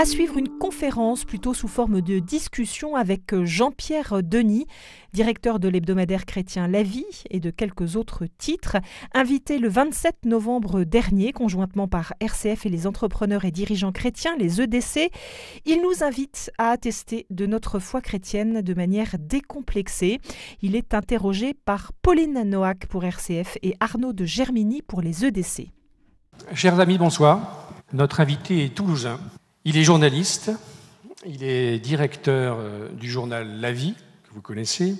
À suivre une conférence plutôt sous forme de discussion avec Jean-Pierre Denis, directeur de l'hebdomadaire chrétien La Vie et de quelques autres titres, invité le 27 novembre dernier, conjointement par RCF et les entrepreneurs et dirigeants chrétiens, les EDC. Il nous invite à attester de notre foi chrétienne de manière décomplexée. Il est interrogé par Pauline Noack pour RCF et Arnaud de Germigny pour les EDC. Chers amis, bonsoir. Notre invité est toulousain. Il est journaliste, il est directeur du journal La Vie, que vous connaissez.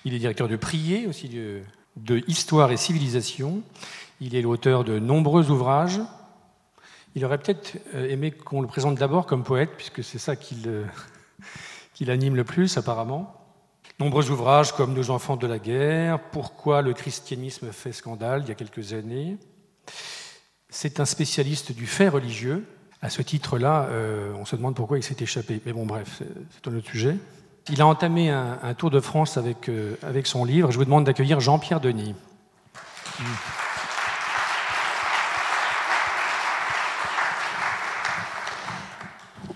Il est directeur de Prier, aussi de Histoire et Civilisation. Il est l'auteur de nombreux ouvrages. Il aurait peut-être aimé qu'on le présente d'abord comme poète, puisque c'est ça qui l'anime le plus, apparemment. Nombreux ouvrages comme Nos enfants de la guerre, Pourquoi le christianisme fait scandale, il y a quelques années. C'est un spécialiste du fait religieux. À ce titre-là, on se demande pourquoi il s'est échappé. Mais bon, bref, c'est un autre sujet. Il a entamé un tour de France avec son livre. Je vous demande d'accueillir Jean-Pierre Denis.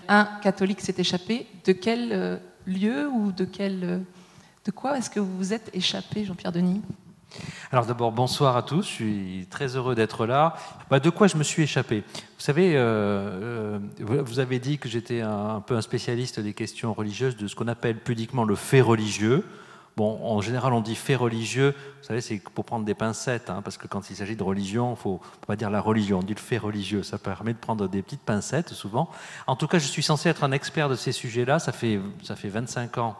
Un catholique s'est échappé. De quel lieu ou de quoi est-ce que vous vous êtes échappé, Jean-Pierre Denis ? Alors d'abord, bonsoir à tous, je suis très heureux d'être là. De quoi je me suis échappé ? Vous savez, vous avez dit que j'étais un peu un spécialiste des questions religieuses, de ce qu'on appelle pudiquement le fait religieux. Bon, en général, on dit fait religieux, vous savez, c'est pour prendre des pincettes, parce que quand il s'agit de religion, il ne faut pas dire la religion, on dit le fait religieux, ça permet de prendre des petites pincettes, souvent. En tout cas, je suis censé être un expert de ces sujets-là, ça fait 25 ans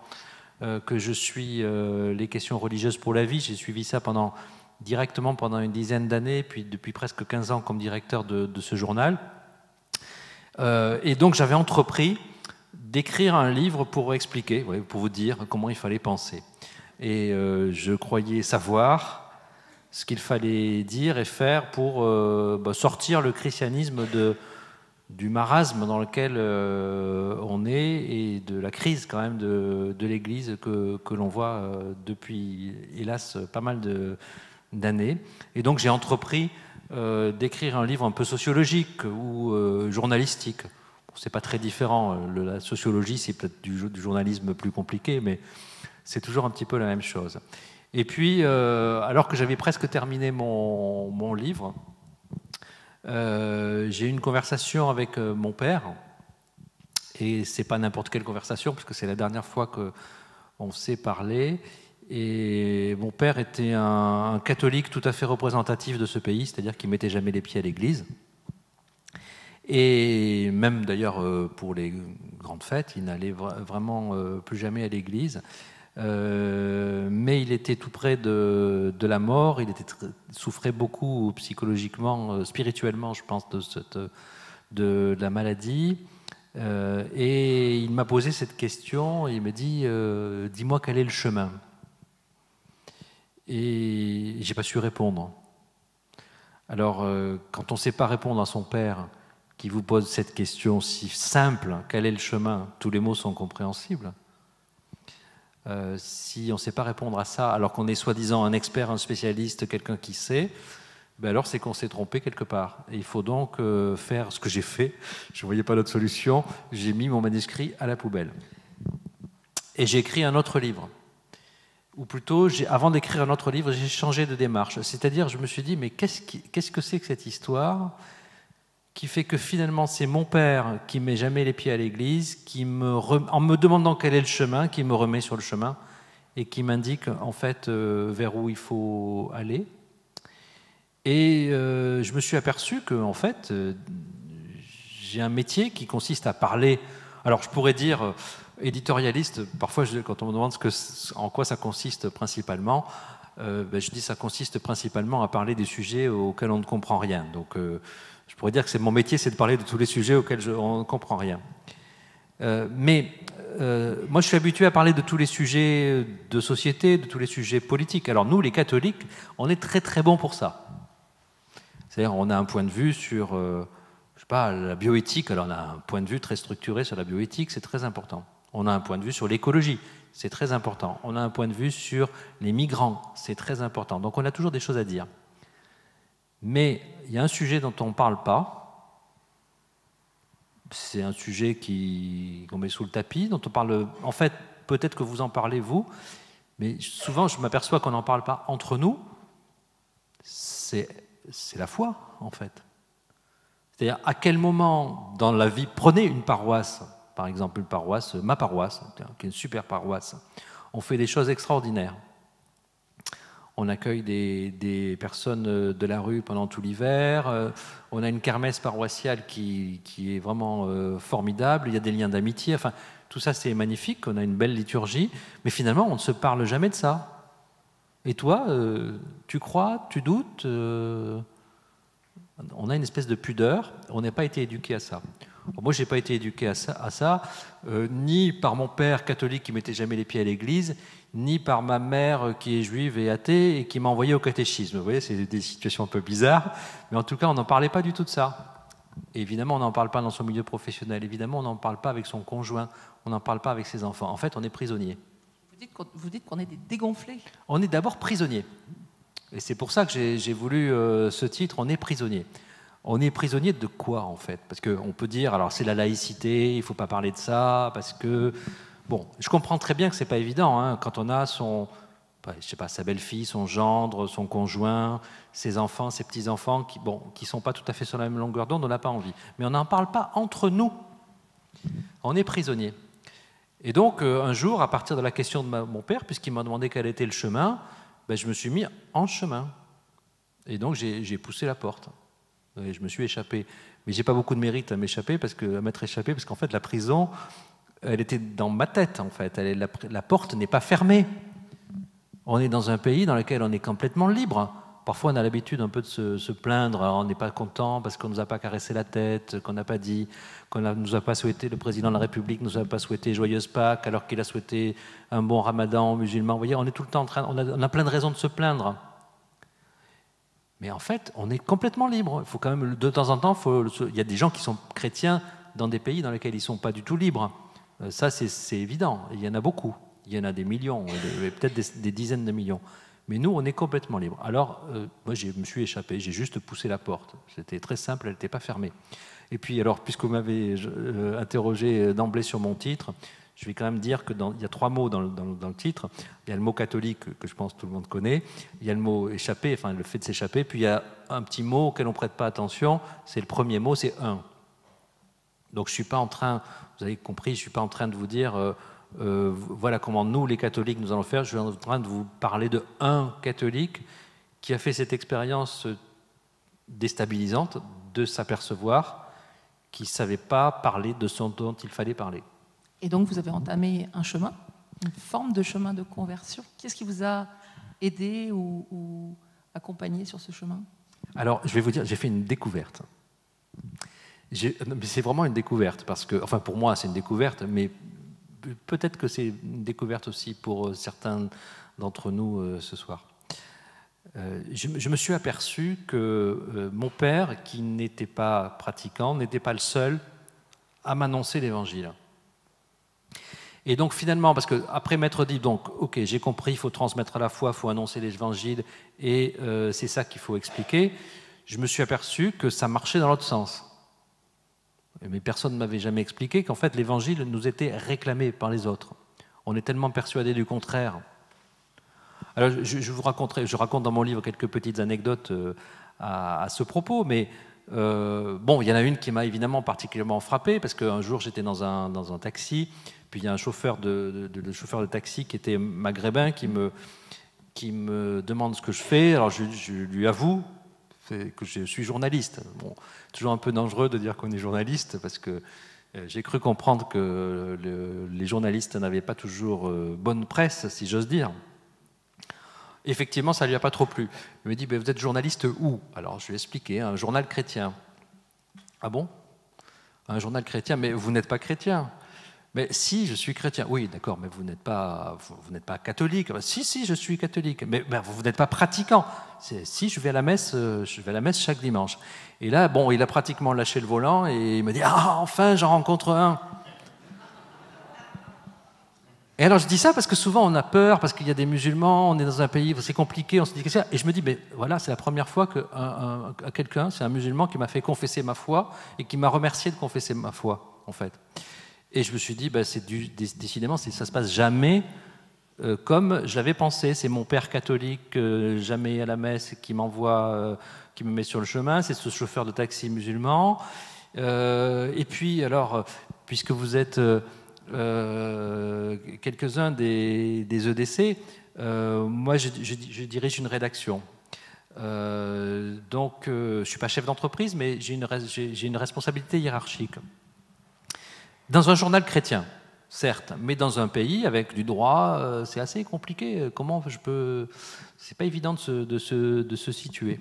que je suis les questions religieuses pour la vie. J'ai suivi ça directement pendant une dizaine d'années, puis depuis presque 15 ans comme directeur de ce journal. Et donc j'avais entrepris d'écrire un livre pour expliquer, pour vous dire comment il fallait penser. Et je croyais savoir ce qu'il fallait dire et faire pour sortir le christianisme du marasme dans lequel on est et de la crise quand même de l'Église que l'on voit depuis, hélas, pas mal d'années. Et donc j'ai entrepris d'écrire un livre un peu sociologique ou journalistique. Bon, c'est pas très différent. La sociologie, c'est peut-être du journalisme plus compliqué, mais c'est toujours un petit peu la même chose. Et puis, alors que j'avais presque terminé mon livre, j'ai eu une conversation avec mon père, et c'est pas n'importe quelle conversation, parce que c'est la dernière fois qu'on s'est parlé, et mon père était un catholique tout à fait représentatif de ce pays, c'est-à-dire qu'il mettait jamais les pieds à l'église, et même d'ailleurs pour les grandes fêtes, il n'allait vraiment plus jamais à l'église. Mais il était tout près de la mort, il souffrait beaucoup psychologiquement, spirituellement, je pense, de la maladie. Et il m'a posé cette question, il m'a dit « Dis-moi quel est le chemin ?» Et je n'ai pas su répondre. Alors, quand on ne sait pas répondre à son père, qui vous pose cette question si simple, « Quel est le chemin ?» Tous les mots sont compréhensibles. Si on ne sait pas répondre à ça, alors qu'on est soi-disant un expert, un spécialiste, quelqu'un qui sait, alors c'est qu'on s'est trompé quelque part. Et il faut donc faire ce que j'ai fait. Je ne voyais pas d'autre solution. J'ai mis mon manuscrit à la poubelle. Et j'ai écrit un autre livre. Ou plutôt, avant d'écrire un autre livre, j'ai changé de démarche. C'est-à-dire, je me suis dit, mais qu'est-ce que c'est que cette histoire qui fait que finalement c'est mon père qui ne met jamais les pieds à l'église, en me demandant quel est le chemin, qui me remet sur le chemin et qui m'indique en fait vers où il faut aller. Et je me suis aperçu que en fait j'ai un métier qui consiste à parler. Alors je pourrais dire éditorialiste. Parfois quand on me demande en quoi ça consiste principalement, je dis ça consiste principalement à parler des sujets auxquels on ne comprend rien. Donc je pourrais dire que mon métier, c'est de parler de tous les sujets auxquels on ne comprend rien. Mais moi, je suis habitué à parler de tous les sujets de société, de tous les sujets politiques. Alors nous, les catholiques, on est très très bons pour ça. C'est-à-dire, on a un point de vue sur, la bioéthique. Alors on a un point de vue très structuré sur la bioéthique, c'est très important. On a un point de vue sur l'écologie, c'est très important. On a un point de vue sur les migrants, c'est très important. Donc on a toujours des choses à dire. Mais il y a un sujet dont on ne parle pas, c'est un sujet qu'on met sous le tapis, dont on parle... En fait, peut-être que vous en parlez, vous, mais souvent, je m'aperçois qu'on n'en parle pas entre nous. C'est la foi, en fait. C'est-à-dire, à quel moment dans la vie, prenez une paroisse, par exemple une paroisse, ma paroisse, qui est une super paroisse, on fait des choses extraordinaires. On accueille des personnes de la rue pendant tout l'hiver, on a une kermesse paroissiale qui est vraiment formidable, il y a des liens d'amitié, enfin, tout ça c'est magnifique, on a une belle liturgie, mais finalement on ne se parle jamais de ça. Et toi, tu crois, tu doutes on a une espèce de pudeur, on n'a pas été éduqué à ça. Moi, je n'ai pas été éduqué à ça ni par mon père catholique qui ne mettait jamais les pieds à l'église, ni par ma mère qui est juive et athée et qui m'a envoyé au catéchisme. Vous voyez, c'est des situations un peu bizarres, mais en tout cas, on n'en parlait pas du tout de ça. Et évidemment, on n'en parle pas dans son milieu professionnel, évidemment, on n'en parle pas avec son conjoint, on n'en parle pas avec ses enfants. En fait, on est prisonnier. Vous dites qu'on est des dégonflés. On est d'abord prisonnier. Et c'est pour ça que j'ai voulu ce titre, on est prisonnier. On est prisonnier de quoi, en fait? Parce qu'on peut dire, alors c'est la laïcité, il ne faut pas parler de ça, parce que... Bon, je comprends très bien que ce n'est pas évident, hein, quand on a je sais pas, sa belle-fille, son gendre, son conjoint, ses enfants, ses petits-enfants, qui ne sont pas tout à fait sur la même longueur d'onde, on n'a pas envie. Mais on n'en parle pas entre nous. On est prisonnier. Et donc, un jour, à partir de la question de mon père, puisqu'il m'a demandé quel était le chemin, je me suis mis en chemin. Et donc, j'ai poussé la porte. Et je me suis échappé. Mais je n'ai pas beaucoup de mérite à m'échapper, à m'être échappé, parce qu'en fait, la prison, elle était dans ma tête, en fait. La porte n'est pas fermée. On est dans un pays dans lequel on est complètement libre. Parfois, on a l'habitude un peu de se plaindre, on n'est pas content parce qu'on ne nous a pas caressé la tête, qu'on n'a pas dit, nous a pas souhaité, le président de la République ne nous a pas souhaité joyeuse Pâques, alors qu'il a souhaité un bon ramadan aux musulmans. Vous voyez, on est tout le temps on a plein de raisons de se plaindre. Mais en fait, on est complètement libre. Il faut quand même, de temps en temps, il y a des gens qui sont chrétiens dans des pays dans lesquels ils ne sont pas du tout libres. Ça, c'est évident. Il y en a beaucoup. Il y en a des millions, peut-être des dizaines de millions. Mais nous, on est complètement libre. Alors, moi, je me suis échappé, j'ai juste poussé la porte. C'était très simple, elle n'était pas fermée. Et puis, alors, puisque vous m'avez interrogé d'emblée sur mon titre, je vais quand même dire qu'il y a 3 mots dans le titre. Il y a le mot catholique, que je pense que tout le monde connaît. Il y a le mot échapper, enfin, le fait de s'échapper. Puis, il y a un petit mot auquel on ne prête pas attention. C'est le premier mot, c'est un. Donc, je ne suis pas en train, vous avez compris, je ne suis pas en train de vous dire... voilà comment nous, les catholiques, nous allons faire. Je suis en train de vous parler de un catholique qui a fait cette expérience déstabilisante de s'apercevoir qu'il ne savait pas parler de ce dont il fallait parler. Et donc, vous avez entamé un chemin, une forme de chemin de conversion. Qu'est-ce qui vous a aidé ou accompagné sur ce chemin? Alors, je vais vous dire, j'ai fait une découverte. C'est vraiment une découverte, parce que, enfin, pour moi, c'est une découverte, mais peut-être que c'est une découverte aussi pour certains d'entre nous ce soir. Je me suis aperçu que mon père, qui n'était pas pratiquant, n'était pas le seul à m'annoncer l'Évangile. Et donc finalement, parce qu'après m'être dit, donc, ok, j'ai compris, il faut transmettre la foi, il faut annoncer l'Évangile, et c'est ça qu'il faut expliquer, je me suis aperçu que ça marchait dans l'autre sens. Mais personne ne m'avait jamais expliqué qu'en fait l'Évangile nous était réclamé par les autres. On est tellement persuadé du contraire. Alors je raconte dans mon livre quelques petites anecdotes à ce propos, mais bon, il y en a une qui m'a évidemment particulièrement frappé, parce qu'un jour j'étais dans un taxi, puis il y a un chauffeur de taxi qui était maghrébin qui me demande ce que je fais. Alors je lui avoue que je suis journaliste. Bon, toujours un peu dangereux de dire qu'on est journaliste, parce que j'ai cru comprendre que les journalistes n'avaient pas toujours bonne presse, si j'ose dire. Effectivement, ça ne lui a pas trop plu. Il me dit, vous êtes journaliste où? Alors je lui ai expliqué, un journal chrétien. Ah bon? Un journal chrétien? Mais vous n'êtes pas chrétien. Mais si, je suis chrétien. Oui, d'accord, mais vous n'êtes pas catholique. Si, je suis catholique. Mais vous n'êtes pas pratiquant. Si, je vais à la messe chaque dimanche. Et là, bon, il a pratiquement lâché le volant et il me dit, ah, enfin, j'en rencontre un. Et alors je dis ça parce que souvent on a peur, parce qu'il y a des musulmans, on est dans un pays, c'est compliqué, on se dit que ça. Et je me dis, mais voilà, c'est la première fois que quelqu'un, c'est un musulman qui m'a fait confesser ma foi et qui m'a remercié de confesser ma foi, en fait. Et je me suis dit, décidément, ça se passe jamais comme je l'avais pensé. C'est mon père catholique, jamais à la messe, qui m'envoie, qui me met sur le chemin. C'est ce chauffeur de taxi musulman. Et puis, alors, puisque vous êtes quelques-uns des EDC, moi je dirige une rédaction. Donc je ne suis pas chef d'entreprise, mais j'ai une responsabilité hiérarchique. Dans un journal chrétien, certes, mais dans un pays avec du droit, c'est assez compliqué. Comment je peux... C'est pas évident de se situer.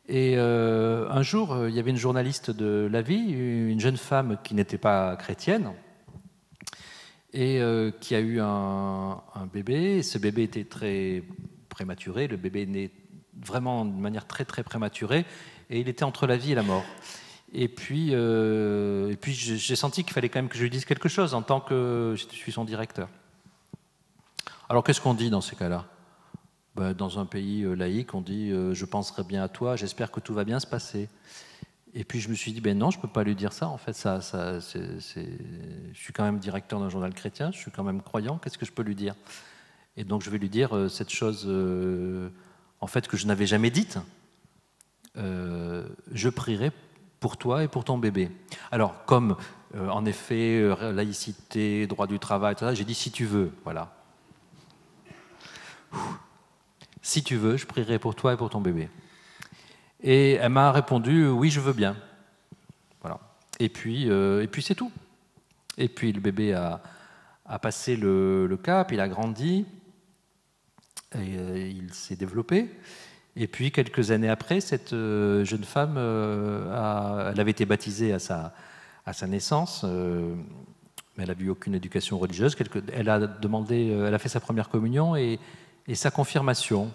Et un jour, il y avait une journaliste de La Vie, une jeune femme qui n'était pas chrétienne, et qui a eu un bébé. Ce bébé était très prématuré, le bébé est né vraiment de manière très très prématurée, et il était entre la vie et la mort. Et puis j'ai senti qu'il fallait quand même que je lui dise quelque chose en tant que je suis son directeur. Alors qu'est-ce qu'on dit dans ces cas-là ? Dans un pays laïque, on dit je penserai bien à toi, j'espère que tout va bien se passer. Et puis je me suis dit, non, je ne peux pas lui dire ça. En fait, je suis quand même directeur d'un journal chrétien, je suis quand même croyant, qu'est-ce que je peux lui dire ? Et donc je vais lui dire cette chose, en fait, que je n'avais jamais dite. Je prierai pour toi et pour ton bébé. Alors, comme, en effet, laïcité, droit du travail, tout ça, j'ai dit, si tu veux, voilà. Si tu veux, je prierai pour toi et pour ton bébé. Et elle m'a répondu, oui, je veux bien. Voilà. Et puis c'est tout. Et puis le bébé a passé le cap, il a grandi, et il s'est développé. Et puis quelques années après, cette jeune femme, elle avait été baptisée à sa naissance, mais elle n'a eu aucune éducation religieuse. Elle a fait sa première communion et sa confirmation.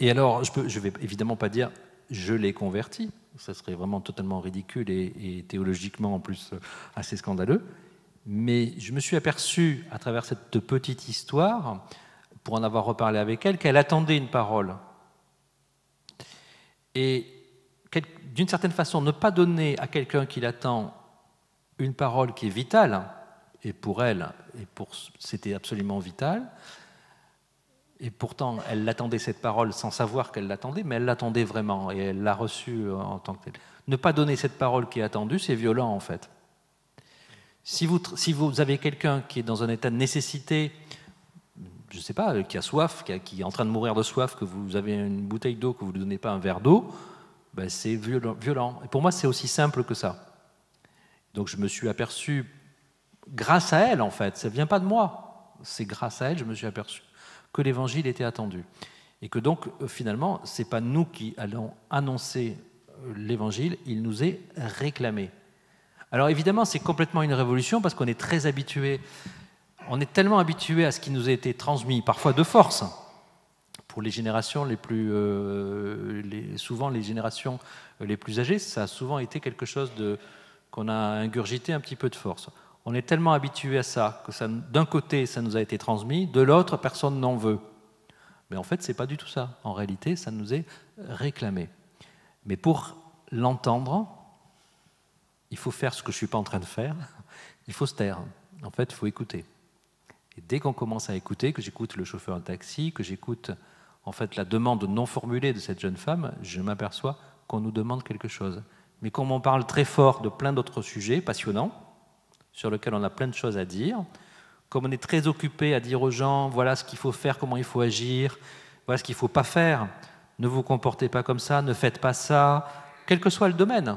Et alors, je ne vais évidemment pas dire « je l'ai converti », ça serait vraiment totalement ridicule et théologiquement en plus assez scandaleux, mais je me suis aperçu à travers cette petite histoire, pour en avoir reparlé avec elle, qu'elle attendait une parole. Et d'une certaine façon, ne pas donner à quelqu'un qui l'attend une parole qui est vitale, et pour elle, c'était absolument vital. Et pourtant, elle l'attendait cette parole sans savoir qu'elle l'attendait, mais elle l'attendait vraiment et elle l'a reçue en tant que telle. Ne pas donner cette parole qui est attendue, c'est violent en fait. Si vous avez quelqu'un qui est dans un état de nécessité, je ne sais pas, qui a soif, qui est en train de mourir de soif, que vous avez une bouteille d'eau, que vous ne lui donnez pas un verre d'eau, c'est violent. Et pour moi, c'est aussi simple que ça. Donc je me suis aperçu, grâce à elle en fait, ça ne vient pas de moi, c'est grâce à elle, je me suis aperçu que l'évangile était attendu. Et que donc, finalement, ce n'est pas nous qui allons annoncer l'évangile, il nous est réclamé. Alors évidemment, c'est complètement une révolution parce qu'on est très habitué, on est tellement habitué à ce qui nous a été transmis, parfois de force, pour les générations les plus... souvent, les générations les plus âgées, ça a souvent été quelque chose qu'on a ingurgité un petit peu de force. On est tellement habitué à ça que d'un côté, ça nous a été transmis, de l'autre, personne n'en veut. Mais en fait, ce n'est pas du tout ça. En réalité, ça nous est réclamé. Mais pour l'entendre, il faut faire ce que je ne suis pas en train de faire, il faut se taire. En fait, il faut écouter. Et dès qu'on commence à écouter, que j'écoute le chauffeur de taxi, que j'écoute en fait la demande non formulée de cette jeune femme, je m'aperçois qu'on nous demande quelque chose. Mais comme on parle très fort de plein d'autres sujets passionnants, sur lequel on a plein de choses à dire, comme on est très occupé à dire aux gens, voilà ce qu'il faut faire, comment il faut agir, voilà ce qu'il ne faut pas faire, ne vous comportez pas comme ça, ne faites pas ça, quel que soit le domaine.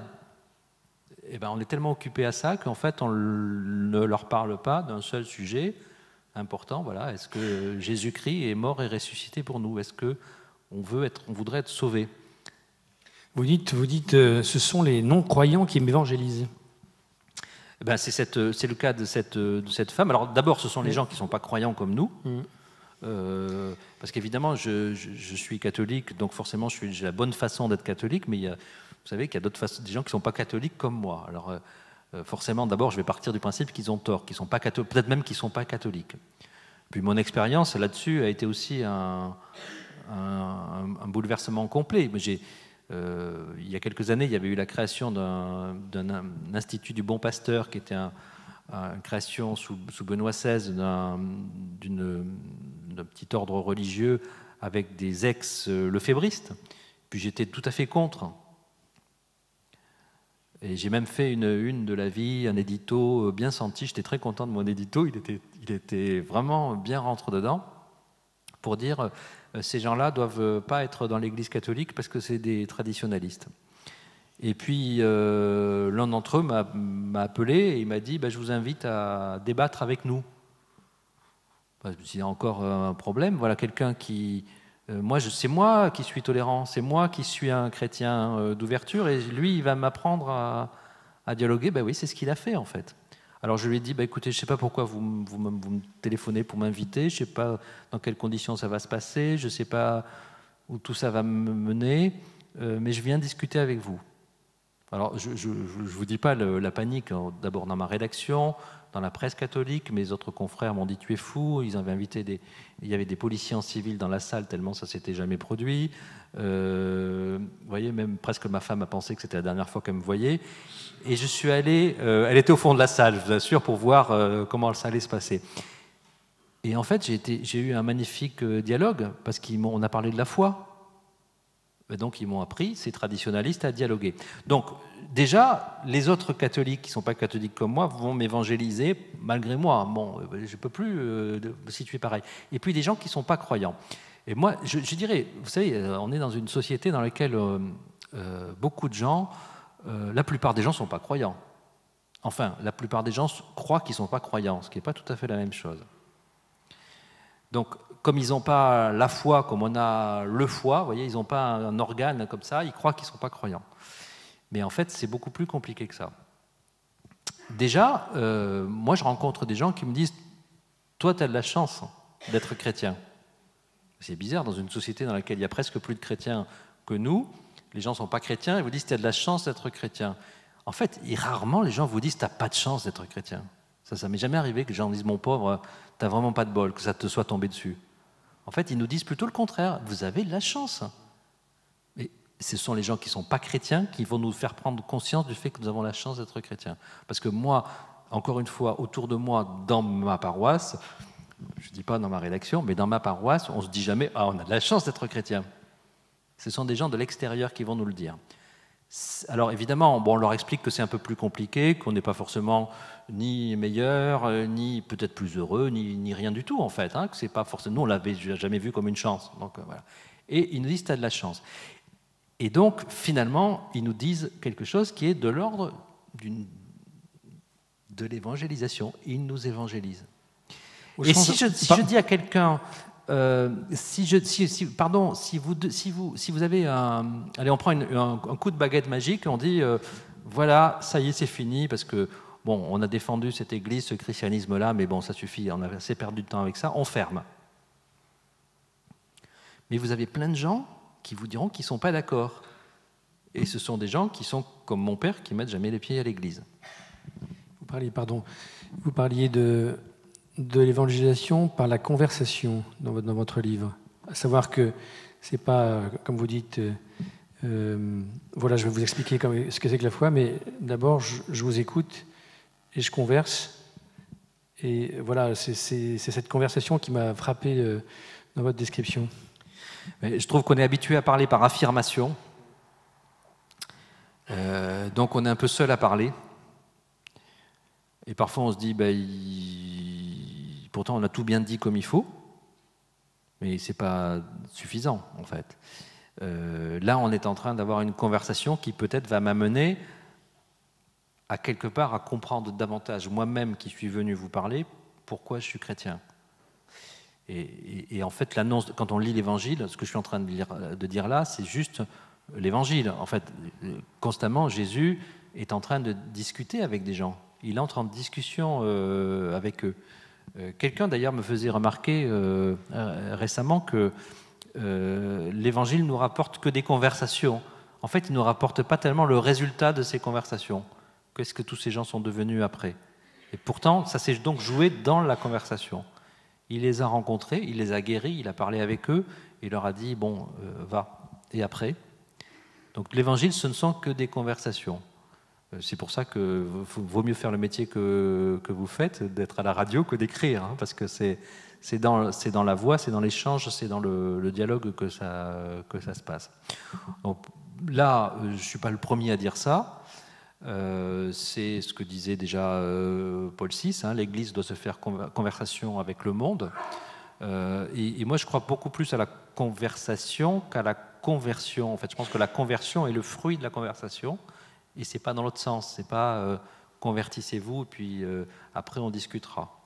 Et on est tellement occupé à ça qu'en fait, on ne leur parle pas d'un seul sujet important. Voilà, est-ce que Jésus-Christ est mort et ressuscité pour nous ? Est-ce qu'on voudrait être sauvés ? Vous dites, ce sont les non-croyants qui m'évangélisent. C'est le cas de cette femme. Alors d'abord, ce sont les gens qui ne sont pas croyants comme nous, parce qu'évidemment, je suis catholique, donc forcément, j'ai la bonne façon d'être catholique, mais vous savez qu'il y a des gens qui ne sont pas catholiques comme moi. Alors, forcément, d'abord, je vais partir du principe qu'ils ont tort, qu'ils sont pas peut-être même qu'ils ne sont pas catholiques. Puis mon expérience là-dessus a été aussi un bouleversement complet. Il y a quelques années, il y avait eu la création d'un institut du Bon Pasteur, qui était une création sous Benoît XVI d'un petit ordre religieux avec des ex-lefébristes. Puis j'étais tout à fait contre. Et j'ai même fait une de La Vie, un édito bien senti. J'étais très content de mon édito. Il était vraiment bien rentre dedans pour dire ces gens-là ne doivent pas être dans l'Église catholique parce que c'est des traditionalistes. Et puis l'un d'entre eux m'a appelé et il m'a dit je vous invite à débattre avec nous. Je me suis dit encore un problème. Voilà quelqu'un qui... c'est moi qui suis tolérant, c'est moi qui suis un chrétien d'ouverture, et lui, il va m'apprendre à dialoguer. Oui, c'est ce qu'il a fait, en fait. Alors je lui ai dit, écoutez, je ne sais pas pourquoi vous me téléphonez pour m'inviter, je ne sais pas dans quelles conditions ça va se passer, je ne sais pas où tout ça va me mener, mais je viens discuter avec vous. Alors je ne vous dis pas la panique, d'abord dans ma rédaction, dans la presse catholique, mes autres confrères m'ont dit tu es fou, ils avaient invité il y avait des policiers en civil dans la salle tellement ça s'était jamais produit. Vous voyez, même presque ma femme a pensé que c'était la dernière fois qu'elle me voyait. Et je suis allé, elle était au fond de la salle, je vous assure, pour voir comment ça allait se passer. Et en fait, j'ai eu un magnifique dialogue parce qu'on a parlé de la foi. Et donc ils m'ont appris, ces traditionalistes, à dialoguer. Donc déjà, les autres catholiques qui ne sont pas catholiques comme moi vont m'évangéliser malgré moi. Bon, je ne peux plus me situer pareil. Et puis des gens qui ne sont pas croyants. Et moi, je dirais, vous savez, on est dans une société dans laquelle beaucoup de gens, la plupart des gens ne sont pas croyants. Enfin, la plupart des gens croient qu'ils ne sont pas croyants, ce qui n'est pas tout à fait la même chose. Donc, comme ils n'ont pas la foi, comme on a le foie, vous voyez, ils n'ont pas un organe comme ça, ils croient qu'ils ne sont pas croyants. Mais en fait, c'est beaucoup plus compliqué que ça. Déjà, moi, je rencontre des gens qui me disent « Toi, tu as de la chance d'être chrétien. » C'est bizarre, dans une société dans laquelle il y a presque plus de chrétiens que nous, les gens ne sont pas chrétiens, ils vous disent « Tu as de la chance d'être chrétien. » En fait, rarement, les gens vous disent « Tu n'as pas de chance d'être chrétien. » Ça m'est jamais arrivé que les gens disent « Mon pauvre, tu n'as vraiment pas de bol, que ça te soit tombé dessus. » En fait, ils nous disent plutôt le contraire. Vous avez de la chance. Et ce sont les gens qui ne sont pas chrétiens qui vont nous faire prendre conscience du fait que nous avons la chance d'être chrétiens. Parce que moi, encore une fois, autour de moi, dans ma paroisse, je ne dis pas dans ma rédaction, mais dans ma paroisse, on ne se dit jamais « Ah, on a de la chance d'être chrétien ». Ce sont des gens de l'extérieur qui vont nous le dire. Alors évidemment, on leur explique que c'est un peu plus compliqué, qu'on n'est pas forcément ni meilleur, ni peut-être plus heureux, ni rien du tout en fait. Que c'est pas forcément, nous on l'avait jamais vu comme une chance. Donc voilà. Et ils nous disent tu as de la chance. Et donc finalement, ils nous disent quelque chose qui est de l'ordre de l'évangélisation. Ils nous évangélisent. Et si je dis à quelqu'un si vous avez allez, on prend un coup de baguette magique, on dit voilà, ça y est, c'est fini, parce que bon, on a défendu cette église, ce christianisme-là, mais bon, ça suffit, on a assez perdu de temps avec ça, on ferme. Mais vous avez plein de gens qui vous diront qu'ils ne sont pas d'accord. Et ce sont des gens qui sont comme mon père, qui ne mettent jamais les pieds à l'église. Vous parliez de l'évangélisation par la conversation dans votre livre. À savoir que c'est pas, comme vous dites, voilà, je vais vous expliquer ce que c'est que la foi, mais d'abord, je vous écoute et je converse. Et voilà, c'est cette conversation qui m'a frappé dans votre description. Mais je trouve qu'on est habitué à parler par affirmation. Donc on est un peu seul à parler. Et parfois on se dit, pourtant on a tout bien dit comme il faut, mais ce n'est pas suffisant en fait. Là on est en train d'avoir une conversation qui peut-être va m'amener à quelque part à comprendre davantage moi-même qui suis venu vous parler, pourquoi je suis chrétien. Et en fait l'annonce, quand on lit l'évangile, ce que je suis en train de dire là, c'est juste l'évangile. En fait, constamment Jésus est en train de discuter avec des gens. Il entre en discussion avec eux. Quelqu'un d'ailleurs me faisait remarquer récemment que l'Évangile nous rapporte que des conversations. En fait, il ne nous rapporte pas tellement le résultat de ces conversations. Qu'est-ce que tous ces gens sont devenus après? Et pourtant, ça s'est donc joué dans la conversation. Il les a rencontrés, il les a guéris, il a parlé avec eux, il leur a dit, bon, va. Et après? Donc l'évangile, ce ne sont que des conversations. C'est pour ça que vaut mieux faire le métier que vous faites, d'être à la radio, que d'écrire, hein, parce que c'est dans la voix, c'est dans l'échange, c'est dans le dialogue que ça se passe. Donc, là, je ne suis pas le premier à dire ça. C'est ce que disait déjà Paul VI, hein, l'Église doit se faire conversation avec le monde. Et moi, je crois beaucoup plus à la conversation qu'à la conversion. En fait, je pense que la conversion est le fruit de la conversation. Et ce n'est pas dans l'autre sens, ce n'est pas convertissez-vous et puis après on discutera.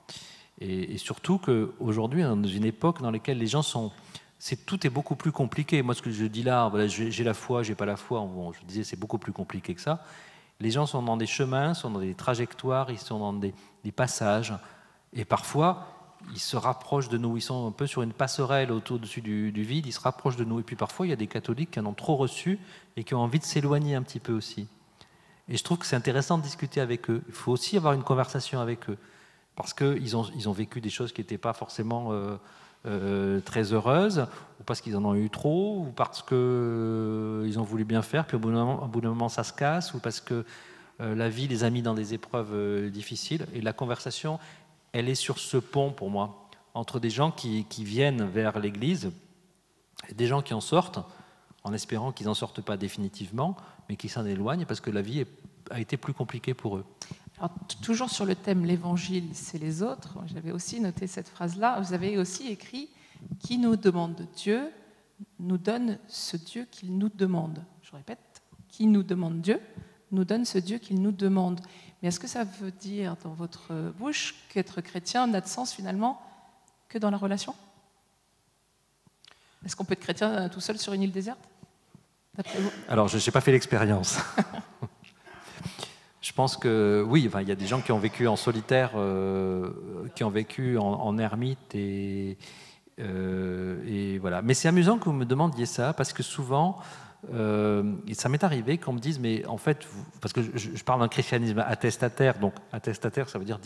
Et surtout qu'aujourd'hui, dans une époque dans laquelle les gens sont... tout est beaucoup plus compliqué. Moi, ce que je dis là, voilà, j'ai la foi, j'ai pas la foi, bon, je disais c'est beaucoup plus compliqué que ça. Les gens sont dans des chemins, sont dans des trajectoires, ils sont dans des passages. Et parfois, ils se rapprochent de nous, ils sont un peu sur une passerelle au-dessus du vide, ils se rapprochent de nous. Et puis parfois, il y a des catholiques qui en ont trop reçu et qui ont envie de s'éloigner un petit peu aussi. Et je trouve que c'est intéressant de discuter avec eux. Il faut aussi avoir une conversation avec eux. Parce qu'ils ont vécu des choses qui n'étaient pas forcément très heureuses, ou parce qu'ils en ont eu trop, ou parce qu'ils ont voulu bien faire, puis au bout d'un moment ça se casse, ou parce que la vie les a mis dans des épreuves difficiles. Et la conversation, elle est sur ce pont pour moi, entre des gens qui viennent vers l'Église, et des gens qui en sortent, en espérant qu'ils n'en sortent pas définitivement, mais qui s'en éloignent parce que la vie a été plus compliquée pour eux. Alors, toujours sur le thème l'évangile, c'est les autres, j'avais aussi noté cette phrase-là. Vous avez aussi écrit « Qui nous demande Dieu nous donne ce Dieu qu'il nous demande ». Je répète, « Qui nous demande Dieu nous donne ce Dieu qu'il nous demande ». Mais est-ce que ça veut dire dans votre bouche qu'être chrétien n'a de sens finalement que dans la relation ? Est-ce qu'on peut être chrétien tout seul sur une île déserte ? Alors, je n'ai pas fait l'expérience. Je pense que oui, enfin, il y a des gens qui ont vécu en solitaire, qui ont vécu en ermite et voilà. Mais c'est amusant que vous me demandiez ça parce que souvent, ça m'est arrivé qu'on me dise, mais en fait, parce que je parle d'un christianisme attestataire, donc attestataire, ça veut dire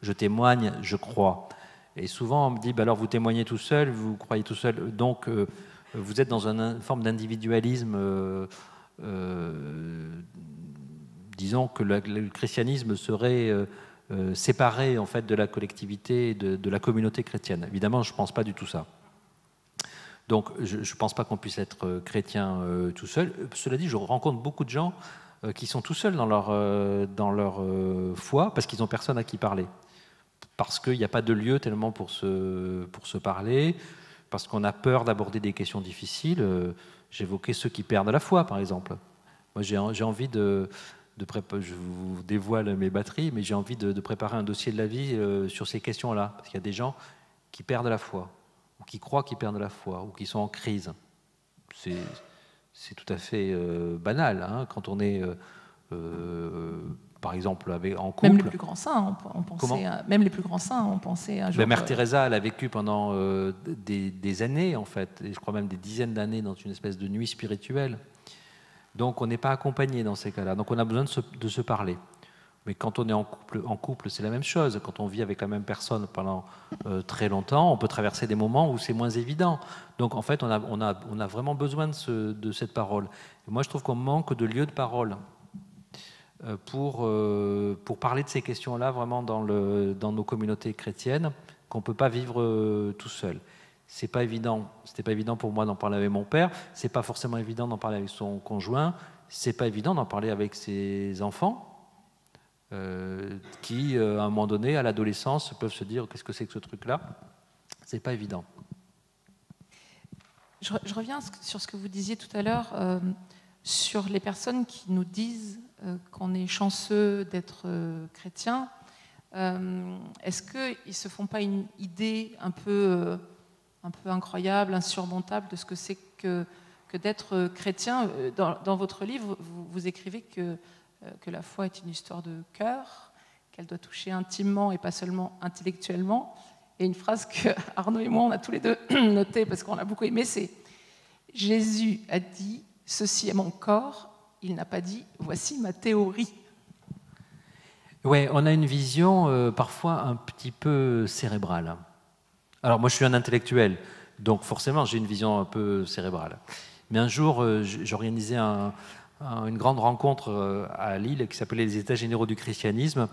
je témoigne, je crois. Et souvent, on me dit, bah alors vous témoignez tout seul, vous croyez tout seul, donc vous êtes dans une forme d'individualisme. Disons que le christianisme serait séparé en fait de la collectivité, de la communauté chrétienne. Évidemment, je ne pense pas du tout ça. Donc, je ne pense pas qu'on puisse être chrétien tout seul. Cela dit, je rencontre beaucoup de gens qui sont tout seuls dans leur foi parce qu'ils n'ont personne à qui parler. Parce qu'il n'y a pas de lieu tellement pour se parler, parce qu'on a peur d'aborder des questions difficiles. J'évoquais ceux qui perdent la foi, par exemple. Moi, j'ai envie je vous dévoile mes batteries, mais j'ai envie de préparer un dossier de la vie sur ces questions-là. Parce qu'il y a des gens qui perdent la foi, ou qui croient qu'ils perdent la foi, ou qui sont en crise. C'est tout à fait banal, hein, quand on est, par exemple, en couple. Même les plus grands saints, même les plus grands saints ont pensé un jour... Mère Teresa, elle a vécu pendant des années, en fait, et je crois même des dizaines d'années dans une espèce de nuit spirituelle. Donc on n'est pas accompagné dans ces cas-là. Donc on a besoin de se parler. Mais quand on est en couple, c'est la même chose. Quand on vit avec la même personne pendant très longtemps, on peut traverser des moments où c'est moins évident. Donc en fait, on a vraiment besoin de cette parole. Et moi, je trouve qu'on manque de lieux de parole pour parler de ces questions-là vraiment dans nos communautés chrétiennes, qu'on ne peut pas vivre tout seul. C'est pas évident. C'était pas évident pour moi d'en parler avec mon père. C'est pas forcément évident d'en parler avec son conjoint. C'est pas évident d'en parler avec ses enfants, qui, à un moment donné, à l'adolescence, peuvent se dire qu'est-ce que c'est que ce truc-là. C'est pas évident. Je reviens sur ce que vous disiez tout à l'heure sur les personnes qui nous disent qu'on est chanceux d'être chrétien. Est-ce qu'ils ne se font pas une idée un peu incroyable, insurmontable de ce que c'est que d'être chrétien? Dans votre livre, vous écrivez que la foi est une histoire de cœur, qu'elle doit toucher intimement et pas seulement intellectuellement. Et une phrase que Arnaud et moi, on a tous les deux notée parce qu'on l'a beaucoup aimée, c'est « Jésus a dit, ceci est mon corps », il n'a pas dit « voici ma théorie ». Ouais, on a une vision parfois un petit peu cérébrale. Alors moi je suis un intellectuel, donc forcément j'ai une vision un peu cérébrale. Mais un jour j'organisais une grande rencontre à Lille qui s'appelait les États généraux du christianisme.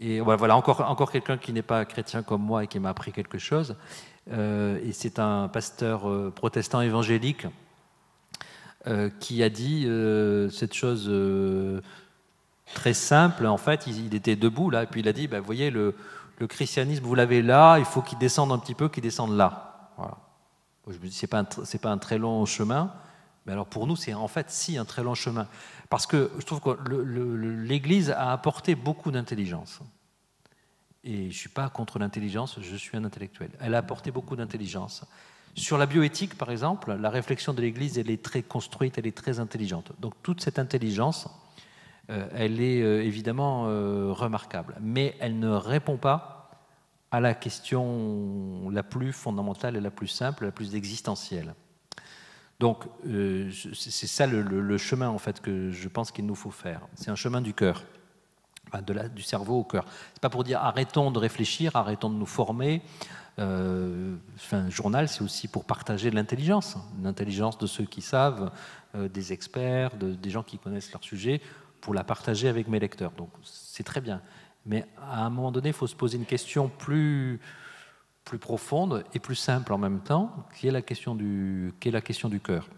Et voilà encore quelqu'un qui n'est pas chrétien comme moi et qui m'a appris quelque chose. Et c'est un pasteur protestant évangélique qui a dit cette chose très simple. En fait, il était debout là, et puis il a dit, vous voyez, le christianisme, vous l'avez là, il faut qu'il descende un petit peu, qu'il descende là. Voilà. Je me dis, c'est pas un très long chemin, mais alors pour nous, c'est en fait si un très long chemin, parce que je trouve que l'Église a apporté beaucoup d'intelligence. Et je ne suis pas contre l'intelligence, je suis un intellectuel. Elle a apporté beaucoup d'intelligence. Sur la bioéthique, par exemple, la réflexion de l'Église, elle est très construite, elle est très intelligente. Donc toute cette intelligence, elle est évidemment remarquable. Mais elle ne répond pas à la question la plus fondamentale et la plus simple, la plus existentielle. Donc c'est ça le chemin en fait que je pense qu'il nous faut faire. C'est un chemin du cœur. Du cerveau au cœur. C'est pas pour dire arrêtons de réfléchir, arrêtons de nous former. Journal, c'est aussi pour partager de l'intelligence de ceux qui savent, des experts, des gens qui connaissent leur sujet, pour la partager avec mes lecteurs. Donc c'est très bien. Mais à un moment donné, il faut se poser une question plus profonde et plus simple en même temps, qui est la question du cœur.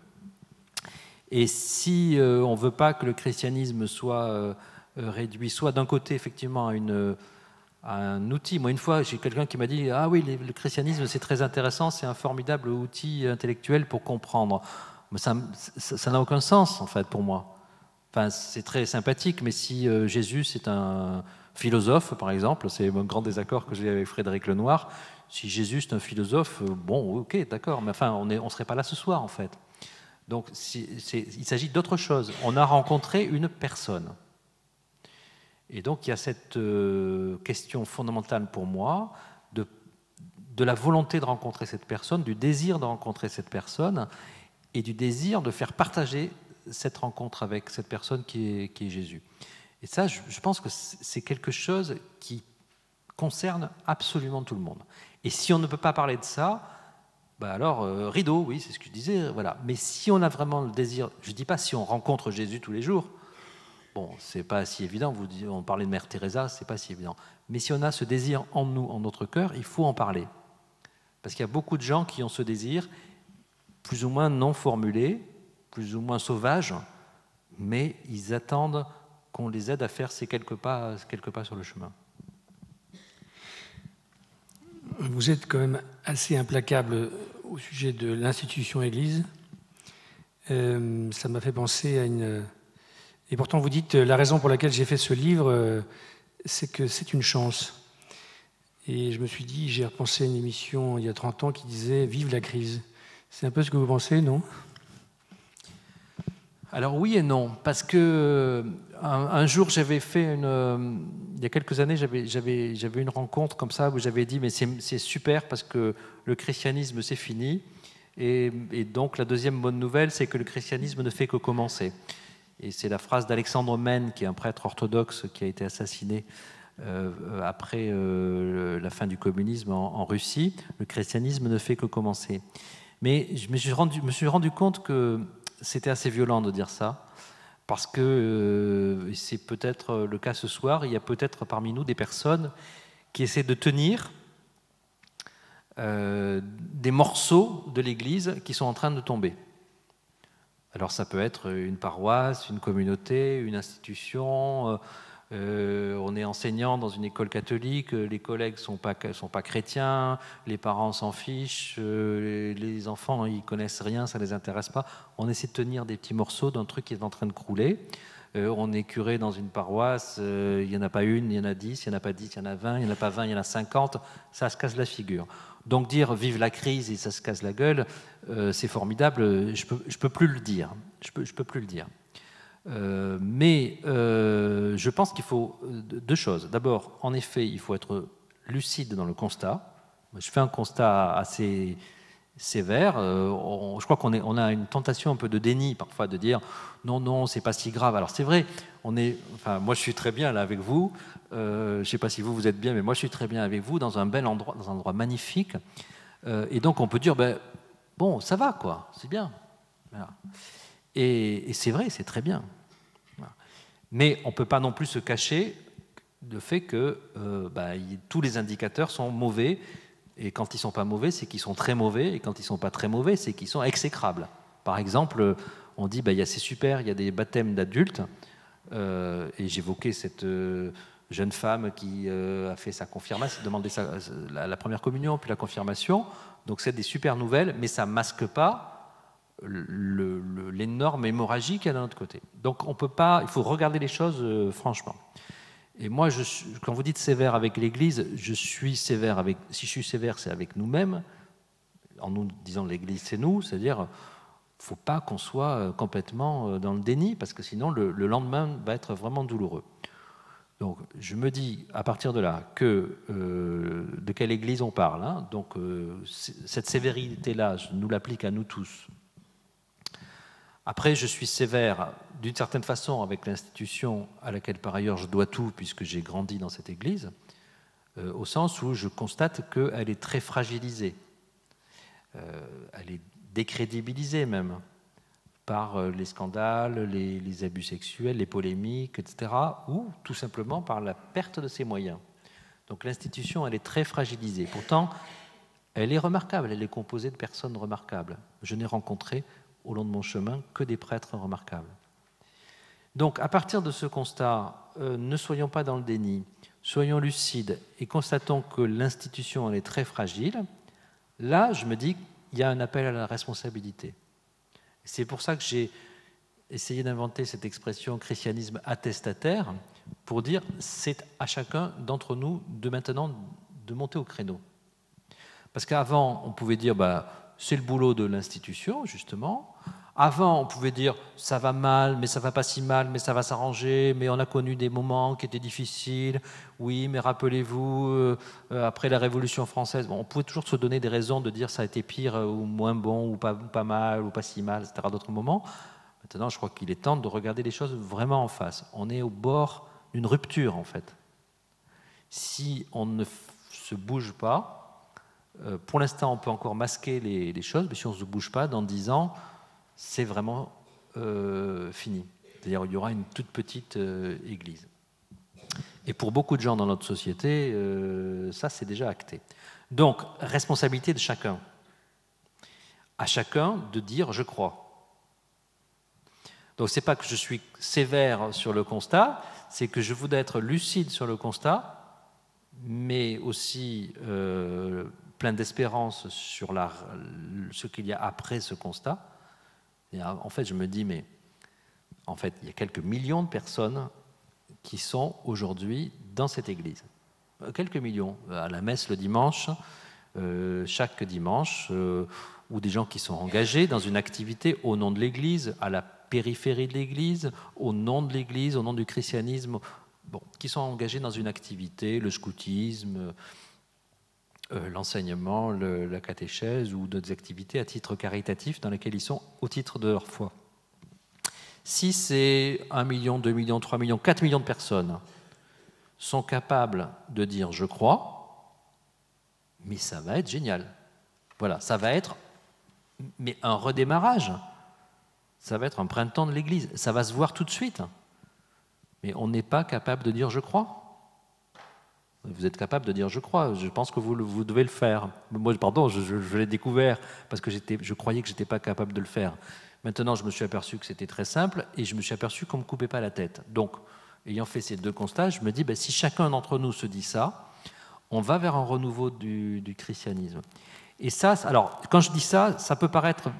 Et si on ne veut pas que le christianisme soit réduit soit d'un côté effectivement à un outil. Moi, une fois, j'ai quelqu'un qui m'a dit « Ah oui, le christianisme, c'est très intéressant, c'est un formidable outil intellectuel pour comprendre. » Mais ça n'a aucun sens, en fait, pour moi. Enfin, c'est très sympathique, mais si Jésus, c'est un philosophe, par exemple, c'est un grand désaccord que j'ai avec Frédéric Lenoir, si Jésus, c'est un philosophe, bon, ok, d'accord, mais enfin, on ne serait pas là ce soir, en fait. Donc, il s'agit d'autre chose. On a rencontré une personne. Et donc, il y a cette question fondamentale pour moi de la volonté de rencontrer cette personne, du désir de rencontrer cette personne et du désir de faire partager cette rencontre avec cette personne qui est Jésus. Et ça, je pense que c'est quelque chose qui concerne absolument tout le monde. Et si on ne peut pas parler de ça, alors, rideau, oui, c'est ce que je disais, voilà. Mais si on a vraiment le désir, je ne dis pas si on rencontre Jésus tous les jours, bon, c'est pas si évident, on parlait de Mère Teresa, c'est pas si évident. Mais si on a ce désir en nous, en notre cœur, il faut en parler. Parce qu'il y a beaucoup de gens qui ont ce désir, plus ou moins non formulé, plus ou moins sauvage, mais ils attendent qu'on les aide à faire ces quelques pas sur le chemin. Vous êtes quand même assez implacable au sujet de l'institution Église. Ça m'a fait penser à une... Et pourtant, vous dites, la raison pour laquelle j'ai fait ce livre, c'est que c'est une chance. Et je me suis dit, j'ai repensé à une émission il y a 30 ans qui disait « Vive la crise ». C'est un peu ce que vous pensez, non ? Alors oui et non, parce que un jour j'avais fait il y a quelques années, j'avais une rencontre comme ça où j'avais dit « Mais c'est super parce que le christianisme c'est fini. Et donc la deuxième bonne nouvelle, c'est que le christianisme ne fait que commencer. » Et c'est la phrase d'Alexandre Mène, qui est un prêtre orthodoxe qui a été assassiné après la fin du communisme en Russie. Le christianisme ne fait que commencer. Mais je me suis rendu compte que c'était assez violent de dire ça, parce que c'est peut-être le cas ce soir, il y a peut-être parmi nous des personnes qui essaient de tenir des morceaux de l'Église qui sont en train de tomber. Alors ça peut être une paroisse, une communauté, une institution. On est enseignant dans une école catholique, les collègues sont pas chrétiens, les parents s'en fichent, les enfants ils connaissent rien, ça les intéresse pas. On essaie de tenir des petits morceaux d'un truc qui est en train de crouler. On est curé dans une paroisse, il n'y en a pas une, il y en a 10, il n'y en a pas 10, il y en a 20, il n'y en a pas 20, il y en a 50, ça se casse la figure. Donc dire « vive la crise » et ça se casse la gueule, c'est formidable, je peux plus le dire. Je peux plus le dire. Mais je pense qu'il faut deux choses. D'abord, en effet, il faut être lucide dans le constat. Je fais un constat assez sévère. Je crois qu'on a une tentation un peu de déni parfois, de dire non, c'est pas si grave. Alors c'est vrai, moi je suis très bien là avec vous. Je ne sais pas si vous êtes bien, mais moi je suis très bien avec vous dans un bel endroit, dans un endroit magnifique. Et donc on peut dire bon, ça va quoi, c'est bien. Voilà. Et c'est vrai, c'est très bien. Voilà. Mais on ne peut pas non plus se cacher du fait que tous les indicateurs sont mauvais. Et quand ils ne sont pas mauvais, c'est qu'ils sont très mauvais. Et quand ils ne sont pas très mauvais, c'est qu'ils sont exécrables. Par exemple, on dit c'est super, il y a des baptêmes d'adultes. Et j'évoquais cette jeune femme qui a fait sa confirmation, demandé la première communion, puis la confirmation. Donc c'est des super nouvelles, mais ça ne masque pas l'énorme hémorragie qu'il y a d'un autre côté. Donc on peut pas, il faut regarder les choses franchement. Et moi, quand vous dites sévère avec l'Église, si je suis sévère, c'est avec nous-mêmes, en nous disant l'Église c'est nous, c'est-à-dire il ne faut pas qu'on soit complètement dans le déni, parce que sinon le lendemain va être vraiment douloureux. Donc je me dis, à partir de là, de quelle Église on parle, hein, donc cette sévérité-là, je nous l'applique à nous tous. Après, je suis sévère d'une certaine façon avec l'institution à laquelle par ailleurs je dois tout puisque j'ai grandi dans cette église, au sens où je constate qu'elle est très fragilisée. Elle est décrédibilisée même par les scandales, les abus sexuels, les polémiques, etc. ou tout simplement par la perte de ses moyens. Donc l'institution, elle est très fragilisée. Pourtant, elle est remarquable, elle est composée de personnes remarquables. Je n'ai rencontré au long de mon chemin que des prêtres remarquables. Donc, à partir de ce constat, ne soyons pas dans le déni, soyons lucides et constatons que l'institution elle est très fragile. Là, je me dis qu'il y a un appel à la responsabilité. C'est pour ça que j'ai essayé d'inventer cette expression christianisme attestataire pour dire c'est à chacun d'entre nous de maintenant de monter au créneau. Parce qu'avant, on pouvait dire c'est le boulot de l'institution, justement. Avant, on pouvait dire ça va mal, mais ça va pas si mal, mais ça va s'arranger, mais on a connu des moments qui étaient difficiles. Oui, mais rappelez-vous, après la Révolution française, on pouvait toujours se donner des raisons de dire ça a été pire ou moins bon, ou pas mal, ou pas si mal, etc. à d'autres moments. Maintenant, je crois qu'il est temps de regarder les choses vraiment en face. On est au bord d'une rupture, en fait. Si on ne se bouge pas, pour l'instant, on peut encore masquer les choses, mais si on ne se bouge pas, dans 10 ans, c'est vraiment fini. C'est-à-dire il y aura une toute petite église. Et pour beaucoup de gens dans notre société, ça, c'est déjà acté. Donc, responsabilité de chacun. À chacun de dire « je crois ». Donc, ce n'est pas que je suis sévère sur le constat, c'est que je voudrais être lucide sur le constat, mais aussi plein d'espérance sur ce qu'il y a après ce constat. Et en fait, je me dis, mais en fait, il y a quelques millions de personnes qui sont aujourd'hui dans cette église. Quelques millions, à la messe le dimanche, chaque dimanche, ou des gens qui sont engagés dans une activité au nom de l'église, à la périphérie de l'église, au nom de l'église, au nom du christianisme, qui sont engagés dans une activité, le scoutisme, l'enseignement, la catéchèse ou d'autres activités à titre caritatif dans lesquelles ils sont au titre de leur foi. Si c'est 1 million, 2 millions, 3 millions, 4 millions de personnes sont capables de dire « je crois », mais ça va être génial. Voilà, ça va être un redémarrage. Ça va être un printemps de l'Église. Ça va se voir tout de suite. Mais on n'est pas capable de dire « je crois ». Vous êtes capable de dire « je crois », je pense que vous devez le faire. Moi, pardon, je l'ai découvert parce que je croyais que je n'étais pas capable de le faire. Maintenant, je me suis aperçu que c'était très simple et je me suis aperçu qu'on ne me coupait pas la tête. Donc, ayant fait ces deux constats, je me dis, si chacun d'entre nous se dit ça, on va vers un renouveau du christianisme. Et ça, alors, quand je dis ça, ça peut paraître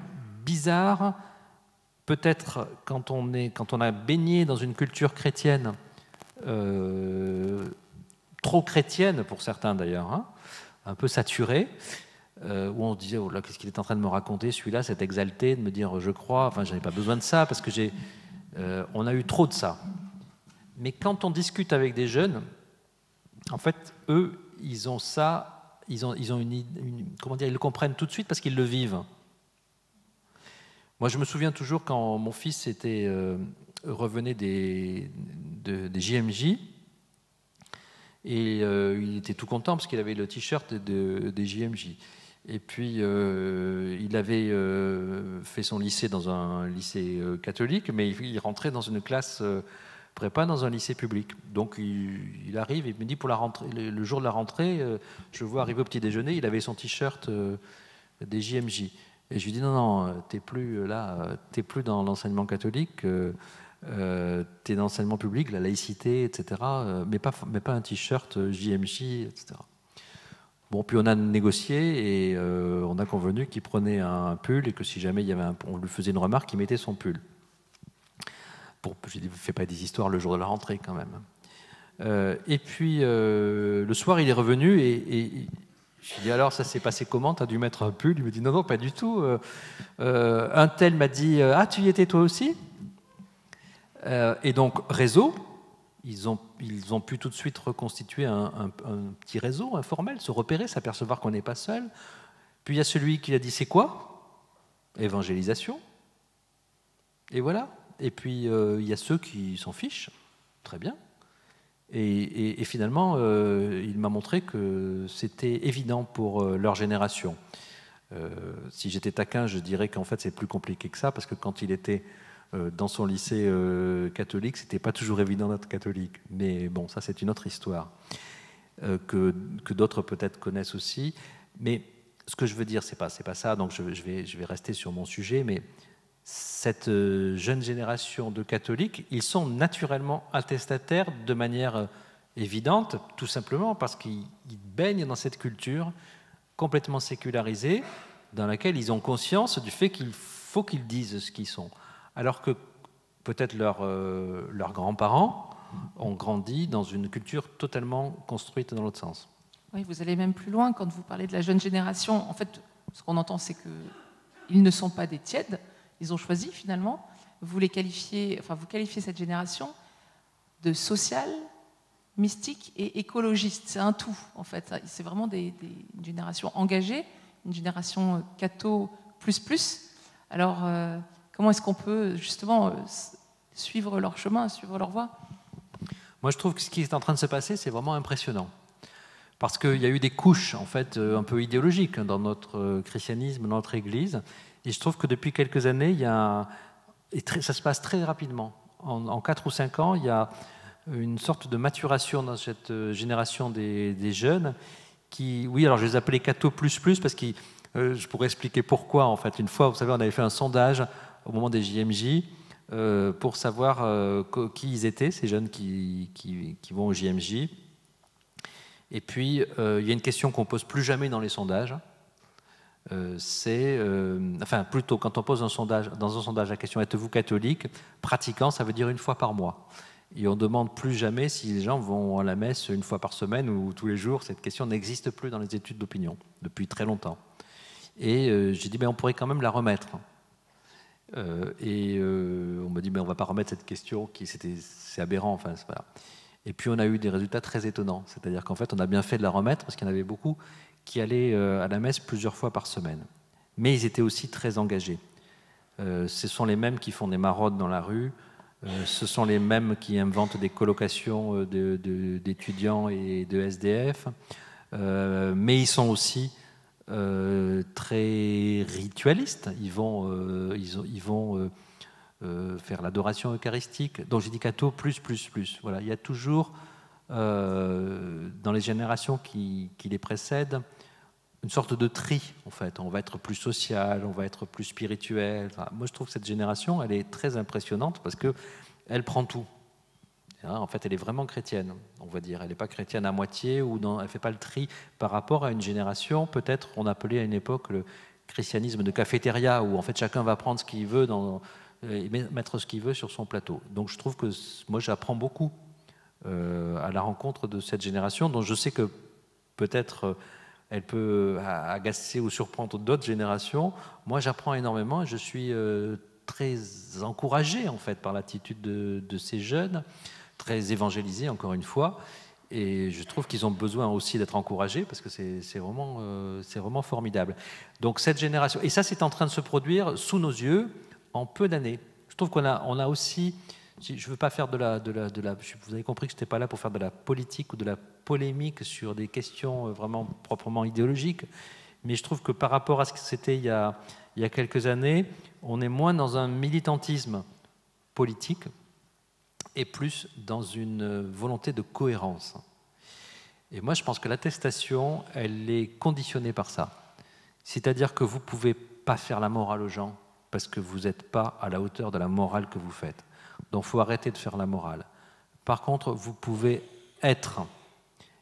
bizarre, peut-être quand on a baigné dans une culture chrétienne, trop chrétienne pour certains d'ailleurs, hein, un peu saturée, où on se disait, oh là, qu'est-ce qu'il est en train de me raconter, celui-là, c'est exalté, de me dire je crois, enfin, je n'avais pas besoin de ça, parce que on a eu trop de ça. Mais quand on discute avec des jeunes, en fait, eux, ils ont ça ils ont comment dire, ils le comprennent tout de suite parce qu'ils le vivent. Moi, je me souviens toujours quand mon fils revenait des JMJ, et il était tout content parce qu'il avait le t-shirt des JMJ. Et puis, il avait fait son lycée dans un lycée catholique, mais il rentrait dans une classe prépa dans un lycée public. Donc, il arrive et il me dit, pour la rentrée, le jour de la rentrée, je le vois arriver au petit déjeuner, il avait son t-shirt des JMJ. Et je lui dis, non, t'es plus là, t'es plus dans l'enseignement catholique, t'es dans l'enseignement public, la laïcité, etc., mais pas un t-shirt JMJ, etc. Bon, puis on a négocié et on a convenu qu'il prenait un pull et que si jamais on lui faisait une remarque, il mettait son pull. J'ai dit, fais pas des histoires le jour de la rentrée quand même. Et puis le soir, il est revenu et je lui ai dit, alors ça s'est passé comment? Tu as dû mettre un pull? Il me dit, non, pas du tout. Un tel m'a dit, ah, tu y étais toi aussi? Et donc, réseau, ils ont pu tout de suite reconstituer un petit réseau informel, se repérer, s'apercevoir qu'on n'est pas seul. Puis il y a celui qui a dit, c'est quoi? Évangélisation. Et voilà. Et puis il y a ceux qui s'en fichent. Très bien. Et finalement, il m'a montré que c'était évident pour leur génération. Si j'étais taquin, je dirais qu'en fait, c'est plus compliqué que ça, parce que quand il était dans son lycée catholique, c'était pas toujours évident d'être catholique. Mais bon, ça, c'est une autre histoire que d'autres peut-être connaissent aussi. Mais ce que je veux dire, c'est pas ça. Donc, je vais rester sur mon sujet, mais cette jeune génération de catholiques, ils sont naturellement attestataires de manière évidente, tout simplement parce qu'ils baignent dans cette culture complètement sécularisée, dans laquelle ils ont conscience du fait qu'il faut qu'ils disent ce qu'ils sont. Alors que peut-être leurs grands-parents ont grandi dans une culture totalement construite dans l'autre sens. Oui, vous allez même plus loin quand vous parlez de la jeune génération. En fait, ce qu'on entend, c'est qu'ils ne sont pas des tièdes. Ils ont choisi finalement. Vous qualifiez cette génération de sociale, mystique et écologiste. C'est un tout, en fait. C'est vraiment une génération engagée, une génération catho plus. Alors, comment est-ce qu'on peut justement suivre leur chemin, suivre leur voie? Moi, je trouve que ce qui est en train de se passer, c'est vraiment impressionnant. Parce qu'il y a eu des couches, en fait, un peu idéologiques dans notre christianisme, dans notre Église. Et je trouve que depuis quelques années, ça se passe très rapidement. En 4 ou 5 ans, il y a une sorte de maturation dans cette génération des jeunes qui, oui, alors je les appelais catho plus parce que je pourrais expliquer pourquoi. En fait, une fois, vous savez, on avait fait un sondage au moment des JMJ pour savoir qui ils étaient, ces jeunes qui vont au JMJ. Et puis, il y a une question qu'on ne pose plus jamais dans les sondages. Plutôt, quand on pose dans un sondage la question « Êtes-vous catholique ?» Pratiquant, ça veut dire 1 fois par mois. Et on ne demande plus jamais si les gens vont à la messe 1 fois par semaine ou tous les jours. Cette question n'existe plus dans les études d'opinion depuis très longtemps. Et j'ai dit, on pourrait quand même la remettre. On m'a dit, on ne va pas remettre cette question, c'est aberrant. Enfin, c'est pas... Et puis on a eu des résultats très étonnants. C'est-à-dire qu'en fait, on a bien fait de la remettre parce qu'il y en avait beaucoup qui allaient à la messe plusieurs fois par semaine. Mais ils étaient aussi très engagés. Ce sont les mêmes qui font des maraudes dans la rue, ce sont les mêmes qui inventent des colocations d'étudiants et de SDF, mais ils sont aussi très ritualistes. Ils vont faire l'adoration eucharistique. Donc j'ai dit catho plus. Voilà, il y a toujours, dans les générations qui les précèdent, une sorte de tri, en fait. On va être plus social, on va être plus spirituel. Enfin, moi, je trouve que cette génération, elle est très impressionnante parce qu'elle prend tout. En fait, elle est vraiment chrétienne, on va dire. Elle n'est pas chrétienne à moitié, ou elle ne fait pas le tri par rapport à une génération, peut-être, on appelait à une époque le christianisme de cafétéria, où en fait chacun va prendre ce qu'il veut et mettre ce qu'il veut sur son plateau. Donc je trouve que moi, j'apprends beaucoup à la rencontre de cette génération, dont je sais que peut-être elle peut agacer ou surprendre d'autres générations. Moi, j'apprends énormément et je suis très encouragé en fait par l'attitude de ces jeunes, très évangélisés encore une fois. Et je trouve qu'ils ont besoin aussi d'être encouragés parce que c'est vraiment formidable. Donc cette génération, et ça c'est en train de se produire sous nos yeux en peu d'années. Je trouve qu'on a aussi, je ne veux pas faire de la, vous avez compris que je n'étais pas là pour faire de la politique ou de la polémique sur des questions vraiment proprement idéologiques, mais je trouve que par rapport à ce que c'était il y a quelques années, on est moins dans un militantisme politique et plus dans une volonté de cohérence. Et moi, je pense que l'attestation, elle est conditionnée par ça. C'est-à-dire que vous ne pouvez pas faire la morale aux gens parce que vous n'êtes pas à la hauteur de la morale que vous faites. Donc, il faut arrêter de faire la morale. Par contre, vous pouvez être,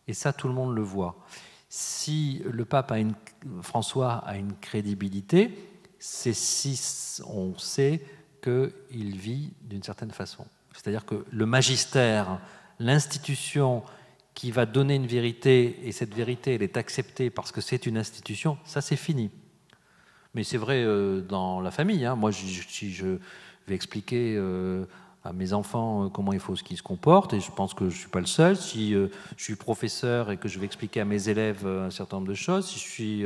et ça, tout le monde le voit. Si le pape François a une crédibilité, c'est si on sait qu'il vit d'une certaine façon. C'est-à-dire que le magistère, l'institution qui va donner une vérité, et cette vérité, elle est acceptée parce que c'est une institution, ça c'est fini. Mais c'est vrai dans la famille. Moi, si je vais expliquer à mes enfants comment il faut qu'ils se comportent, et je pense que je ne suis pas le seul. Si je suis professeur et que je vais expliquer à mes élèves un certain nombre de choses, si je suis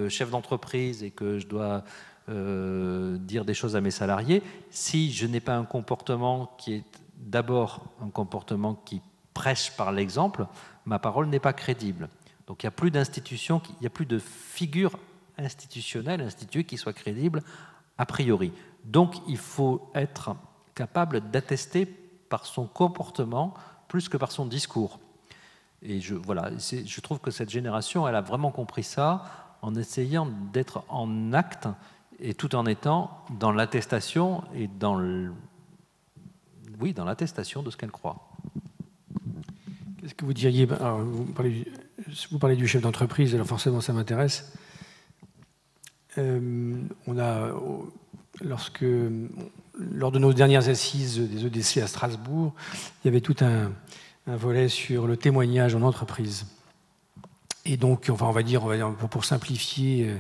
chef d'entreprise et que je dois dire des choses à mes salariés, si je n'ai pas un comportement qui est d'abord un comportement qui prêche par l'exemple, ma parole n'est pas crédible. Donc il n'y a plus d'institution, il n'y a plus de figure institutionnelle, instituée qui soit crédible a priori. Donc il faut être capable d'attester par son comportement plus que par son discours. Et je trouve que cette génération, elle a vraiment compris ça en essayant d'être en acte et tout en étant dans l'attestation et dans l'attestation de ce qu'elle croit. Qu'est-ce que vous diriez? Alors, vous parlez du chef d'entreprise, alors forcément ça m'intéresse. Lors de nos dernières assises des EDC à Strasbourg, il y avait tout un volet sur le témoignage en entreprise. Et donc, on va dire pour simplifier,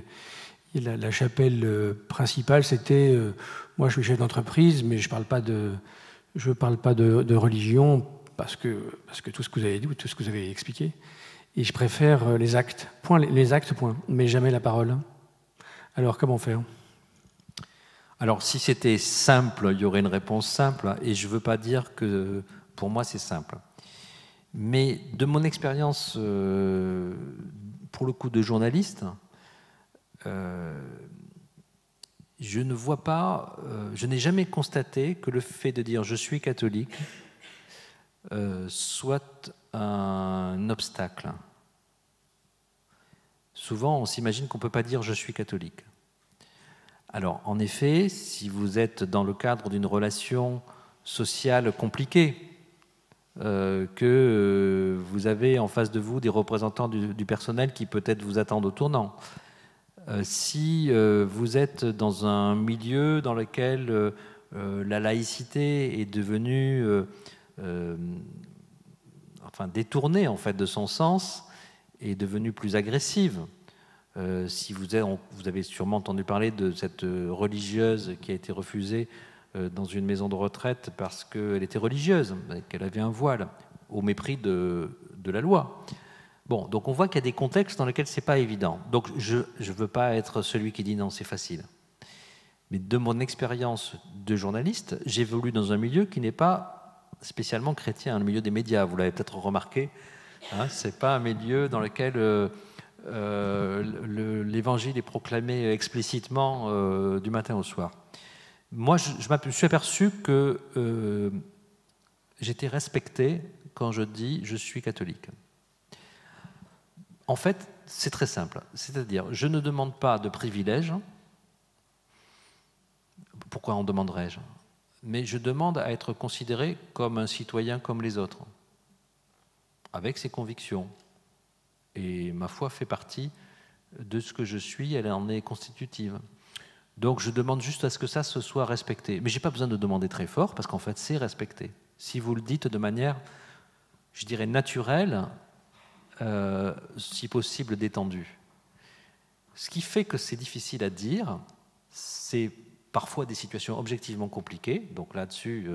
la chapelle principale, c'était moi je suis chef d'entreprise, mais je ne parle pas de religion parce que tout ce que vous avez dit, tout ce que vous avez expliqué, et je préfère les actes, mais jamais la parole. Alors, comment faire? Alors, si c'était simple, il y aurait une réponse simple, et je ne veux pas dire que pour moi c'est simple. Mais de mon expérience, pour le coup de journaliste, je n'ai jamais constaté que le fait de dire « je suis catholique » soit un obstacle. Souvent, on s'imagine qu'on ne peut pas dire « je suis catholique ». Alors, en effet, si vous êtes dans le cadre d'une relation sociale compliquée, que vous avez en face de vous des représentants du personnel qui peut-être vous attendent au tournant, si vous êtes dans un milieu dans lequel la laïcité est devenue détournée en fait, de son sens, est devenue plus agressive. Si vous avez sûrement entendu parler de cette religieuse qui a été refusée dans une maison de retraite parce qu'elle était religieuse, qu'elle avait un voile, au mépris de la loi. Bon, donc on voit qu'il y a des contextes dans lesquels c'est pas évident. Donc je ne veux pas être celui qui dit non, c'est facile. Mais de mon expérience de journaliste, j'évolue dans un milieu qui n'est pas spécialement chrétien, le milieu des médias. Vous l'avez peut-être remarqué. C'est pas un milieu dans lequel l'évangile est proclamé explicitement du matin au soir. Moi, je me suis aperçu que j'étais respecté quand je dis je suis catholique. En fait, c'est très simple. C'est-à-dire, je ne demande pas de privilèges. Pourquoi en demanderais-je? Mais je demande à être considéré comme un citoyen comme les autres, avec ses convictions. Et ma foi fait partie de ce que je suis, elle en est constitutive. Donc je demande juste à ce que ça se soit respecté. Mais je n'ai pas besoin de demander très fort, parce qu'en fait, c'est respecté. Si vous le dites de manière, je dirais, naturelle, si possible détendue. Ce qui fait que c'est difficile à dire, c'est parfois des situations objectivement compliquées. Donc là-dessus,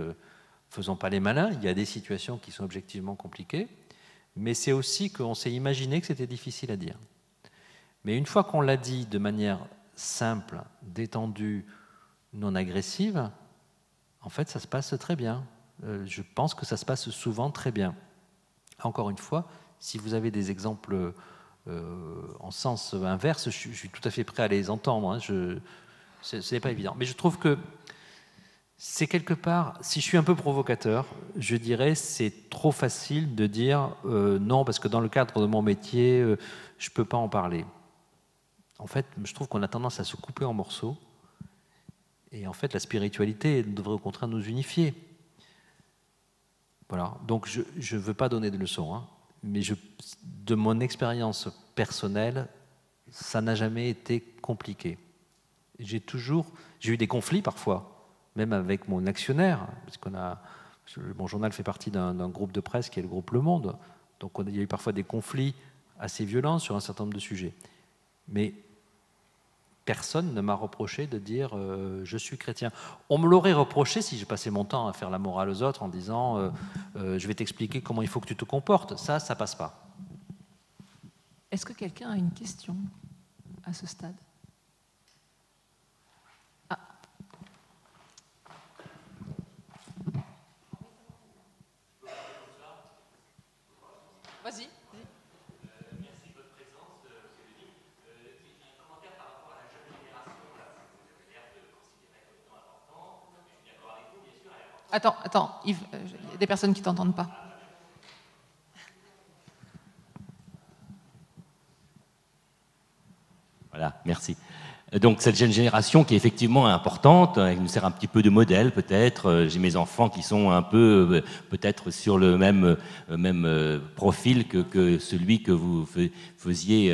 faisons pas les malins, il y a des situations qui sont objectivement compliquées. Mais c'est aussi qu'on s'est imaginé que c'était difficile à dire. Mais une fois qu'on l'a dit de manière simple, détendue, non agressive, en fait, ça se passe très bien. Je pense que ça se passe souvent très bien. Encore une fois, si vous avez des exemples en sens inverse, je suis tout à fait prêt à les entendre. Hein. Ce n'est pas évident. Mais je trouve que c'est quelque part, si je suis un peu provocateur, je dirais c'est trop facile de dire non, parce que dans le cadre de mon métier, je ne peux pas en parler. En fait, je trouve qu'on a tendance à se couper en morceaux. Et en fait, la spiritualité devrait au contraire nous unifier. Voilà. Donc, je ne veux pas donner de leçons, hein, mais de mon expérience personnelle, ça n'a jamais été compliqué. J'ai eu des conflits parfois, même avec mon actionnaire, parce mon journal fait partie d'un groupe de presse qui est le groupe Le Monde. Donc, il y a eu parfois des conflits assez violents sur un certain nombre de sujets. Mais personne ne m'a reproché de dire je suis chrétien. On me l'aurait reproché si j'ai passé mon temps à faire la morale aux autres en disant je vais t'expliquer comment il faut que tu te comportes. Ça passe pas. Est-ce que quelqu'un a une question à ce stade? Ah. Vas-y. Attends, Yves, il y a des personnes qui ne t'entendent pas. Voilà, merci. Donc cette jeune génération qui est effectivement importante, elle nous sert un petit peu de modèle peut-être. J'ai mes enfants qui sont un peu peut-être sur le même profil que celui que vous faisiez,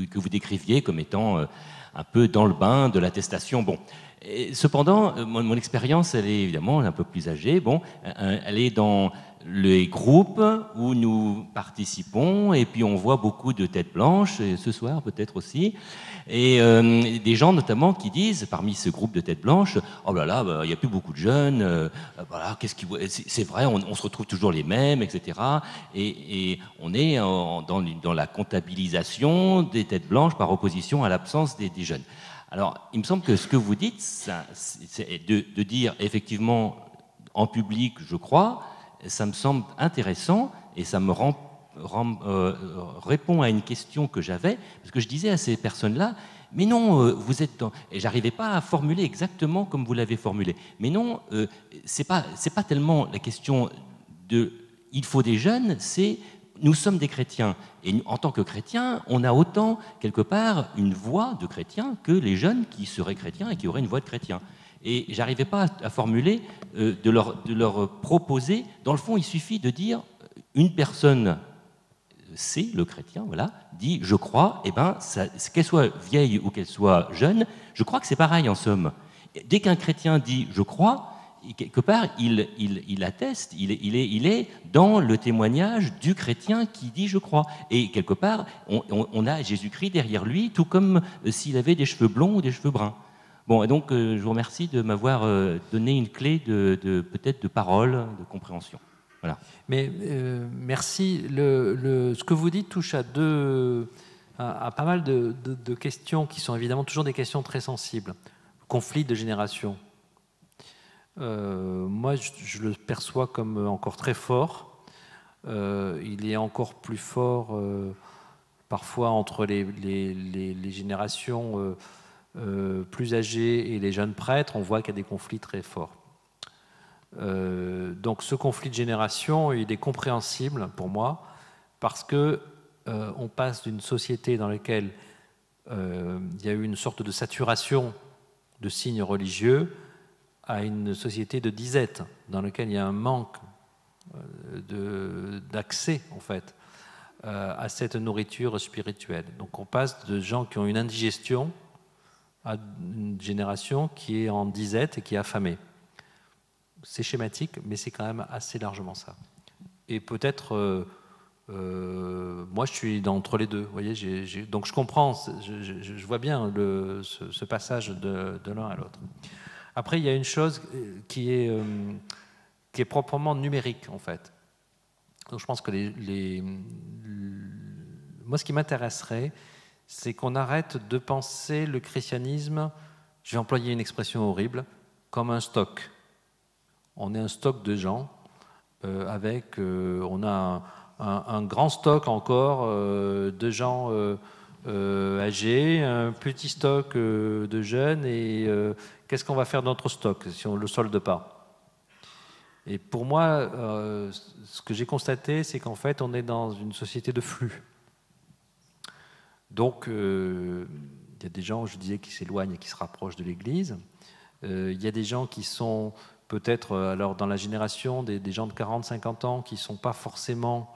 que vous décriviez comme étant un peu dans le bain de l'attestation. Bon. Et cependant, mon expérience, elle est évidemment un peu plus âgée. Bon, elle est dans les groupes où nous participons et puis on voit beaucoup de têtes blanches, et ce soir peut-être aussi, et des gens notamment qui disent, parmi ce groupe de têtes blanches, oh là là, il n'y a plus beaucoup de jeunes, voilà, c'est vrai, on se retrouve toujours les mêmes, etc. Et on est dans la comptabilisation des têtes blanches par opposition à l'absence des jeunes. Alors, il me semble que ce que vous dites, c'est de dire effectivement en public, je crois, ça me semble intéressant et ça me répond à une question que j'avais, parce que je disais à ces personnes-là, mais non, vous êtes dans... Et j'arrivais pas à formuler exactement comme vous l'avez formulé. Mais non, c'est pas tellement la question de il faut des jeunes, c'est nous sommes des chrétiens. Et en tant que chrétiens, on a autant, quelque part, une voix de chrétien que les jeunes qui seraient chrétiens et qui auraient une voix de chrétien. Et j'arrivais pas à formuler, de leur proposer. Dans le fond, il suffit de dire une personne, c'est le chrétien, voilà, dit je crois, et ben, qu'elle soit vieille ou qu'elle soit jeune, je crois que c'est pareil en somme. Dès qu'un chrétien dit je crois, quelque part, il atteste, il est dans le témoignage du chrétien qui dit « je crois ». Et quelque part, on a Jésus-Christ derrière lui, tout comme s'il avait des cheveux blonds ou des cheveux bruns. Bon, et donc, je vous remercie de m'avoir donné une clé peut-être de parole, de compréhension. Voilà. Mais merci. Ce que vous dites touche à pas mal de questions qui sont évidemment toujours des questions très sensibles. Conflit de génération. Moi, je le perçois comme encore très fort. Il est encore plus fort parfois entre les générations plus âgées et les jeunes prêtres. On voit qu'il y a des conflits très forts. Donc ce conflit de génération, il est compréhensible pour moi parce que on passe d'une société dans laquelle il y a eu une sorte de saturation de signes religieux à une société de disette, dans laquelle il y a un manque d'accès, en fait, à cette nourriture spirituelle. Donc on passe de gens qui ont une indigestion à une génération qui est en disette et qui est affamée. C'est schématique, mais c'est quand même assez largement ça. Et peut-être, moi je suis entre les deux, vous voyez, donc je comprends, je vois bien ce passage de l'un à l'autre. Après, il y a une chose qui est proprement numérique, en fait. Donc je pense que moi, ce qui m'intéresserait, c'est qu'on arrête de penser le christianisme, je vais employer une expression horrible, comme un stock. On est un stock de gens, on a un grand stock encore de gens âgés, un petit stock de jeunes, et qu'est-ce qu'on va faire de notre stock si on ne le solde pas? Et pour moi, ce que j'ai constaté, c'est qu'en fait, on est dans une société de flux. Donc, il y a des gens, je disais, qui s'éloignent et qui se rapprochent de l'Église. Il y a des gens qui sont peut-être, alors dans la génération des gens de 40-50 ans, qui ne sont pas forcément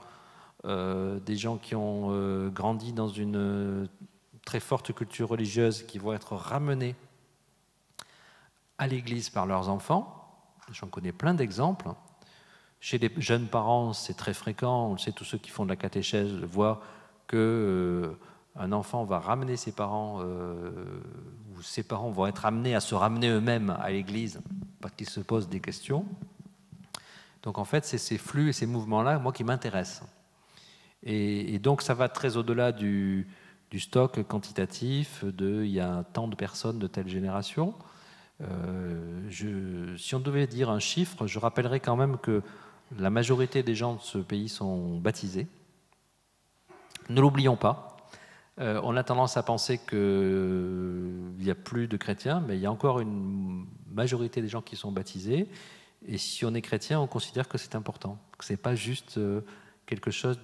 des gens qui ont grandi dans une très forte culture religieuse, qui vont être ramenés à l'Église par leurs enfants. J'en connais plein d'exemples. Chez les jeunes parents, c'est très fréquent. On le sait, tous ceux qui font de la catéchèse voient que un enfant va ramener ses parents, ou ses parents vont être amenés à se ramener eux-mêmes à l'Église parce qu'ils se posent des questions. Donc en fait, c'est ces flux et ces mouvements-là, moi, qui m'intéressent. Et donc ça va très au-delà du stock quantitatif, il y a tant de personnes de telle génération. Si on devait dire un chiffre, je rappellerais quand même que la majorité des gens de ce pays sont baptisés. Ne l'oublions pas. On a tendance à penser qu'il n'y a plus de chrétiens, mais il y a encore une majorité des gens qui sont baptisés. Et si on est chrétien, on considère que c'est important, que ce n'est pas juste quelque chose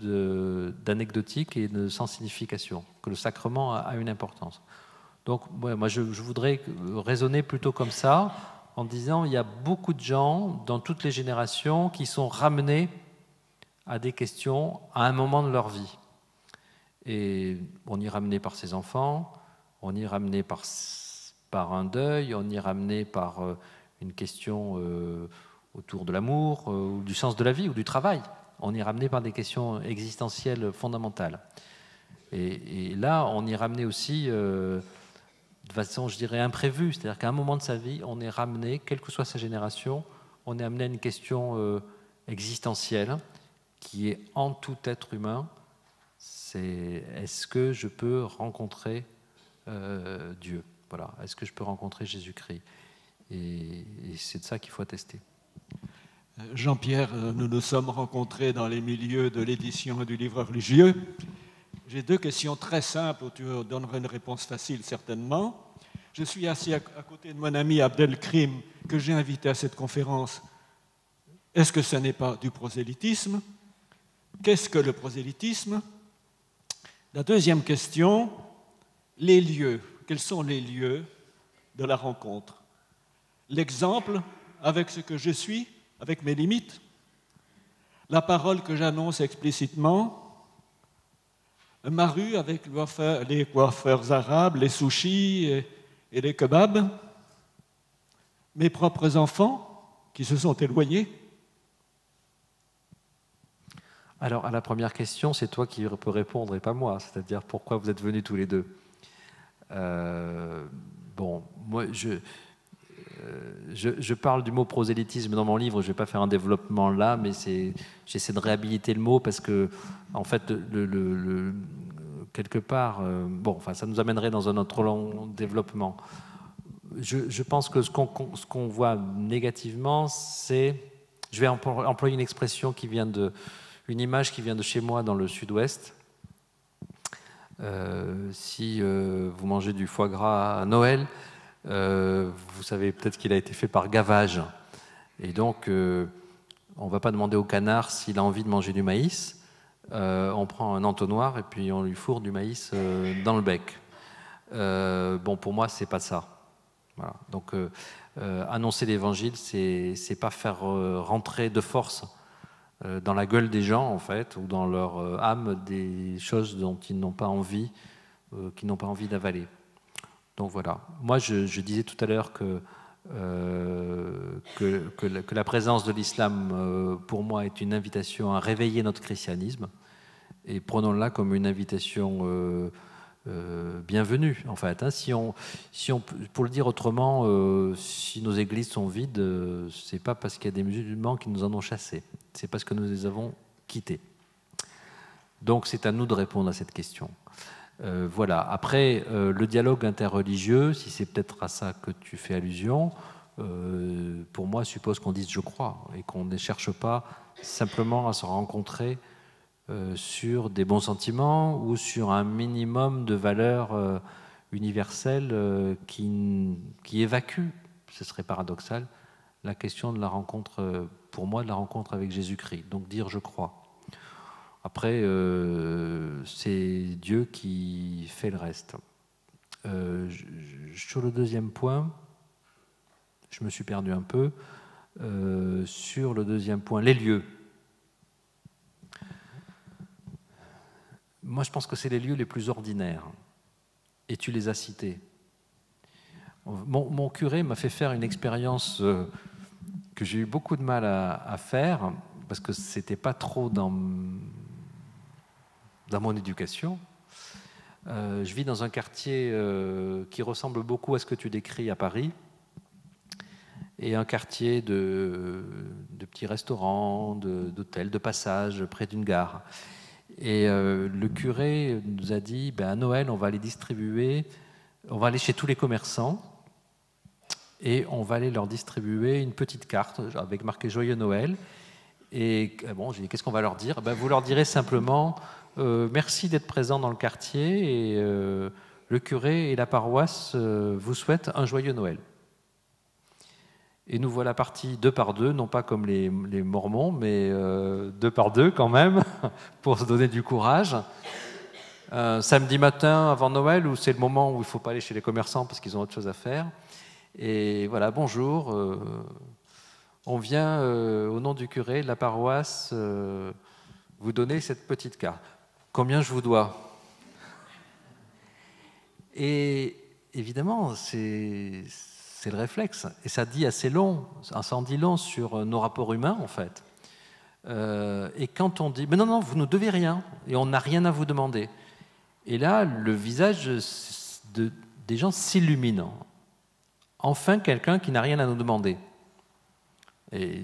d'anecdotique et de sans signification, que le sacrement a une importance. Donc, ouais, moi, je voudrais raisonner plutôt comme ça, en disant il y a beaucoup de gens, dans toutes les générations, qui sont ramenés à des questions à un moment de leur vie. Et on y est ramené par ses enfants, on y est ramené par un deuil, on y est ramené par une question autour de l'amour, ou du sens de la vie, ou du travail. On y est ramené par des questions existentielles fondamentales. Et là, on y est ramené aussi de façon, je dirais, imprévue. C'est-à-dire qu'à un moment de sa vie, on est ramené, quelle que soit sa génération, on est amené à une question existentielle qui est en tout être humain. C'est est-ce que je peux rencontrer Dieu? Voilà. Est-ce que je peux rencontrer Jésus-Christ? Et c'est de ça qu'il faut attester. Jean-Pierre, nous nous sommes rencontrés dans les milieux de l'édition du livre religieux. J'ai deux questions très simples où tu donneras une réponse facile certainement. Je suis assis à côté de mon ami Abdelkrim que j'ai invité à cette conférence. Est-ce que ce n'est pas du prosélytisme? Qu'est-ce que le prosélytisme? La deuxième question, les lieux. Quels sont les lieux de la rencontre? L'exemple avec ce que je suis, avec mes limites. La parole que j'annonce explicitement. Ma rue avec les coiffeurs arabes, les sushis et les kebabs. Mes propres enfants qui se sont éloignés. Alors, à la première question, c'est toi qui peux répondre et pas moi. C'est-à-dire, pourquoi vous êtes venus tous les deux? Bon, moi, je parle du mot prosélytisme dans mon livre. Je ne vais pas faire un développement là, mais j'essaie de réhabiliter le mot parce que, en fait, quelque part, ça nous amènerait dans un autre long développement. Je pense que ce qu'on voit négativement, c'est... Je vais employer une expression une image qui vient de chez moi dans le sud-ouest. Si vous mangez du foie gras à Noël, vous savez peut-être qu'il a été fait par gavage. Et donc, on ne va pas demander au canard s'il a envie de manger du maïs. On prend un entonnoir et puis on lui fourre du maïs dans le bec. Pour moi, c'est pas ça. Voilà. Donc, annoncer l'évangile, c'est pas faire rentrer de force dans la gueule des gens, en fait, ou dans leur âme, des choses dont ils n'ont pas envie, qu'ils n'ont pas envie d'avaler. Donc voilà. Moi, je disais tout à l'heure que la présence de l'islam, pour moi, est une invitation à réveiller notre christianisme, et prenons-la comme une invitation bienvenue, en fait. Hein. Pour le dire autrement, si nos églises sont vides, c'est pas parce qu'il y a des musulmans qui nous en ont chassés, c'est parce que nous les avons quitter. Donc c'est à nous de répondre à cette question. Voilà. Après, le dialogue interreligieux, si c'est peut-être à ça que tu fais allusion, pour moi suppose qu'on dise « je crois » et qu'on ne cherche pas simplement à se rencontrer sur des bons sentiments ou sur un minimum de valeurs universelles qui évacue, ce serait paradoxal, la question de la rencontre, pour moi, de la rencontre avec Jésus-Christ. Donc dire « je crois ». Après, c'est Dieu qui fait le reste. Sur le deuxième point, je me suis perdu un peu. Sur le deuxième point, les lieux. Moi, je pense que c'est les lieux les plus ordinaires. Et tu les as cités. Mon curé m'a fait faire une expérience que j'ai eu beaucoup de mal à faire, parce que ce n'était pas trop dans mon éducation. Je vis dans un quartier qui ressemble beaucoup à ce que tu décris à Paris, et un quartier de petits restaurants, d'hôtels, de passage près d'une gare. Et le curé nous a dit, à Noël, on va aller distribuer, on va aller chez tous les commerçants et on va aller leur distribuer une petite carte avec marqué Joyeux Noël. Et bon, j'ai dit, qu'est-ce qu'on va leur dire? Vous leur direz simplement merci d'être présents dans le quartier et le curé et la paroisse vous souhaitent un joyeux Noël. Et nous voilà partis 2 par 2, non pas comme les Mormons, mais 2 par 2 quand même, pour se donner du courage. Samedi matin avant Noël, où c'est le moment où il ne faut pas aller chez les commerçants parce qu'ils ont autre chose à faire. Et voilà, bonjour, on vient au nom du curé de la paroisse vous donner cette petite carte. Combien je vous dois? Et évidemment, c'est le réflexe. Et ça dit assez long, ça en dit long sur nos rapports humains, en fait. Et quand on dit, mais non, vous ne nous devez rien, et on n'a rien à vous demander. Et là, le visage des gens s'illumine. Enfin, quelqu'un qui n'a rien à nous demander. Et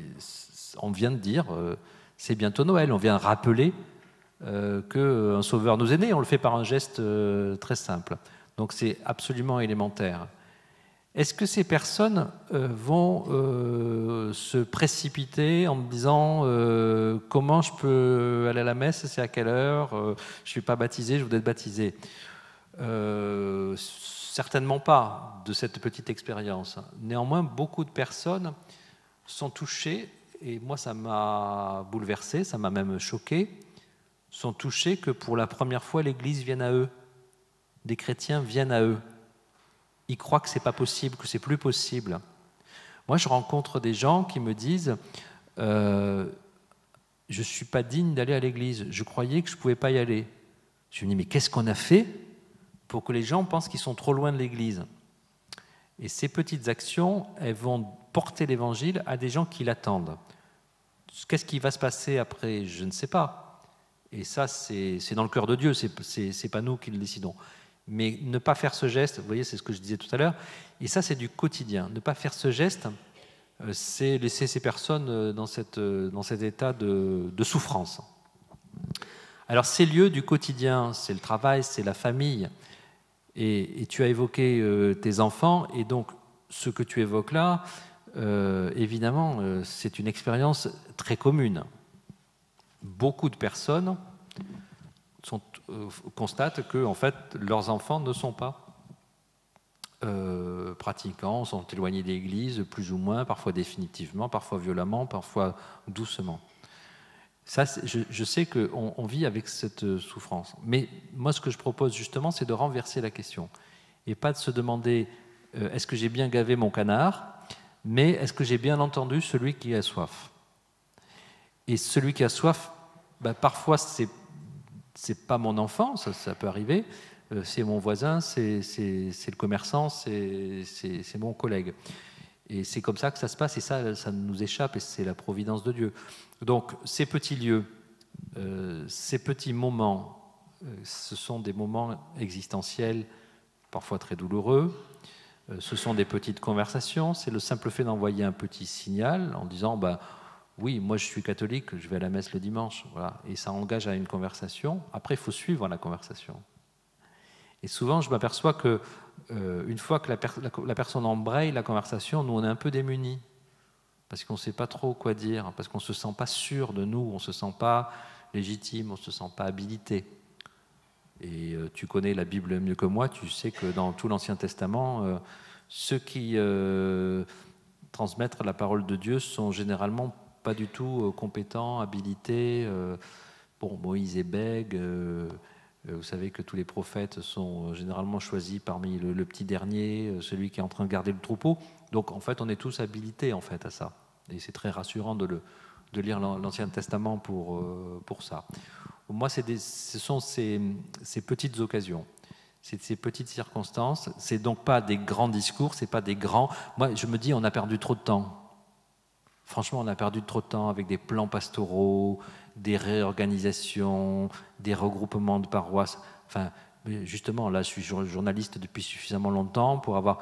on vient de dire, c'est bientôt Noël, on vient rappeler qu'un sauveur nous est né, on le fait par un geste très simple. Donc c'est absolument élémentaire. Est-ce que ces personnes vont se précipiter en me disant comment je peux aller à la messe, c'est à quelle heure, je ne suis pas baptisé, je voudrais être baptisé? Certainement pas de cette petite expérience. Néanmoins, beaucoup de personnes sont touchées, et moi ça m'a bouleversé, ça m'a même choqué, sont touchées que pour la première fois l'Église vienne à eux, des chrétiens viennent à eux. Ils croient que ce n'est pas possible, que c'est plus possible. Moi, je rencontre des gens qui me disent je ne suis pas digne d'aller à l'église, je croyais que je ne pouvais pas y aller. Je me dis, mais qu'est-ce qu'on a fait pour que les gens pensent qu'ils sont trop loin de l'église? Et ces petites actions, elles vont porter l'évangile à des gens qui l'attendent. Qu'est-ce qui va se passer après? Je ne sais pas. Et ça, c'est dans le cœur de Dieu, c'est pas nous qui le décidons. Mais ne pas faire ce geste, vous voyez, c'est ce que je disais tout à l'heure, et ça c'est du quotidien. Ne pas faire ce geste, c'est laisser ces personnes dans cet état de souffrance. Alors ces lieux du quotidien, c'est le travail, c'est la famille, et tu as évoqué tes enfants, et donc ce que tu évoques là, évidemment, c'est une expérience très commune. Beaucoup de personnes constatent que en fait, leurs enfants ne sont pas pratiquants, sont éloignés de l'Église, plus ou moins, parfois définitivement, parfois violemment, parfois doucement. Ça, je sais qu'on vit avec cette souffrance. Mais moi, ce que je propose justement, c'est de renverser la question. Et pas de se demander est-ce que j'ai bien gavé mon canard, mais est-ce que j'ai bien entendu celui qui a soif? Et celui qui a soif, parfois, c'est pas mon enfant, ça peut arriver, c'est mon voisin, c'est le commerçant, c'est mon collègue. Et c'est comme ça que ça se passe, et ça nous échappe, et c'est la providence de Dieu. Donc, ces petits lieux, ces petits moments, ce sont des moments existentiels, parfois très douloureux. Ce sont des petites conversations, c'est le simple fait d'envoyer un petit signal en disant Oui, moi je suis catholique, je vais à la messe le dimanche, voilà, et ça engage à une conversation. Après, il faut suivre la conversation. Et souvent, je m'aperçois que une fois que la personne embraye la conversation, nous on est un peu démunis parce qu'on ne sait pas trop quoi dire, parce qu'on ne se sent pas sûr de nous, on ne se sent pas légitime, on ne se sent pas habilité. Et tu connais la Bible mieux que moi, tu sais que dans tout l'Ancien Testament, ceux qui transmettent la parole de Dieu sont généralement pas du tout compétents, habilités. Bon, Moïse est bègue, vous savez que tous les prophètes sont généralement choisis parmi le petit dernier, celui qui est en train de garder le troupeau. Donc en fait, on est tous habilités en fait à ça. Et c'est très rassurant de lire l'Ancien Testament pour ça. Moi, ce sont ces petites occasions, ces petites circonstances. C'est donc pas des grands discours, c'est pas des grands. Moi, je me dis, on a perdu trop de temps. Franchement, on a perdu trop de temps avec des plans pastoraux, des réorganisations, des regroupements de paroisses. Enfin, justement, là, je suis journaliste depuis suffisamment longtemps pour avoir.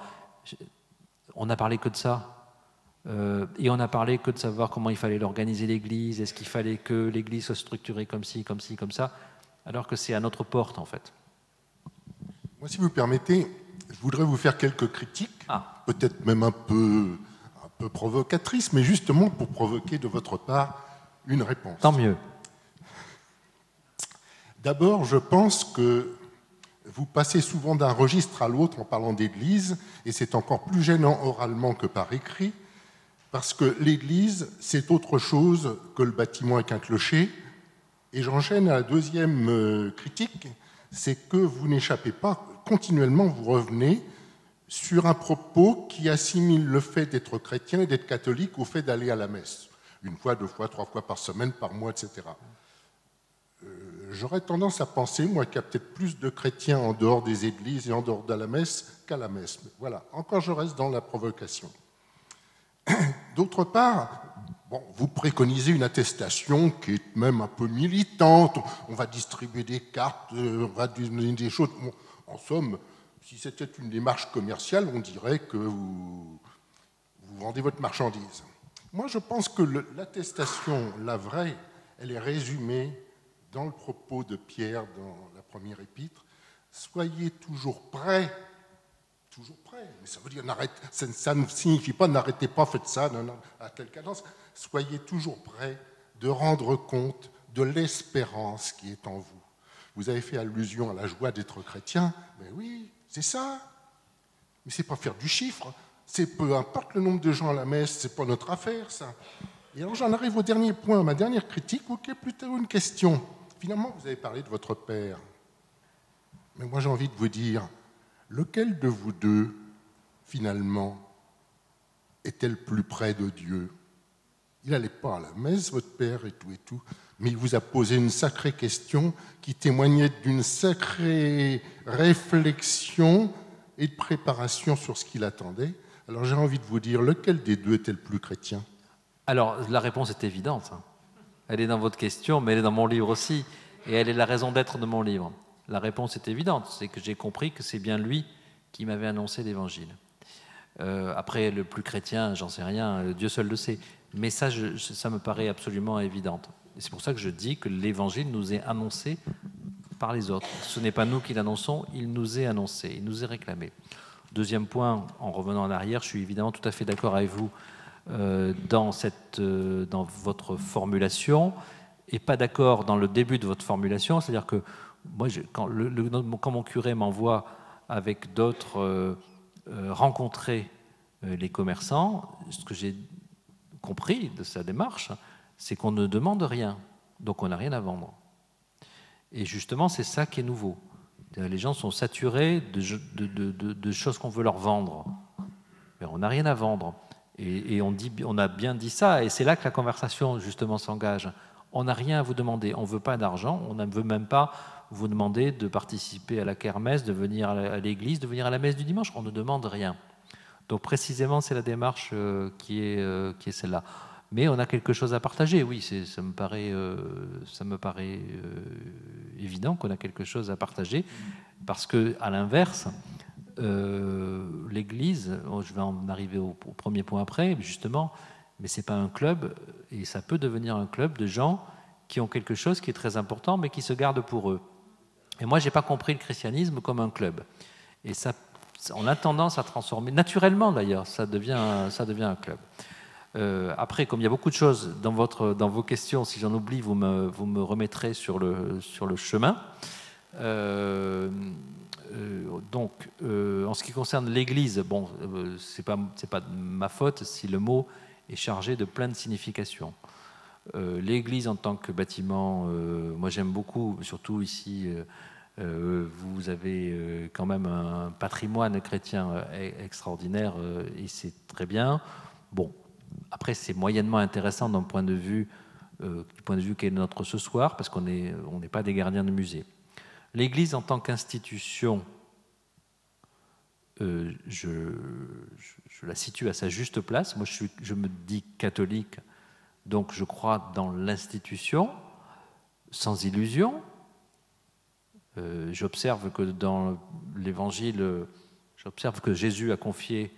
On n'a parlé que de ça. Et on n'a parlé que de savoir comment il fallait l'organiser l'Église, est-ce qu'il fallait que l'Église soit structurée comme ci, comme ci, comme ça, alors que c'est à notre porte, en fait. Moi, si vous permettez, je voudrais vous faire quelques critiques, peut-être même un peu provocatrices, mais justement pour provoquer de votre part une réponse. Tant mieux. D'abord, je pense que vous passez souvent d'un registre à l'autre en parlant d'Église, et c'est encore plus gênant oralement que par écrit, parce que l'Église, c'est autre chose que le bâtiment avec un clocher. Et j'enchaîne à la deuxième critique, c'est que vous n'échappez pas, continuellement vous revenez sur un propos qui assimile le fait d'être chrétien et d'être catholique au fait d'aller à la messe. 1 fois, 2 fois, 3 fois par semaine, par mois, etc. J'aurais tendance à penser, moi, qu'il y a peut-être plus de chrétiens en dehors des églises et en dehors de la messe qu'à la messe. Mais voilà, encore je reste dans la provocation. D'autre part, bon, vous préconisez une attestation qui est même un peu militante. On va distribuer des cartes, on va donner des choses. Bon, en somme, si c'était une démarche commerciale, on dirait que vous vendez votre marchandise. Moi, je pense que l'attestation, la vraie, elle est résumée dans le propos de Pierre dans la première épître. Soyez toujours prêts. Toujours prêt, mais ça veut dire ça ne signifie pas n'arrêtez pas, faites ça à telle cadence. Soyez toujours prêts de rendre compte de l'espérance qui est en vous. Vous avez fait allusion à la joie d'être chrétien, mais oui, c'est ça. Mais c'est pas faire du chiffre, c'est peu importe le nombre de gens à la messe, c'est pas notre affaire, ça. Et alors j'en arrive au dernier point, ma dernière critique, qui est plutôt une question. Finalement, vous avez parlé de votre père, mais moi j'ai envie de vous dire. Lequel de vous deux, finalement, était le plus près de Dieu? Il n'allait pas à la messe, votre père, et tout, mais il vous a posé une sacrée question qui témoignait d'une sacrée réflexion et de préparation sur ce qu'il attendait. Alors j'ai envie de vous dire, lequel des deux était le plus chrétien? Alors, la réponse est évidente. Elle est dans votre question, mais elle est dans mon livre aussi, et elle est la raison d'être de mon livre. La réponse est évidente, c'est que j'ai compris que c'est bien lui qui m'avait annoncé l'Évangile. Après, le plus chrétien, j'en sais rien, Dieu seul le sait. Mais ça me paraît absolument évident. Et c'est pour ça que je dis que l'Évangile nous est annoncé par les autres. Ce n'est pas nous qui l'annonçons, il nous est annoncé, il nous est réclamé. Deuxième point, en revenant en arrière, je suis évidemment tout à fait d'accord avec vous dans votre formulation, et pas d'accord dans le début de votre formulation, c'est-à-dire que moi, quand mon curé m'envoie avec d'autres rencontrer les commerçants, ce que j'ai compris de sa démarche, c'est qu'on ne demande rien, donc on n'a rien à vendre. Et justement, c'est ça qui est nouveau. Les gens sont saturés de choses qu'on veut leur vendre. Mais on n'a rien à vendre. Et on a bien dit ça, et c'est là que la conversation, justement, s'engage. On n'a rien à vous demander, on ne veut pas d'argent, on ne veut même pas vous demander de participer à la kermesse, de venir à l'église, de venir à la messe du dimanche, on ne demande rien. Donc précisément, c'est la démarche qui est celle-là. Mais on a quelque chose à partager, oui, ça me paraît évident qu'on a quelque chose à partager, parce qu'à l'inverse, l'Église, je vais en arriver au premier point après, justement, mais ce n'est pas un club, et ça peut devenir un club de gens qui ont quelque chose qui est très important, mais qui se gardent pour eux. Et moi, je n'ai pas compris le christianisme comme un club. Et ça, on a tendance à transformer, naturellement d'ailleurs, ça devient un club. Après, comme il y a beaucoup de choses dans vos questions, si j'en oublie, vous me remettrez sur le chemin. Donc, en ce qui concerne l'Église, bon, c'est pas de ma faute si le mot est chargé de plein de significations. L'Église en tant que bâtiment, moi j'aime beaucoup, surtout ici, vous avez quand même un patrimoine chrétien extraordinaire et c'est très bien. Bon, après c'est moyennement intéressant du point de vue qui est le nôtre ce soir, parce qu'on n'est pas des gardiens de musée. L'Église en tant qu'institution, je la situe à sa juste place. Moi, je me dis catholique, donc je crois dans l'institution, sans illusion. J'observe que dans l'Évangile, j'observe que Jésus a confié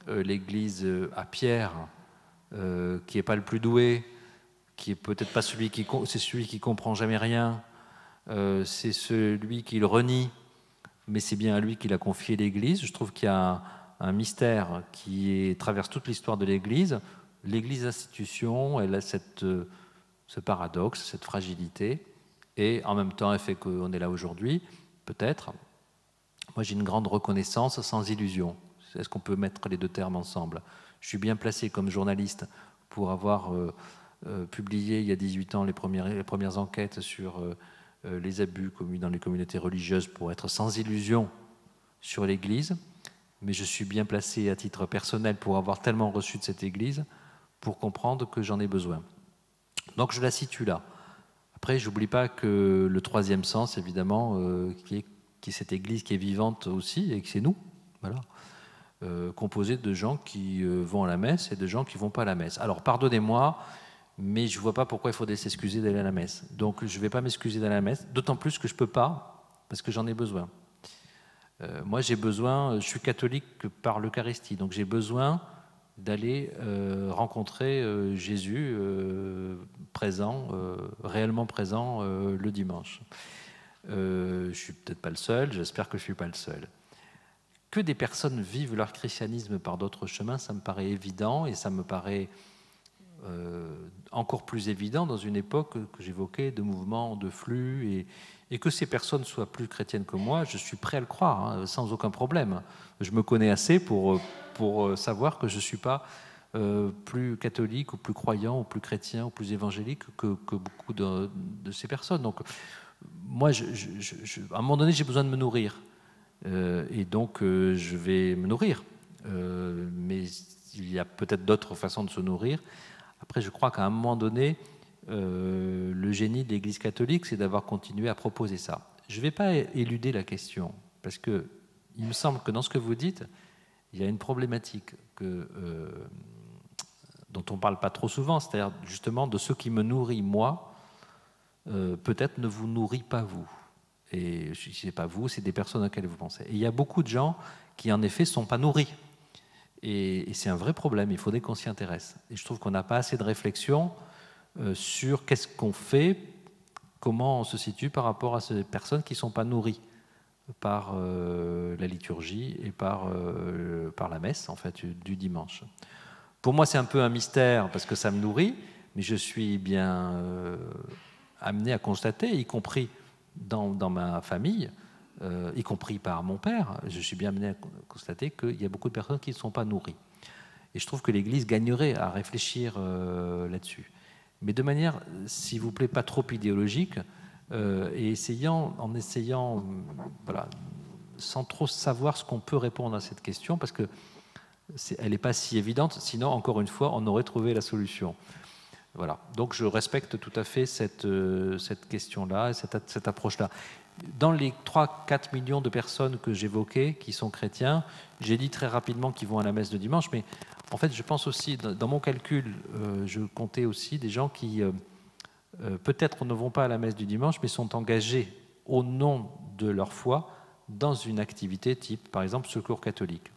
l'Église à Pierre, qui n'est pas le plus doué, qui est peut-être pas celui qui comprend jamais rien. C'est celui qui le renie, mais c'est bien à lui qu'il a confié l'Église. Je trouve qu'il y a un mystère qui traverse toute l'histoire de l'Église. L'Église institution, elle a ce paradoxe, cette fragilité, et en même temps, elle fait qu'on est là aujourd'hui, peut-être. Moi, j'ai une grande reconnaissance sans illusion. Est-ce qu'on peut mettre les deux termes ensemble? Je suis bien placé comme journaliste pour avoir publié il y a 18 ans les premières enquêtes sur les abus commis dans les communautés religieuses, pour être sans illusion sur l'Église, mais je suis bien placé à titre personnel pour avoir tellement reçu de cette Église pour comprendre que j'en ai besoin. Donc je la situe là. Après, je n'oublie pas que le troisième sens, évidemment, qui est cette Église qui est vivante aussi, et que c'est nous, voilà, composé de gens qui vont à la messe et de gens qui ne vont pas à la messe. Alors pardonnez-moi, mais je ne vois pas pourquoi il faudrait s'excuser d'aller à la messe. Donc je ne vais pas m'excuser d'aller à la messe, d'autant plus que je ne peux pas, parce que j'en ai besoin. Moi j'ai besoin, je suis catholique par l'Eucharistie, donc j'ai besoin d'aller rencontrer Jésus présent, réellement présent le dimanche. Je ne suis peut-être pas le seul, j'espère que je ne suis pas le seul. Que des personnes vivent leur christianisme par d'autres chemins, ça me paraît évident, et ça me paraît encore plus évident dans une époque que j'évoquais de mouvements, de flux, et que ces personnes soient plus chrétiennes que moi, je suis prêt à le croire, hein, sans aucun problème. Je me connais assez pour savoir que je ne suis pas plus catholique ou plus croyant ou plus chrétien ou plus évangélique que beaucoup de ces personnes. Donc moi, à un moment donné, j'ai besoin de me nourrir, et donc je vais me nourrir, mais il y a peut-être d'autres façons de se nourrir. Après, je crois qu'à un moment donné, le génie de l'Église catholique, c'est d'avoir continué à proposer ça. Je ne vais pas éluder la question, parce qu'il me semble que dans ce que vous dites, il y a une problématique dont on ne parle pas trop souvent, c'est-à-dire justement de ce qui me nourrit moi, peut-être ne vous nourrit pas vous. Et si ce n'est pas vous, c'est des personnes auxquelles vous pensez. Et il y a beaucoup de gens qui, en effet, ne sont pas nourris. Et c'est un vrai problème, il faudrait qu'on s'y intéresse. Et je trouve qu'on n'a pas assez de réflexion sur qu'est-ce qu'on fait, comment on se situe par rapport à ces personnes qui ne sont pas nourries par la liturgie et par la messe, en fait, du dimanche. Pour moi, c'est un peu un mystère parce que ça me nourrit, mais je suis bien amené à constater, y compris dans ma famille, y compris par mon père, je suis bien amené à constater qu'il y a beaucoup de personnes qui ne sont pas nourries. Et je trouve que l'Église gagnerait à réfléchir là-dessus. Mais de manière, s'il vous plaît, pas trop idéologique, et en essayant, voilà, sans trop savoir ce qu'on peut répondre à cette question, parce qu'elle n'est pas si évidente, sinon, encore une fois, on aurait trouvé la solution. Voilà. Donc je respecte tout à fait cette question-là, cette approche-là. Dans les 3-4 millions de personnes que j'évoquais, qui sont chrétiens, j'ai dit très rapidement qu'ils vont à la messe de dimanche, mais en fait, je pense aussi, dans mon calcul, je comptais aussi des gens qui, peut-être ne vont pas à la messe du dimanche, mais sont engagés au nom de leur foi dans une activité type, par exemple, Secours catholique.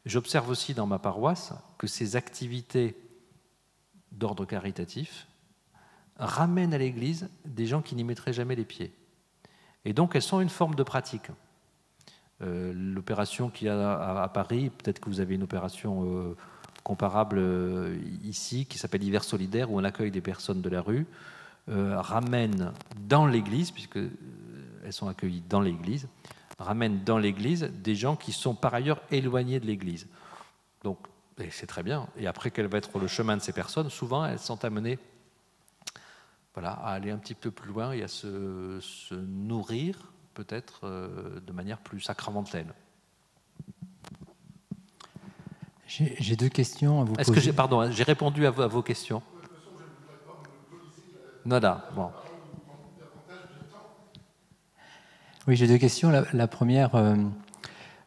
J'observe aussi dans ma paroisse que ces activités d'ordre caritatif ramènent à l'Église des gens qui n'y mettraient jamais les pieds. Et donc, elles sont une forme de pratique. L'opération qu'il y a à Paris, peut-être que vous avez une opération comparable ici, qui s'appelle Hiver solidaire, où on accueille des personnes de la rue, ramène dans l'Église, puisqu'elles sont accueillies dans l'Église, ramène dans l'Église des gens qui sont par ailleurs éloignés de l'Église. Donc, c'est très bien. Et après, quel va être le chemin de ces personnes? Souvent, elles sont amenées à aller un petit peu plus loin et à se nourrir, peut-être de manière plus sacramentelle. J'ai 2 questions à vous poser. Pardon, j'ai répondu à vos questions. Nada, bon. Oui, j'ai 2 questions. La première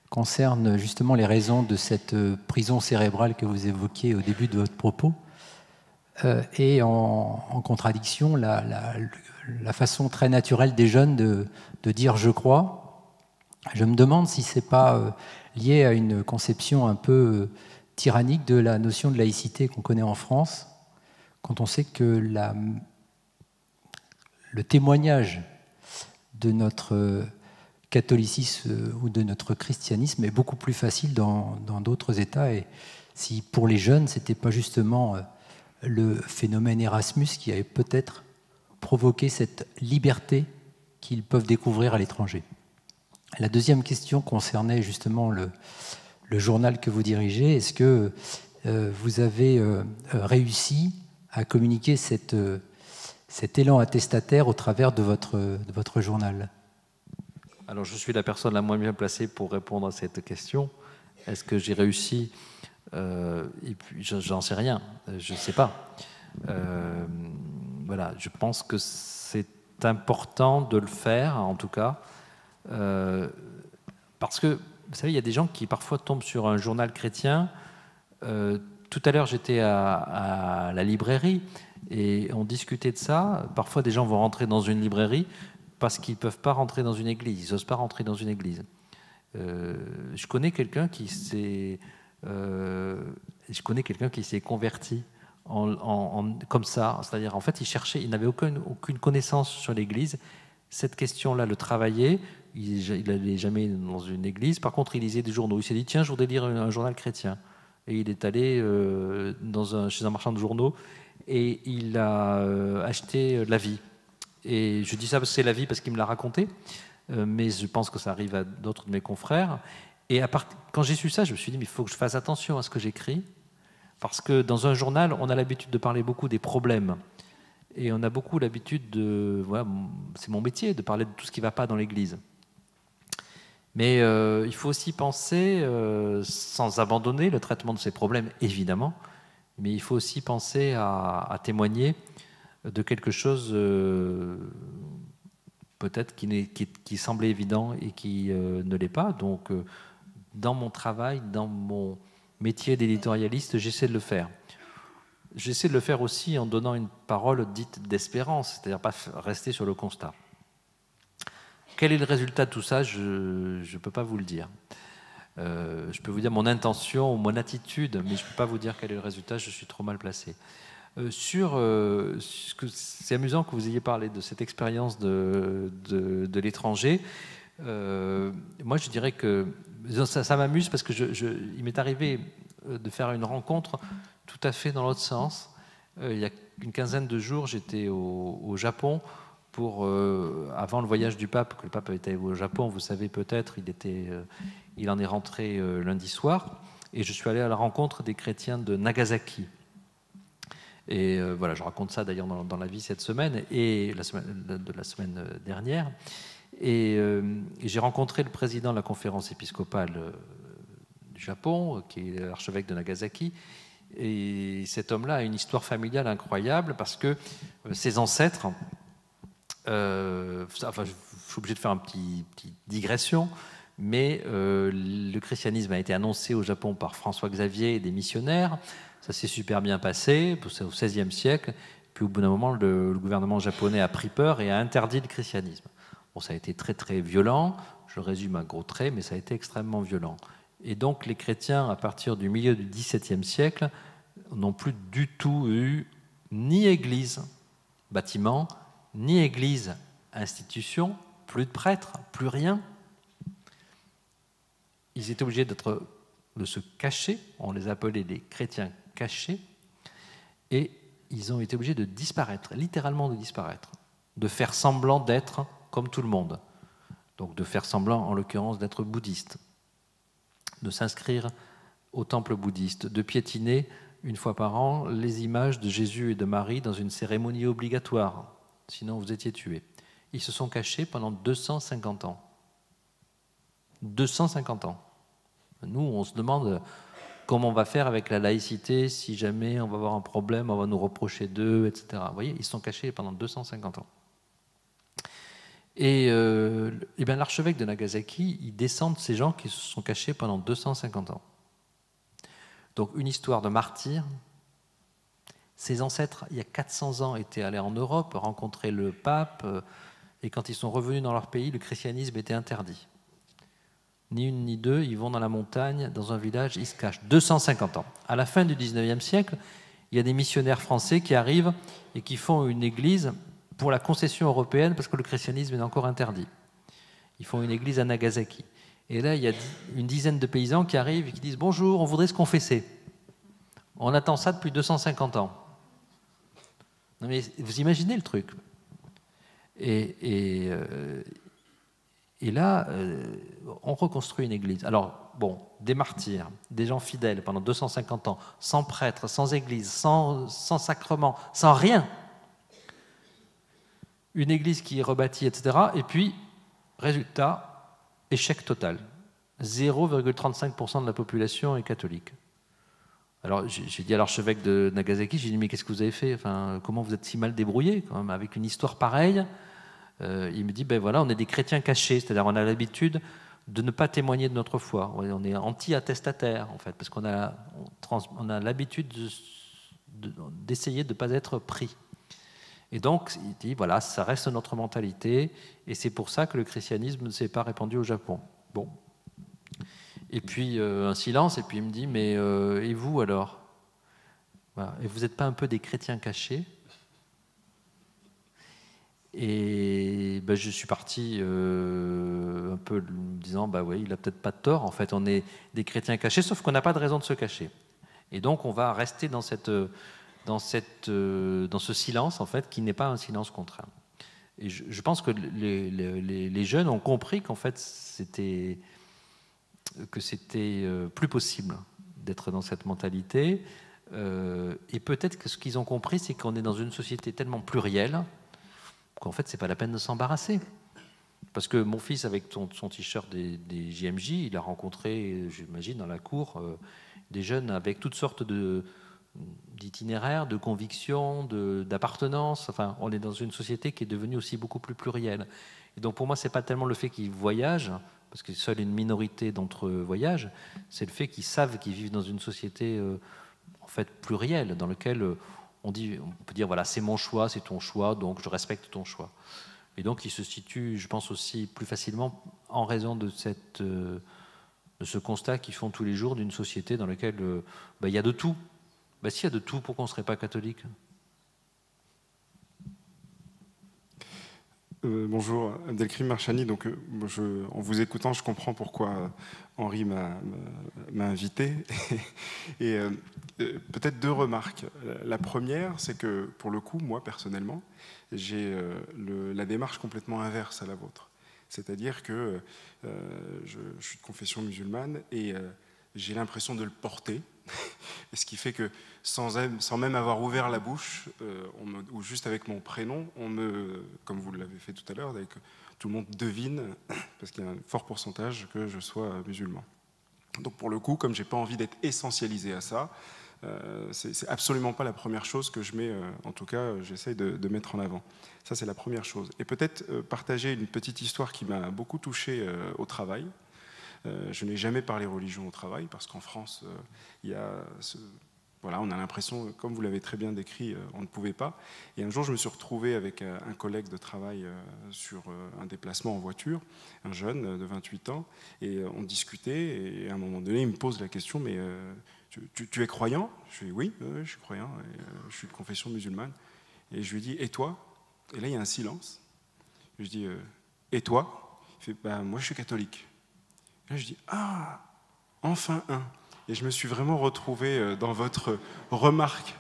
concerne justement les raisons de cette prison cérébrale que vous évoquiez au début de votre propos. Et en contradiction, la façon très naturelle des jeunes de dire « je crois ». Je me demande si ce n'est pas lié à une conception un peu tyrannique de la notion de laïcité qu'on connaît en France, quand on sait que le témoignage de notre catholicisme ou de notre christianisme est beaucoup plus facile dans d'autres États. Et si pour les jeunes, ce n'était pas justement le phénomène Erasmus qui avait peut-être provoqué cette liberté qu'ils peuvent découvrir à l'étranger. La deuxième question concernait justement le journal que vous dirigez. Est-ce que vous avez réussi à communiquer cet élan attestataire au travers de votre journal? Alors, je suis la personne la moins bien placée pour répondre à cette question. Est-ce que j'ai réussi? Et puis, j'en sais rien. Je ne sais pas. Voilà, je pense que c'est important de le faire, en tout cas, parce que, vous savez, il y a des gens qui parfois tombent sur un journal chrétien. Tout à l'heure, j'étais à la librairie et on discutait de ça. Parfois, des gens vont rentrer dans une librairie parce qu'ils ne peuvent pas rentrer dans une église. Ils n'osent pas rentrer dans une église. Je connais quelqu'un qui s'est converti comme ça. C'est-à-dire, en fait, il n'avait aucune connaissance sur l'église. Cette question-là le travaillait. Il n'allait jamais dans une église. Par contre, il lisait des journaux. Il s'est dit, tiens, je voudrais lire un journal chrétien. Et il est allé chez un marchand de journaux et il a acheté La Vie. Et je dis ça parce que c'est La Vie, parce qu'il me l'a raconté, mais je pense que ça arrive à d'autres de mes confrères. Et quand j'ai su ça, je me suis dit, mais il faut que je fasse attention à ce que j'écris, parce que dans un journal, on a l'habitude de parler beaucoup des problèmes. Et on a beaucoup l'habitude c'est mon métier, de parler de tout ce qui ne va pas dans l'Église. Mais il faut aussi penser, sans abandonner le traitement de ces problèmes, évidemment, mais il faut aussi penser à témoigner de quelque chose peut-être qui semblait évident et qui ne l'est pas. Donc, dans mon travail, dans mon métier d'éditorialiste, j'essaie de le faire. J'essaie de le faire aussi en donnant une parole dite d'espérance, c'est-à-dire pas rester sur le constat. Quel est le résultat de tout ça? Je ne peux pas vous le dire. Je peux vous dire mon intention ou mon attitude, mais je ne peux pas vous dire quel est le résultat, je suis trop mal placé. C'est amusant que vous ayez parlé de cette expérience de l'étranger. Moi, je dirais que ça m'amuse parce que il m'est arrivé de faire une rencontre tout à fait dans l'autre sens. Il y a une quinzaine de jours, j'étais au Japon avant le voyage du pape, que le pape était au Japon, vous savez peut-être, il en est rentré lundi soir, et je suis allé à la rencontre des chrétiens de Nagasaki. Et voilà, je raconte ça d'ailleurs dans La Vie cette semaine, et la semaine dernière. Et j'ai rencontré le président de la conférence épiscopale du Japon, qui est l'archevêque de Nagasaki. Et cet homme-là a une histoire familiale incroyable parce que ses ancêtres, je suis obligé de faire une petite digression, mais le christianisme a été annoncé au Japon par François Xavier et des missionnaires. Ça s'est super bien passé, c'est au XVIe siècle. Puis au bout d'un moment, le gouvernement japonais a pris peur et a interdit le christianisme. Bon, ça a été très très violent, je le résume à gros traits, mais ça a été extrêmement violent. Et donc les chrétiens, à partir du milieu du XVIIe siècle, n'ont plus du tout eu ni église, bâtiment, ni église, institution, plus de prêtres, plus rien. Ils étaient obligés de se cacher, on les appelait les chrétiens cachés, et ils ont été obligés de disparaître, littéralement de disparaître, de faire semblant d'être comme tout le monde. Donc de faire semblant, en l'occurrence, d'être bouddhiste, de s'inscrire au temple bouddhiste, de piétiner une fois par an les images de Jésus et de Marie dans une cérémonie obligatoire, sinon vous étiez tués. Ils se sont cachés pendant 250 ans. 250 ans. Nous, on se demande comment on va faire avec la laïcité si jamais on va avoir un problème, on va nous reprocher d'eux, etc. Vous voyez, ils se sont cachés pendant 250 ans. Et bien l'archevêque de Nagasaki, il descend de ces gens qui se sont cachés pendant 250 ans. Donc une histoire de martyr. Ses ancêtres, il y a 400 ans, étaient allés en Europe, rencontrer le pape, et quand ils sont revenus dans leur pays, le christianisme était interdit. Ni une ni deux, ils vont dans la montagne, dans un village, ils se cachent. 250 ans. À la fin du 19e siècle, il y a des missionnaires français qui arrivent et qui font une église pour la concession européenne, parce que le christianisme est encore interdit. Ils font une église à Nagasaki. Et là, il y a une dizaine de paysans qui arrivent et qui disent « Bonjour, on voudrait se confesser. On attend ça depuis 250 ans. » Non mais vous imaginez le truc. Et là, on reconstruit une église. Alors, bon, des martyrs, des gens fidèles pendant 250 ans, sans prêtre, sans église, sans sacrement, sans rien. Une église qui est rebâtie, etc. Et puis, résultat, échec total. 0,35% de la population est catholique. Alors, j'ai dit à l'archevêque de Nagasaki, j'ai dit, mais qu'est-ce que vous avez fait? Enfin, comment vous êtes si mal débrouillé quand même, avec une histoire pareille? Il me dit, ben voilà, on est des chrétiens cachés, c'est-à-dire on a l'habitude de ne pas témoigner de notre foi. On est anti-attestataire, en fait, parce qu'on on a l'habitude d'essayer de ne pas être pris. Et donc, il dit, voilà, ça reste notre mentalité, et c'est pour ça que le christianisme ne s'est pas répandu au Japon. Bon. Et puis, un silence, et puis il me dit, mais et vous alors? Voilà. Et vous n'êtes pas un peu des chrétiens cachés? Et ben, je suis parti un peu me disant, bah oui, il n'a peut-être pas de tort, en fait, on est des chrétiens cachés, sauf qu'on n'a pas de raison de se cacher. Et donc, on va rester dans ce silence, en fait, qui n'est pas un silence contraint. Et je pense que les jeunes ont compris qu'en fait, c'était plus possible d'être dans cette mentalité. Et peut-être que ce qu'ils ont compris, c'est qu'on est dans une société tellement plurielle qu'en fait, c'est pas la peine de s'embarrasser. Parce que mon fils, avec son t-shirt des JMJ, il a rencontré, j'imagine, dans la cour, des jeunes avec toutes sortes d'itinéraires, de convictions, d'appartenance. Enfin, on est dans une société qui est devenue aussi beaucoup plus plurielle. Et donc, pour moi, c'est pas tellement le fait qu'ils voyagent, parce que seule une minorité d'entre eux voyagent, c'est le fait qu'ils savent qu'ils vivent dans une société en fait plurielle, dans laquelle on peut dire, voilà, c'est mon choix, c'est ton choix, donc je respecte ton choix. Et donc, ils se situent, je pense, aussi plus facilement en raison de ce constat qu'ils font tous les jours d'une société dans laquelle il y a de tout. Ben, s'il y a de tout, pourquoi on ne serait pas catholique? Bonjour, Abdelkrim Marchani. Donc, en vous écoutant, je comprends pourquoi Henri m'a invité. Et peut-être deux remarques. La première, c'est que pour le coup, moi personnellement, j'ai la démarche complètement inverse à la vôtre. C'est-à-dire que je suis de confession musulmane et j'ai l'impression de le porter. Ce qui fait que sans même avoir ouvert la bouche, ou juste avec mon prénom, comme vous l'avez fait tout à l'heure, tout le monde devine, parce qu'il y a un fort pourcentage, que je sois musulman. Donc pour le coup, comme je n'ai pas envie d'être essentialisé à ça, c'est absolument pas la première chose que je mets, en tout cas j'essaye de mettre en avant. Ça c'est la première chose. Et peut-être partager une petite histoire qui m'a beaucoup touché au travail. Je n'ai jamais parlé religion au travail parce qu'en France, il y a voilà, on a l'impression, comme vous l'avez très bien décrit, on ne pouvait pas. Et un jour, je me suis retrouvé avec un collègue de travail sur un déplacement en voiture, un jeune de 28 ans, et on discutait. Et à un moment donné, il me pose la question, mais tu es croyant? Je lui dis oui, je suis croyant, je suis de confession musulmane. Et je lui dis et toi? Et là il y a un silence. Je lui dis et toi? Il fait bah, moi je suis catholique. Et là je dis ah, enfin un. Et je me suis vraiment retrouvé dans votre remarque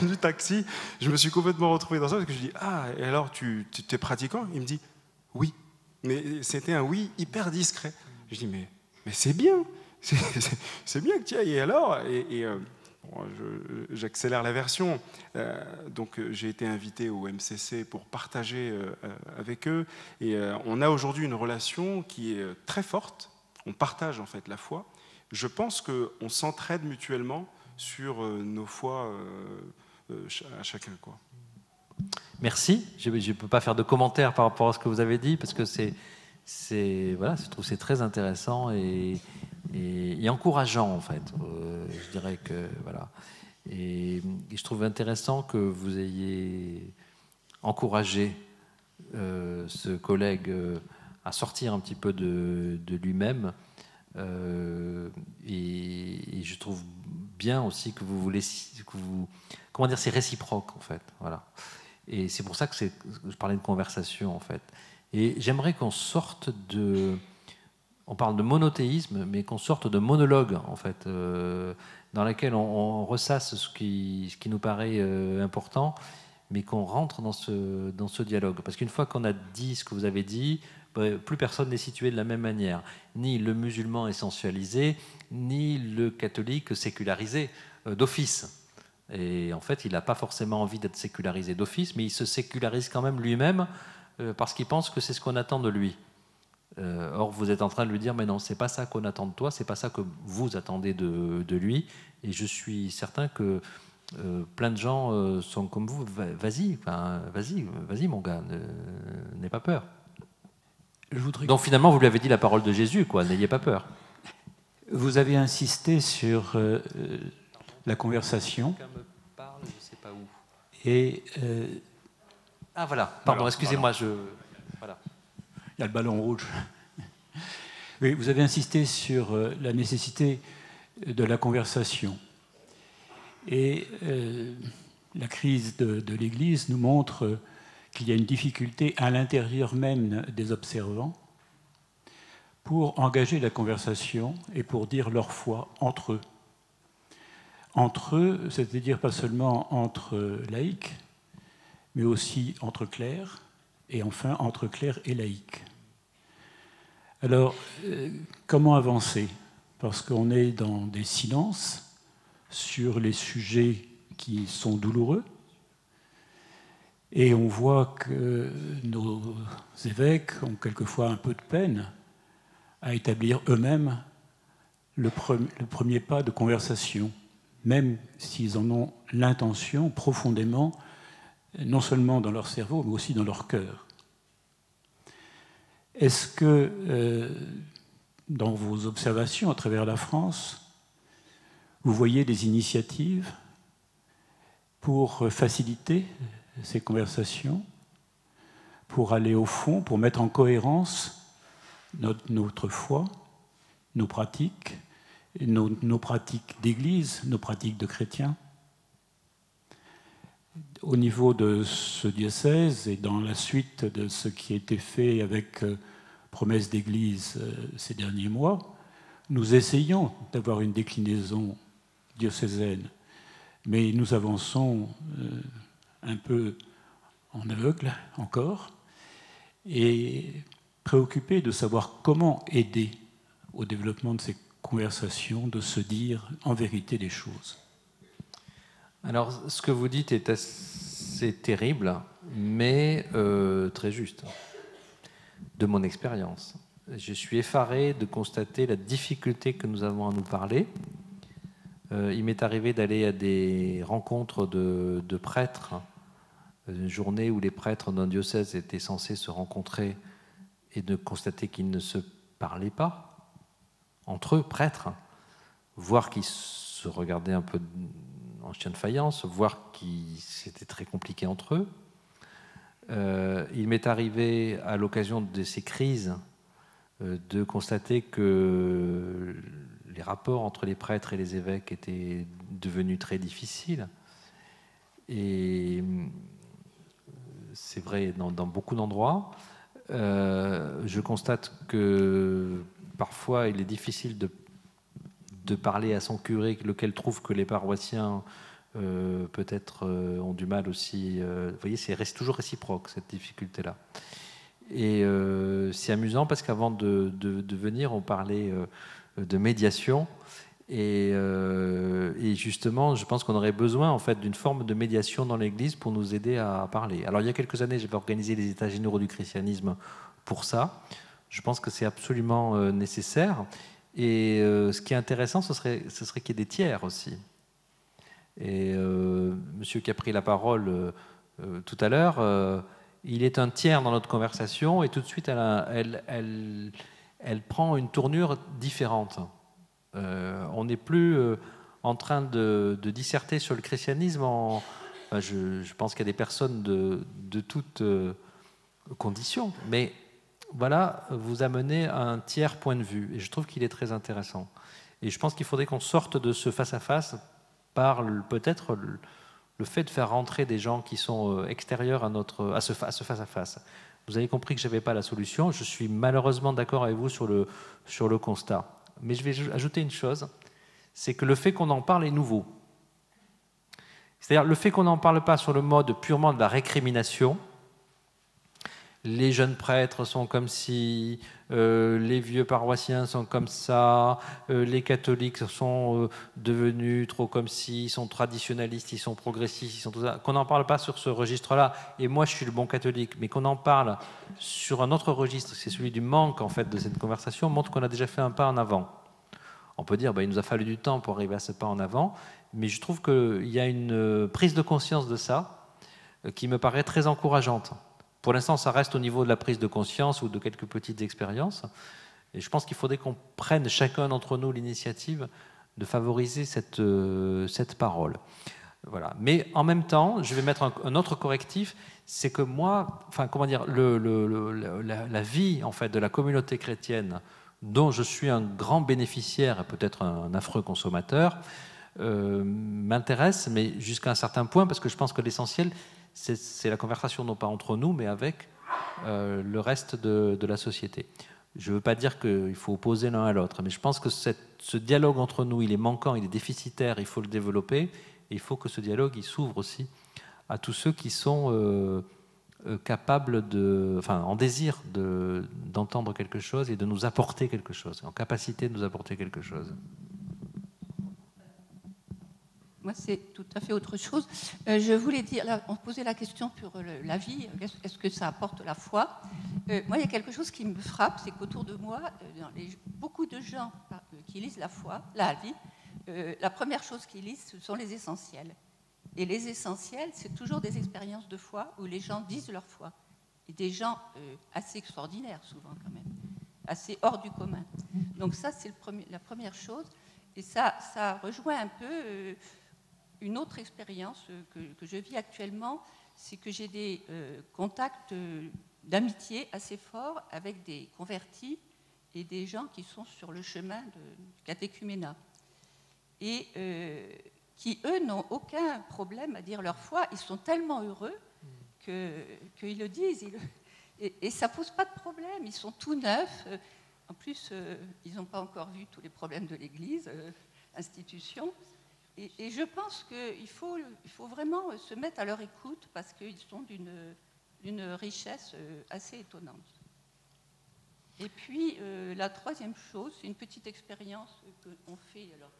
du taxi. Je me suis complètement retrouvé dans ça parce que je dis ah, et alors tu es pratiquant? Il me dit oui. Mais c'était un oui hyper discret. Je dis mais c'est bien. C'est bien que tu y ailles. Et alors j'accélère la version. Donc j'ai été invité au MCC pour partager avec eux. Et on a aujourd'hui une relation qui est très forte. On partage en fait la foi. Je pense qu'on s'entraide mutuellement sur nos foi à chacun, quoi. Merci. Je ne peux pas faire de commentaires par rapport à ce que vous avez dit parce que voilà, je trouve que c'est très intéressant et encourageant en fait. Je dirais que voilà. Et je trouve intéressant que vous ayez encouragé ce collègue à sortir un petit peu de lui-même. Et je trouve bien aussi que vous voulez, comment dire, c'est réciproque en fait. Voilà. Et c'est pour ça que je parlais de conversation en fait. Et j'aimerais qu'on sorte on parle de monothéisme, mais qu'on sorte de monologue, en fait, dans laquelle on ressasse ce qui nous paraît important, mais qu'on rentre dans ce dialogue. Parce qu'une fois qu'on a dit ce que vous avez dit, plus personne n'est situé de la même manière. Ni le musulman essentialisé, ni le catholique sécularisé d'office. Et en fait, il n'a pas forcément envie d'être sécularisé d'office, mais il se sécularise quand même lui-même parce qu'il pense que c'est ce qu'on attend de lui. Or, vous êtes en train de lui dire, mais non, c'est pas ça qu'on attend de toi, c'est pas ça que vous attendez de lui. Et je suis certain que plein de gens sont comme vous. Vas-y, mon gars, n'aie pas peur. Donc finalement, vous lui avez dit la parole de Jésus, quoi. N'ayez pas peur. Vous avez insisté sur la conversation. Quelqu'un me parle, je sais pas où. Et ah voilà. Pardon, excusez-moi, voilà. Il y a le ballon rouge. Oui, vous avez insisté sur la nécessité de la conversation. Et la crise de l'Église nous montre qu'il y a une difficulté à l'intérieur même des observants pour engager la conversation et pour dire leur foi entre eux. Entre eux, c'est-à-dire pas seulement entre laïcs, mais aussi entre clercs, et enfin entre clercs et laïcs. Alors, comment avancer? Parce qu'on est dans des silences sur les sujets qui sont douloureux, et on voit que nos évêques ont quelquefois un peu de peine à établir eux-mêmes le premier pas de conversation, même s'ils en ont l'intention profondément, non seulement dans leur cerveau, mais aussi dans leur cœur. Est-ce que, dans vos observations à travers la France, vous voyez des initiatives pour faciliter ces conversations, pour aller au fond, pour mettre en cohérence notre foi, nos pratiques, nos pratiques d'Église, nos pratiques de chrétiens? Au niveau de ce diocèse et dans la suite de ce qui a été fait avec Promesse d'Église ces derniers mois, nous essayons d'avoir une déclinaison diocésaine, mais nous avançons un peu en aveugle encore et préoccupés de savoir comment aider au développement de ces conversations, de se dire en vérité les choses. Alors, ce que vous dites est assez terrible, mais très juste, de mon expérience. Je suis effaré de constater la difficulté que nous avons à nous parler. Il m'est arrivé d'aller à des rencontres de prêtres, une journée où les prêtres d'un diocèse étaient censés se rencontrer et de constater qu'ils ne se parlaient pas, entre eux, prêtres, voire qu'ils se regardaient un peu en chien de faïence, voire que c'était très compliqué entre eux. Il m'est arrivé, à l'occasion de ces crises, de constater que les rapports entre les prêtres et les évêques étaient devenus très difficiles. Et c'est vrai dans beaucoup d'endroits. Je constate que parfois il est difficile de parler à son curé, lequel trouve que les paroissiens peut-être ont du mal aussi. Vous voyez, c'est toujours réciproque cette difficulté-là. Et c'est amusant parce qu'avant de venir, on parlait de médiation. Et justement, je pense qu'on aurait besoin en fait d'une forme de médiation dans l'Église pour nous aider à parler. Alors il y a quelques années, j'avais organisé les États généraux du christianisme pour ça. Je pense que c'est absolument nécessaire. Et ce qui est intéressant, ce serait qu'il y ait des tiers aussi. Et monsieur qui a pris la parole tout à l'heure, il est un tiers dans notre conversation et tout de suite, elle prend une tournure différente. On n'est plus en train de disserter sur le christianisme. Je pense qu'il y a des personnes de toutes conditions, mais voilà, vous amenez un tiers point de vue, et je trouve qu'il est très intéressant. Et je pense qu'il faudrait qu'on sorte de ce face-à-face par peut-être le fait de faire rentrer des gens qui sont extérieurs à ce face-à-face. Vous avez compris que je n'avais pas la solution. Je suis malheureusement d'accord avec vous sur le constat. Mais je vais ajouter une chose, c'est que le fait qu'on en parle est nouveau. C'est-à-dire le fait qu'on n'en parle pas sur le mode purement de la récrimination. Les jeunes prêtres sont comme ci, les vieux paroissiens sont comme ça, les catholiques sont devenus trop comme ci, ils sont traditionnalistes, ils sont progressistes, ils sont tout ça. Qu'on n'en parle pas sur ce registre-là, et moi je suis le bon catholique, mais qu'on en parle sur un autre registre, c'est celui du manque en fait de cette conversation, montre qu'on a déjà fait un pas en avant. On peut dire il nous a fallu du temps pour arriver à ce pas en avant, mais je trouve qu'il y a une prise de conscience de ça qui me paraît très encourageante. Pour l'instant, ça reste au niveau de la prise de conscience ou de quelques petites expériences. Et je pense qu'il faudrait qu'on prenne chacun d'entre nous l'initiative de favoriser cette parole. Voilà. Mais en même temps, je vais mettre un autre correctif, c'est que moi, la vie en fait de la communauté chrétienne, dont je suis un grand bénéficiaire et peut-être un affreux consommateur, m'intéresse, mais jusqu'à un certain point, parce que je pense que l'essentiel, c'est la conversation non pas entre nous, mais avec le reste de la société. Je ne veux pas dire qu'il faut opposer l'un à l'autre, mais je pense que ce dialogue entre nous, il est manquant, il est déficitaire, il faut le développer, et il faut que ce dialogue il s'ouvre aussi à tous ceux qui sont capables en désir d'entendre quelque chose et de nous apporter quelque chose, en capacité de nous apporter quelque chose. Moi, c'est tout à fait autre chose. Je voulais dire, là, on posait la question sur la vie, est-ce que ça apporte la foi ? Moi, il y a quelque chose qui me frappe, c'est qu'autour de moi, beaucoup de gens qui lisent la vie, la première chose qu'ils lisent, ce sont les essentiels. Et les essentiels, c'est toujours des expériences de foi où les gens disent leur foi. Et des gens assez extraordinaires, souvent, quand même, assez hors du commun. Donc ça, c'est la première chose. Et ça rejoint un peu... Une autre expérience que je vis actuellement, c'est que j'ai des contacts d'amitié assez forts avec des convertis et des gens qui sont sur le chemin du catéchuménat. Et qui, eux, n'ont aucun problème à dire leur foi. Ils sont tellement heureux qu'ils le disent. Et ça ne pose pas de problème. Ils sont tout neufs. En plus, ils n'ont pas encore vu tous les problèmes de l'Église, institution. Et je pense qu'il faut vraiment se mettre à leur écoute parce qu'ils sont d'une richesse assez étonnante. Et puis, la troisième chose, c'est une petite expérience qu'on fait. Alors,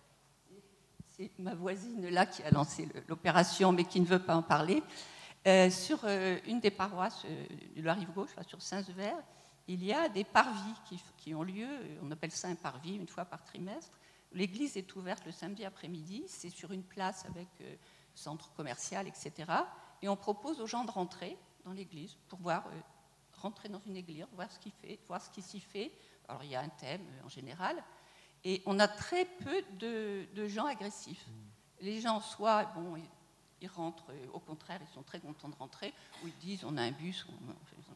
c'est ma voisine là qui a lancé l'opération, mais qui ne veut pas en parler. Sur une des paroisses de la rive gauche, sur Saint-Sever, il y a des parvis qui ont lieu, on appelle ça un parvis, une fois par trimestre. L'église est ouverte le samedi après-midi, c'est sur une place avec centre commercial, etc. Et on propose aux gens de rentrer dans l'église pour rentrer dans une église, voir ce qui s'y fait. Alors il y a un thème en général, et on a très peu de gens agressifs. Les gens, soit ils rentrent, au contraire, ils sont très contents de rentrer, ou ils disent on a un bus,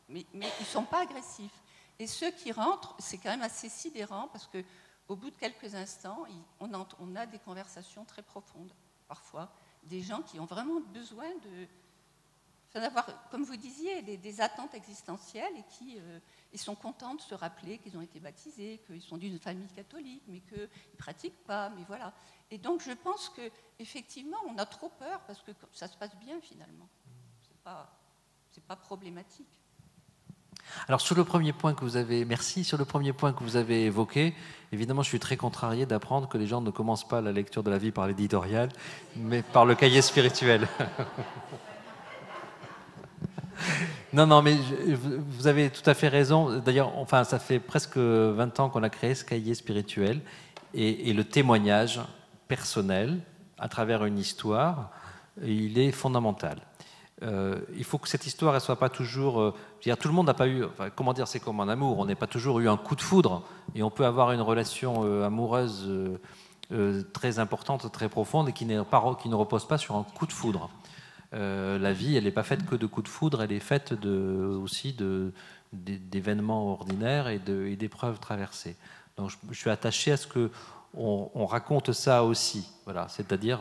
mais ils ne sont pas agressifs. Et ceux qui rentrent, c'est quand même assez sidérant parce que au bout de quelques instants, on a des conversations très profondes, parfois, des gens qui ont vraiment besoin d'avoir, comme vous disiez, des attentes existentielles et qui ils sont contents de se rappeler qu'ils ont été baptisés, qu'ils sont d'une famille catholique, mais qu'ils ne pratiquent pas, mais voilà. Et donc je pense qu'effectivement, on a trop peur parce que ça se passe bien finalement. C'est pas problématique. Alors sur le premier point que vous avez, merci, sur le premier point que vous avez évoqué, évidemment je suis très contrarié d'apprendre que les gens ne commencent pas la lecture de la vie par l'éditorial, mais par le cahier spirituel. Non, mais vous avez tout à fait raison. D'ailleurs, enfin, ça fait presque 20 ans qu'on a créé ce cahier spirituel et le témoignage personnel à travers une histoire, il est fondamental. Il faut que cette histoire ne soit pas toujours... tout le monde n'a pas eu... Enfin, comment dire, c'est comme en amour. On n'a pas toujours eu un coup de foudre et on peut avoir une relation amoureuse très importante, très profonde et qui ne repose pas sur un coup de foudre. La vie, elle n'est pas faite que de coups de foudre, elle est faite aussi d'événements ordinaires et d'épreuves traversées. Donc je suis attaché à ce qu'on raconte ça aussi. Voilà, c'est-à-dire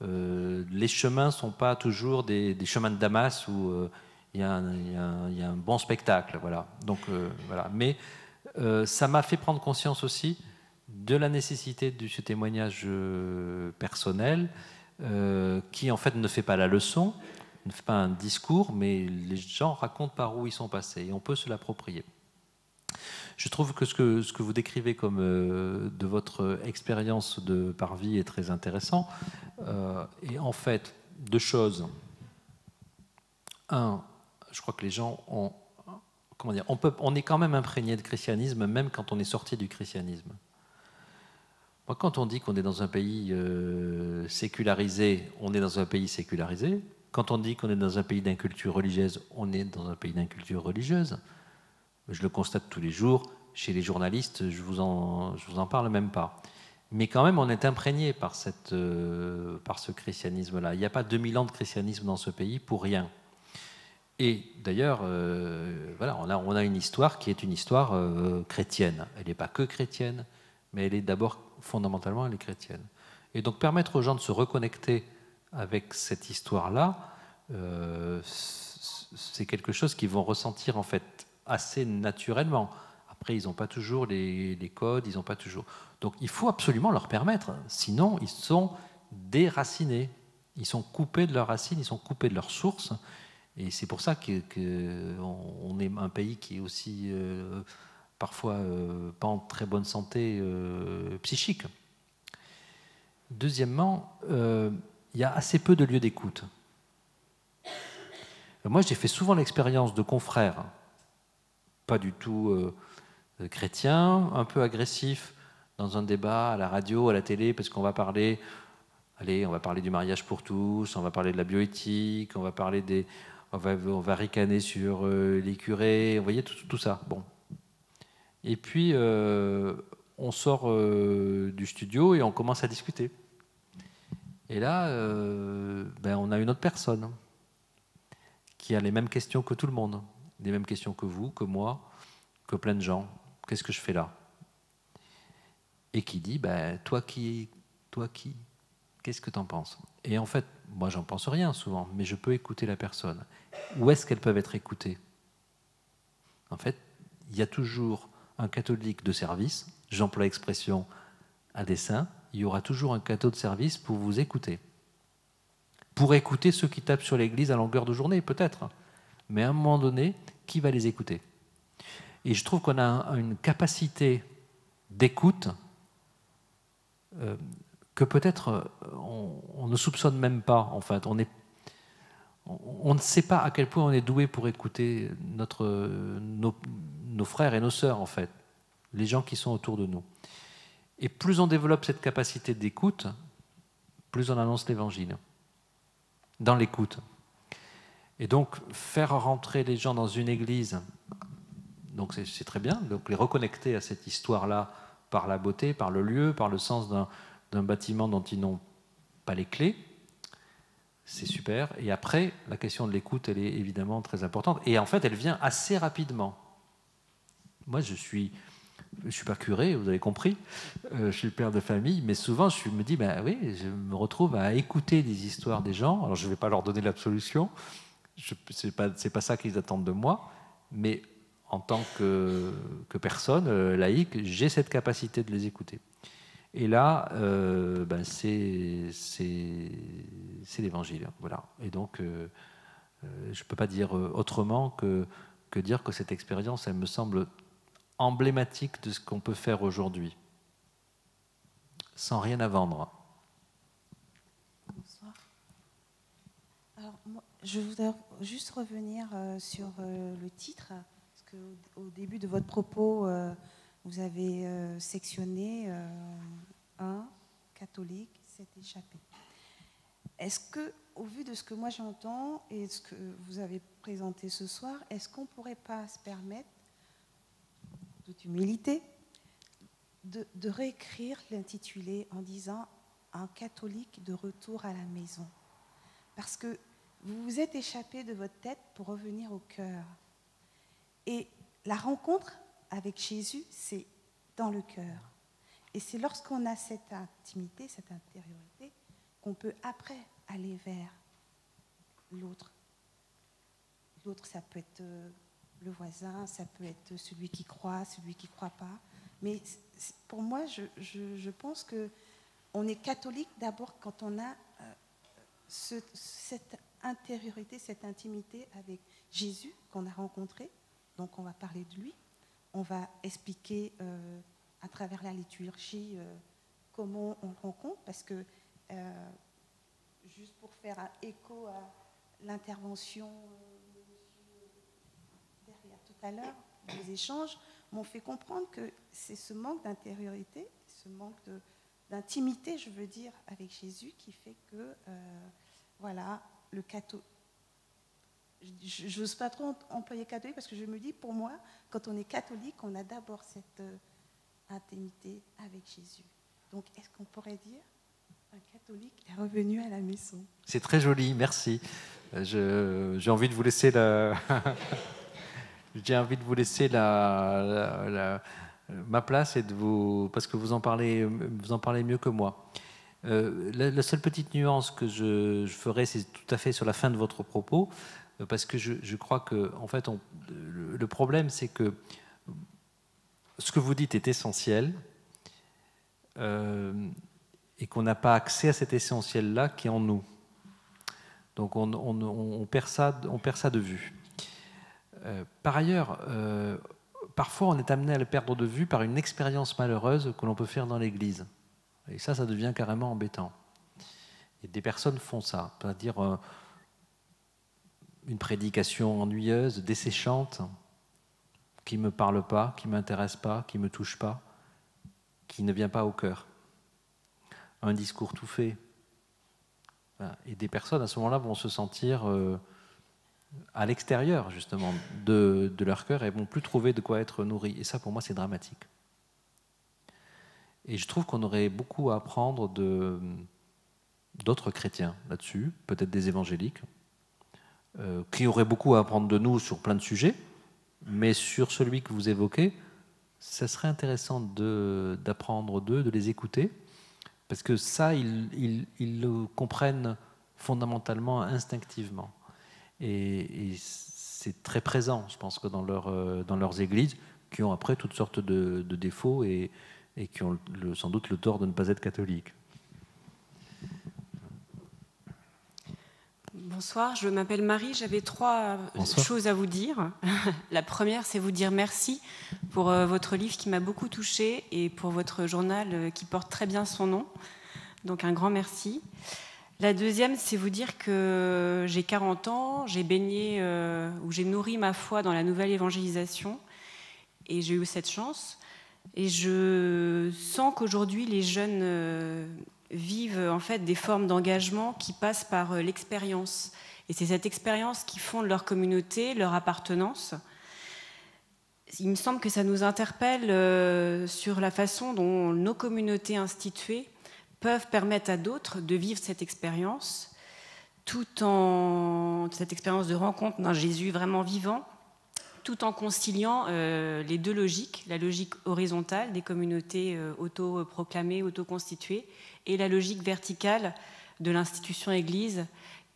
les chemins ne sont pas toujours des chemins de Damas où il y a un bon spectacle. Voilà. Donc, voilà. Mais ça m'a fait prendre conscience aussi de la nécessité de ce témoignage personnel qui en fait ne fait pas la leçon, ne fait pas un discours, mais les gens racontent par où ils sont passés et on peut se l'approprier. Je trouve que ce que vous décrivez comme de votre expérience de parvis est très intéressant. Et en fait, deux choses. Un, je crois que les gens ont... Comment dire, on est quand même imprégné de christianisme, même quand on est sorti du christianisme. Moi, quand on dit qu'on est dans un pays sécularisé, on est dans un pays sécularisé. Quand on dit qu'on est dans un pays d'inculture religieuse, on est dans un pays d'inculture religieuse. Je le constate tous les jours. Chez les journalistes, je vous en parle même pas. Mais quand même, on est imprégné par ce christianisme-là. Il n'y a pas 2000 ans de christianisme dans ce pays pour rien. Et d'ailleurs, voilà, on a une histoire qui est une histoire chrétienne. Elle n'est pas que chrétienne, mais elle est d'abord, fondamentalement, elle est chrétienne. Et donc, permettre aux gens de se reconnecter avec cette histoire-là, c'est quelque chose qu'ils vont ressentir, en fait, assez naturellement. Après, ils n'ont pas toujours les codes, ils n'ont pas toujours... Donc, il faut absolument leur permettre. Sinon, ils sont déracinés. Ils sont coupés de leurs racines, ils sont coupés de leurs sources. Et c'est pour ça qu'on est un pays qui est aussi parfois pas en très bonne santé psychique. Deuxièmement, il y a assez peu de lieux d'écoute. Moi, j'ai fait souvent l'expérience de confrères, pas du tout chrétiens, un peu agressifs, dans un débat à la radio, à la télé, parce qu'on va parler... Allez, on va parler du mariage pour tous, on va parler de la bioéthique, on va parler on va ricaner sur les curés, vous voyez, tout ça. Bon. Et puis, on sort du studio et on commence à discuter. Et là, on a une autre personne qui a les mêmes questions que tout le monde, les mêmes questions que vous, que moi, que plein de gens. Qu'est-ce que je fais là? Et qui dit, toi qui qu'est-ce que tu en penses? Et en fait, moi, j'en pense rien souvent, mais je peux écouter la personne. Où est-ce qu'elles peuvent être écoutées? En fait, il y a toujours un catholique de service, j'emploie l'expression à dessein, il y aura toujours un cateau de service pour vous écouter. Pour écouter ceux qui tapent sur l'église à longueur de journée, peut-être. Mais à un moment donné, qui va les écouter? Et je trouve qu'on a une capacité d'écoute que peut-être on ne soupçonne même pas. En fait, on ne sait pas à quel point on est doué pour écouter nos frères et nos sœurs, en fait, les gens qui sont autour de nous. Et plus on développe cette capacité d'écoute, plus on annonce l'Évangile, dans l'écoute. Et donc, faire rentrer les gens dans une église, donc c'est très bien, donc les reconnecter à cette histoire-là par la beauté, par le lieu, par le sens d'un bâtiment dont ils n'ont pas les clés, c'est super. Et après, la question de l'écoute, elle est évidemment très importante. Et en fait, elle vient assez rapidement. Moi, je suis Je ne suis pas curé, vous avez compris, je suis père de famille, mais souvent je me dis, ben oui, je me retrouve à écouter des histoires des gens. Alors je ne vais pas leur donner l'absolution, ce n'est pas ça qu'ils attendent de moi, mais en tant que personne laïque, j'ai cette capacité de les écouter. Et là, ben c'est l'évangile, voilà. Et donc, je ne peux pas dire autrement que dire que cette expérience, elle me semble emblématique de ce qu'on peut faire aujourd'hui, sans rien à vendre. Bonsoir. Alors, moi, je voudrais juste revenir sur le titre, parce qu'au début de votre propos, vous avez sectionné un catholique s'est échappé. Est-ce que, au vu de ce que moi j'entends et ce que vous avez présenté ce soir, est-ce qu'on ne pourrait pas se permettre, toute humilité, de réécrire l'intitulé en disant « Un catholique de retour à la maison ». Parce que vous vous êtes échappé de votre tête pour revenir au cœur. Et la rencontre avec Jésus, c'est dans le cœur. Et c'est lorsqu'on a cette intimité, cette intériorité, qu'on peut après aller vers l'autre. L'autre, ça peut être le voisin, ça peut être celui qui croit ne croit pas. Mais pour moi, je pense qu'on est catholique d'abord quand on a cette intériorité, cette intimité avec Jésus qu'on a rencontré. Donc on va parler de lui, on va expliquer à travers la liturgie comment on le rencontre, parce que juste pour faire un écho à l'intervention derrière tout à l'heure, les échanges m'ont fait comprendre que c'est ce manque d'intériorité, ce manque d'intimité, je veux dire, avec Jésus qui fait que, voilà, le catholique. Je n'ose pas trop employer catholique parce que je me dis, pour moi, quand on est catholique, on a d'abord cette intimité avec Jésus. Donc, est-ce qu'on pourrait dire un catholique est revenu à la maison? C'est très joli, merci. J'ai envie de vous laisser j'ai envie de vous laisser ma place et parce que vous en parlez mieux que moi. La seule petite nuance que je ferai, c'est tout à fait sur la fin de votre propos, parce que je crois que, en fait, le problème, c'est que ce que vous dites est essentiel et qu'on n'a pas accès à cet essentiel-là qui est en nous. Donc on perd ça de vue. Par ailleurs, parfois on est amené à le perdre de vue par une expérience malheureuse que l'on peut faire dans l'Église. Et ça devient carrément embêtant. Et des personnes font ça, c'est-à-dire une prédication ennuyeuse, desséchante, qui ne me parle pas, qui ne m'intéresse pas, qui ne me touche pas, qui ne vient pas au cœur. Un discours tout fait. Et des personnes, à ce moment-là, vont se sentir à l'extérieur, justement, de leur cœur et ne vont plus trouver de quoi être nourries. Et ça, pour moi, c'est dramatique. Et je trouve qu'on aurait beaucoup à apprendre d'autres chrétiens là-dessus, peut-être des évangéliques, qui auraient beaucoup à apprendre de nous sur plein de sujets, mais sur celui que vous évoquez, ça serait intéressant d'apprendre d'eux, de les écouter, parce que ça, ils le comprennent fondamentalement, instinctivement. Et c'est très présent, je pense, que dans leurs églises, qui ont après toutes sortes de défauts et qui ont sans doute le tort de ne pas être catholiques. Bonsoir, je m'appelle Marie, j'avais 3 choses à vous dire. La première, c'est vous dire merci pour votre livre qui m'a beaucoup touchée et pour votre journal qui porte très bien son nom. Donc un grand merci. La deuxième, c'est vous dire que j'ai 40 ans, j'ai baigné ou j'ai nourri ma foi dans la nouvelle évangélisation et j'ai eu cette chance. Et je sens qu'aujourd'hui, les jeunes vivent en fait des formes d'engagement qui passent par l'expérience. Et c'est cette expérience qui fonde leur communauté, leur appartenance. Il me semble que ça nous interpelle sur la façon dont nos communautés instituées peuvent permettre à d'autres de vivre cette expérience, cette expérience de rencontre d'un Jésus vraiment vivant, tout en conciliant les deux logiques, la logique horizontale des communautés autoproclamées, autoconstituées, et la logique verticale de l'institution Église,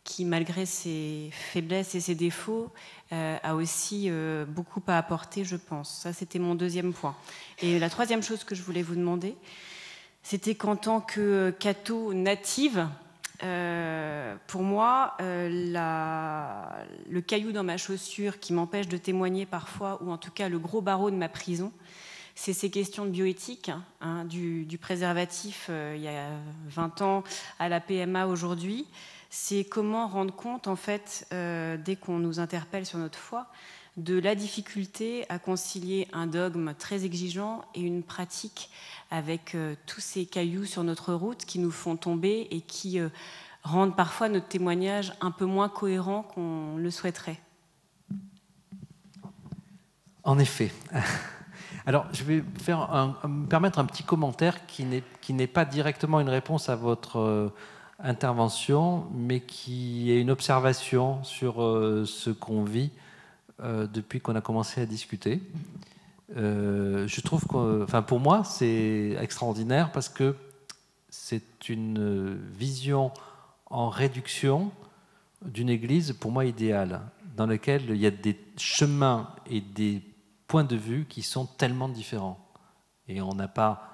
qui, malgré ses faiblesses et ses défauts, a aussi beaucoup à apporter, je pense. Ça, c'était mon deuxième point. Et la troisième chose que je voulais vous demander, c'était qu'en tant que catho native, pour moi, le caillou dans ma chaussure qui m'empêche de témoigner parfois, ou en tout cas le gros barreau de ma prison, c'est ces questions de bioéthique, hein, du préservatif il y a 20 ans à la PMA aujourd'hui. C'est comment rendre compte, en fait, dès qu'on nous interpelle sur notre foi, de la difficulté à concilier un dogme très exigeant et une pratique avec tous ces cailloux sur notre route qui nous font tomber et qui rendent parfois notre témoignage un peu moins cohérent qu'on le souhaiterait. En effet. Alors, je vais me permettre un petit commentaire qui n'est pas directement une réponse à votre intervention, mais qui est une observation sur ce qu'on vit depuis qu'on a commencé à discuter. Je trouve que, pour moi, c'est extraordinaire parce que c'est une vision en réduction d'une Église, pour moi, idéale, dans laquelle il y a des chemins et des points de vue qui sont tellement différents. Et on n'a pas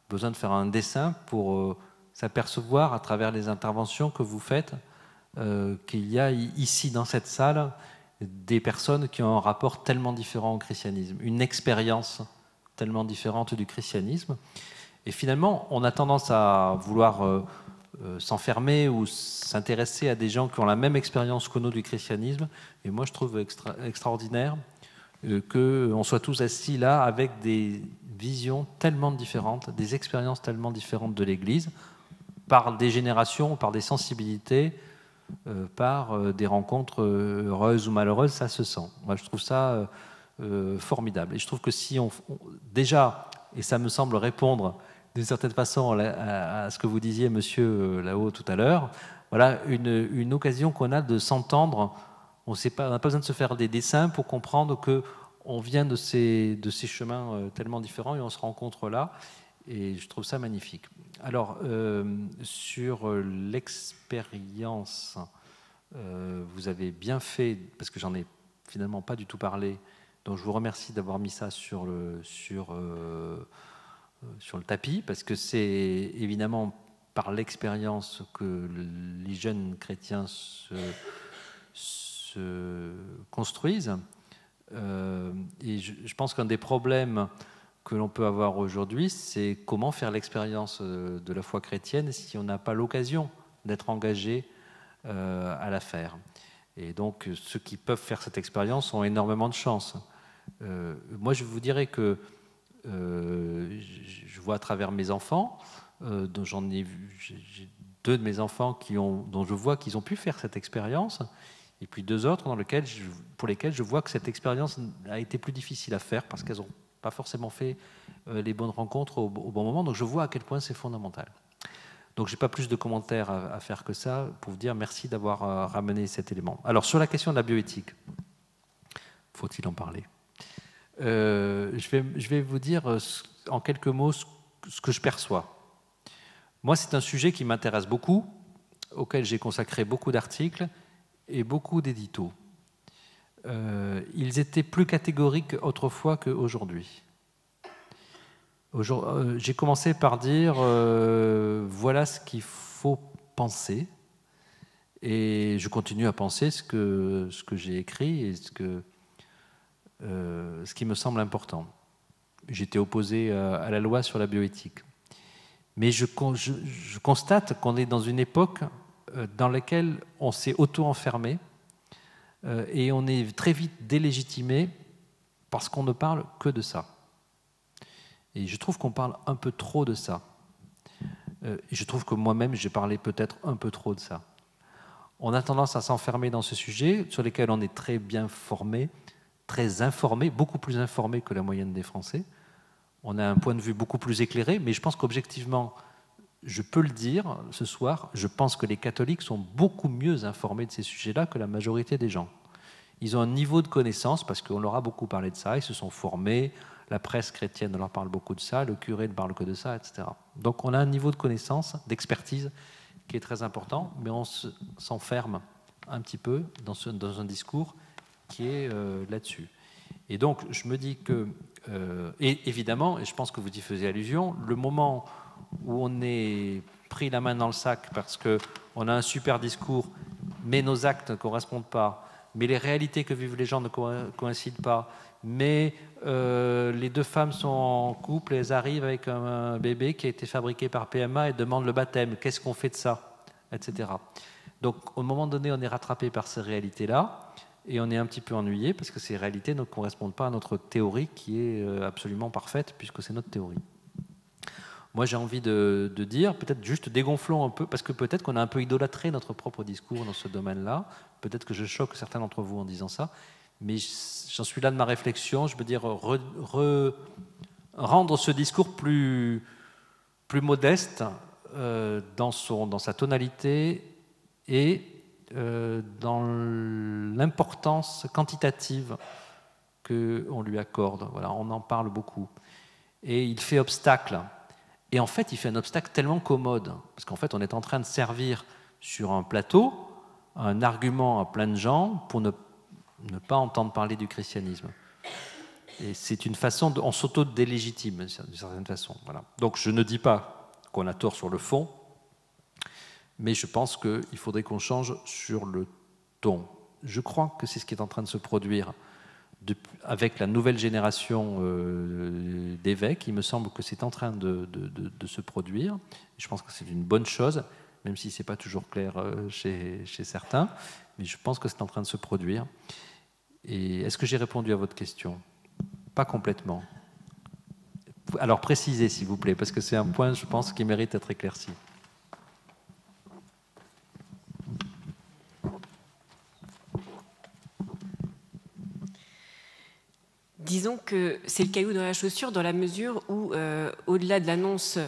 besoin de faire un dessin pour s'apercevoir, à travers les interventions que vous faites, qu'il y a ici, dans cette salle, des personnes qui ont un rapport tellement différent au christianisme, une expérience tellement différente du christianisme. Et finalement, on a tendance à vouloir s'enfermer ou s'intéresser à des gens qui ont la même expérience que nous du christianisme. Et moi, je trouve extraordinaire qu'on soit tous assis là avec des visions tellement différentes, des expériences tellement différentes de l'Église, par des générations, par des sensibilités, par des rencontres heureuses ou malheureuses, ça se sent. Moi, je trouve ça formidable. Et je trouve que si déjà, et ça me semble répondre d'une certaine façon à ce que vous disiez, monsieur, là-haut tout à l'heure, voilà une occasion qu'on a de s'entendre. On n'a pas besoin de se faire des dessins pour comprendre qu'on vient de ces chemins tellement différents et on se rencontre là. Et je trouve ça magnifique. Alors, sur l'expérience, vous avez bien fait, parce que j'en ai finalement pas du tout parlé, donc je vous remercie d'avoir mis ça sur le tapis, parce que c'est évidemment par l'expérience que les jeunes chrétiens se construisent. Et je pense qu'un des problèmes que l'on peut avoir aujourd'hui, c'est comment faire l'expérience de la foi chrétienne si on n'a pas l'occasion d'être engagé à la faire. Et donc, ceux qui peuvent faire cette expérience ont énormément de chance. Moi, je vous dirais que je vois à travers mes enfants, dont j'en ai vu, j'ai 2 de mes enfants dont je vois qu'ils ont pu faire cette expérience, et puis 2 autres pour lesquels je vois que cette expérience a été plus difficile à faire parce qu'elles n'ont pas forcément fait les bonnes rencontres au bon moment. Donc je vois à quel point c'est fondamental. Donc je n'ai pas plus de commentaires à faire que ça pour vous dire merci d'avoir ramené cet élément. Alors sur la question de la bioéthique, faut-il en parler ? Je vais vous dire en quelques mots ce que je perçois. Moi, c'est un sujet qui m'intéresse beaucoup, auquel j'ai consacré beaucoup d'articles et beaucoup d'éditos. Ils étaient plus catégoriques autrefois qu'aujourd'hui. J'ai commencé par dire voilà ce qu'il faut penser, et je continue à penser ce que j'ai écrit et ce qui me semble important. J'étais opposé à la loi sur la bioéthique. Mais je constate qu'on est dans une époque dans laquelle on s'est auto-enfermé et on est très vite délégitimé parce qu'on ne parle que de ça. Et je trouve qu'on parle un peu trop de ça. Je trouve que moi-même, j'ai parlé peut-être un peu trop de ça. On a tendance à s'enfermer dans ce sujet sur lequel on est très bien formé, très informé, beaucoup plus informé que la moyenne des Français. On a un point de vue beaucoup plus éclairé, mais je pense qu'objectivement, je peux le dire ce soir, je pense que les catholiques sont beaucoup mieux informés de ces sujets-là que la majorité des gens. Ils ont un niveau de connaissance, parce qu'on leur a beaucoup parlé de ça, ils se sont formés, la presse chrétienne leur parle beaucoup de ça, le curé ne parle que de ça, etc. Donc on a un niveau de connaissance, d'expertise qui est très important, mais on s'enferme un petit peu dans un discours qui est là-dessus. Et donc je me dis que, et évidemment, et je pense que vous y faisiez allusion, le moment où on est pris la main dans le sac parce qu'on a un super discours, mais nos actes ne correspondent pas, mais les réalités que vivent les gens ne coïncident pas, mais les deux femmes sont en couple et elles arrivent avec un bébé qui a été fabriqué par PMA et demandent le baptême. Qu'est-ce qu'on fait de ça, etc. Donc, au moment donné, on est rattrapé par ces réalités-là et on est un petit peu ennuyé parce que ces réalités ne correspondent pas à notre théorie qui est absolument parfaite puisque c'est notre théorie. Moi, j'ai envie de dire, peut-être juste dégonflons un peu, parce que peut-être qu'on a un peu idolâtré notre propre discours dans ce domaine-là. Peut-être que je choque certains d'entre vous en disant ça, mais j'en suis là de ma réflexion. Je veux dire, rendre ce discours plus modeste dans sa tonalité et dans l'importance quantitative qu'on lui accorde. Voilà, on en parle beaucoup. Et il fait obstacle. Et en fait, il fait un obstacle tellement commode, parce qu'en fait, on est en train de servir sur un plateau un argument à plein de gens pour ne pas entendre parler du christianisme. Et c'est une façon, on s'auto-délégitime d'une certaine façon. Voilà. Donc je ne dis pas qu'on a tort sur le fond, mais je pense qu'il faudrait qu'on change sur le ton. Je crois que c'est ce qui est en train de se produire avec la nouvelle génération d'évêques. Il me semble que c'est en train de se produire. Je pense que c'est une bonne chose, même si ce n'est pas toujours clair chez certains, mais je pense que c'est en train de se produire. Et est-ce que j'ai répondu à votre question ? Pas complètement. Alors précisez, s'il vous plaît, parce que c'est un point, je pense, qui mérite d'être éclairci. Disons que c'est le caillou dans la chaussure dans la mesure où, au-delà de l'annonce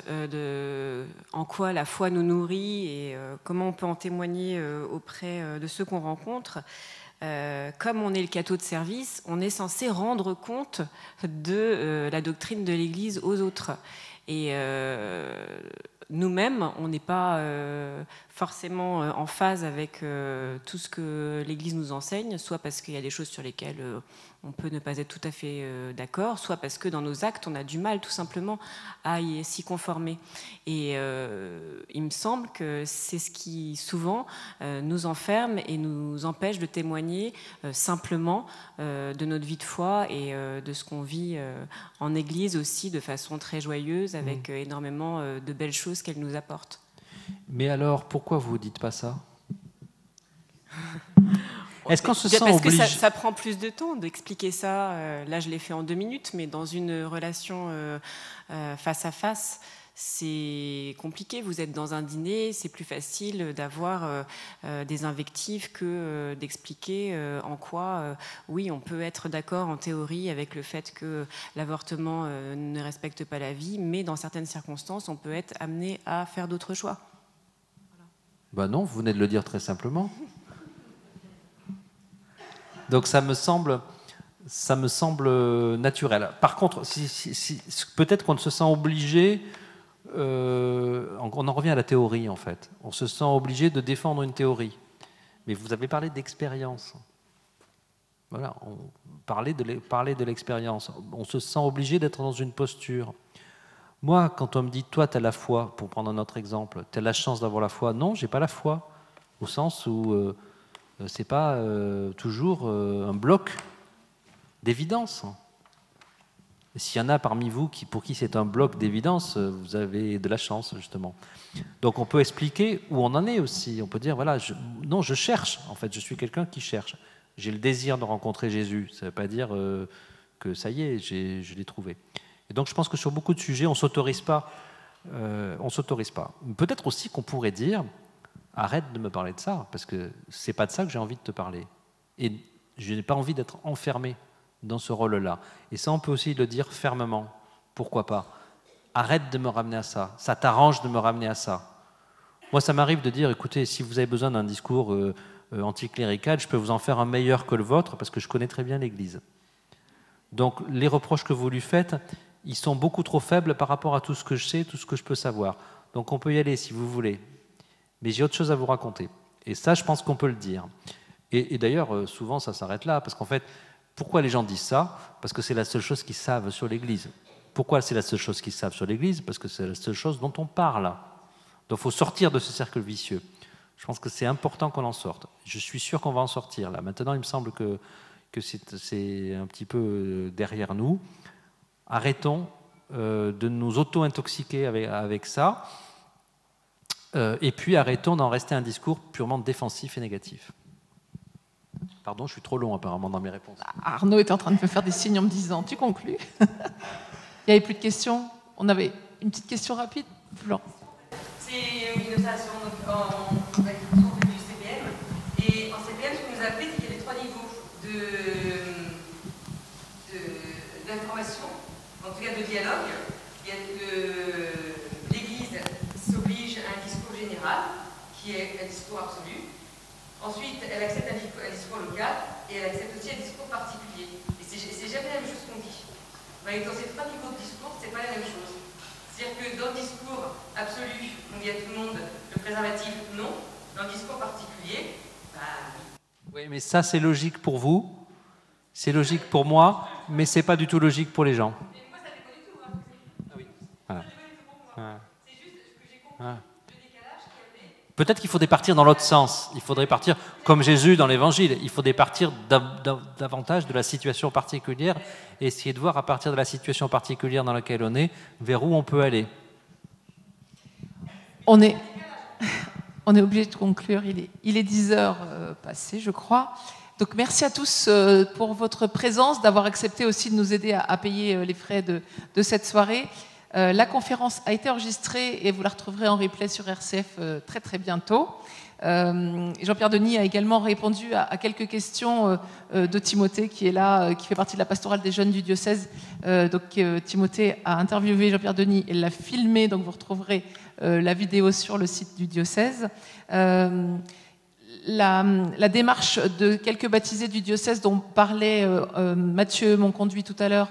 en quoi la foi nous nourrit et comment on peut en témoigner auprès de ceux qu'on rencontre, comme on est le cateau de service, on est censé rendre compte de la doctrine de l'Église aux autres. Et nous-mêmes, on n'est pas forcément en phase avec tout ce que l'Église nous enseigne, soit parce qu'il y a des choses sur lesquelles on peut ne pas être tout à fait d'accord, soit parce que dans nos actes, on a du mal tout simplement à s'y conformer. Et il me semble que c'est ce qui souvent nous enferme et nous empêche de témoigner simplement de notre vie de foi et de ce qu'on vit en Église aussi de façon très joyeuse, avec énormément de belles choses qu'elle nous apporte. Mais alors, pourquoi vous ne dites pas ça ? Est-ce qu'on se sent parce obligé... que ça prend plus de temps d'expliquer ça. Là, je l'ai fait en 2 minutes, mais dans une relation face à face, c'est compliqué. Vous êtes dans un dîner, c'est plus facile d'avoir des invectives que d'expliquer en quoi, oui, on peut être d'accord en théorie avec le fait que l'avortement ne respecte pas la vie, mais dans certaines circonstances, on peut être amené à faire d'autres choix. Ben non, vous venez de le dire très simplement. Donc ça me semble naturel. Par contre, peut-être qu'on se sent obligé, on en revient à la théorie en fait, on se sent obligé de défendre une théorie. Mais vous avez parlé d'expérience. Voilà, on parlait de l'expérience. On se sent obligé d'être dans une posture. Moi, quand on me dit, toi, tu as la foi, pour prendre un autre exemple, tu as la chance d'avoir la foi. Non, j'ai pas la foi, au sens où c'est pas toujours un bloc d'évidence. S'il y en a parmi vous pour qui c'est un bloc d'évidence, vous avez de la chance, justement. Donc on peut expliquer où on en est aussi. On peut dire, voilà, je cherche, en fait, je suis quelqu'un qui cherche. J'ai le désir de rencontrer Jésus. Ça ne veut pas dire que ça y est, je l'ai trouvé. Et donc je pense que sur beaucoup de sujets, on ne s'autorise pas. Peut-être aussi qu'on pourrait dire, arrête de me parler de ça, parce que c'est pas de ça que j'ai envie de te parler. Et je n'ai pas envie d'être enfermé dans ce rôle-là. Et ça, on peut aussi le dire fermement. Pourquoi pas ? Arrête de me ramener à ça. Ça t'arrange de me ramener à ça. Moi, ça m'arrive de dire, écoutez, si vous avez besoin d'un discours anticlérical, je peux vous en faire un meilleur que le vôtre parce que je connais très bien l'Église. Donc les reproches que vous lui faites, ils sont beaucoup trop faibles par rapport à tout ce que je sais, tout ce que je peux savoir. Donc on peut y aller si vous voulez. Mais j'ai autre chose à vous raconter. Et ça, je pense qu'on peut le dire. Et d'ailleurs, souvent, ça s'arrête là. Parce qu'en fait, pourquoi les gens disent ça? Parce que c'est la seule chose qu'ils savent sur l'Église. Pourquoi c'est la seule chose qu'ils savent sur l'Église? Parce que c'est la seule chose dont on parle. Donc il faut sortir de ce cercle vicieux. Je pense que c'est important qu'on en sorte. Je suis sûr qu'on va en sortir. Là. Maintenant, il me semble que c'est un petit peu derrière nous. Arrêtons de nous auto-intoxiquer avec ça. Et puis arrêtons d'en rester un discours purement défensif et négatif. Pardon, je suis trop long apparemment dans mes réponses. Arnaud est en train de me faire des signes en me disant « Tu conclus ?» Il n'y avait plus de questions. On avait une petite question rapide. Florent. C'est une observation du CPM. Et en CPM, ce que nous a appris, c'est qu'il y a les 3 niveaux d'information, en tout cas de dialogue. Il y a l'Église s'oblige à un discours général, qui est un discours absolu. Ensuite, elle accepte un discours local et elle accepte aussi un discours particulier. Et c'est jamais la même chose qu'on dit. Mais dans ces 3 niveaux de discours, c'est pas la même chose. C'est-à-dire que dans le discours absolu, on dit à tout le monde le préservatif, non. Dans le discours particulier, oui, mais ça, c'est logique pour vous, c'est logique pour moi, mais c'est pas du tout logique pour les gens. Et moi, ça n'est pas du tout. Hein. Ah oui. Voilà. C'est juste ce que j'ai compris. Le décalage qu'il y avait. Peut-être qu'il faudrait partir dans l'autre sens. Il faudrait partir, comme Jésus dans l'Évangile, il faudrait partir davantage de la situation particulière et essayer de voir à partir de la situation particulière dans laquelle on est, vers où on peut aller. On est obligé de conclure. Il est 10 heures passées, je crois. Donc merci à tous pour votre présence, d'avoir accepté aussi de nous aider à payer les frais de cette soirée. La conférence a été enregistrée et vous la retrouverez en replay sur RCF très très bientôt. Jean-Pierre Denis a également répondu à quelques questions de Timothée qui est là, qui fait partie de la pastorale des jeunes du diocèse. Timothée a interviewé Jean-Pierre Denis et l'a filmé, donc vous retrouverez la vidéo sur le site du diocèse. La démarche de quelques baptisés du diocèse dont parlait Mathieu Monconduit tout à l'heure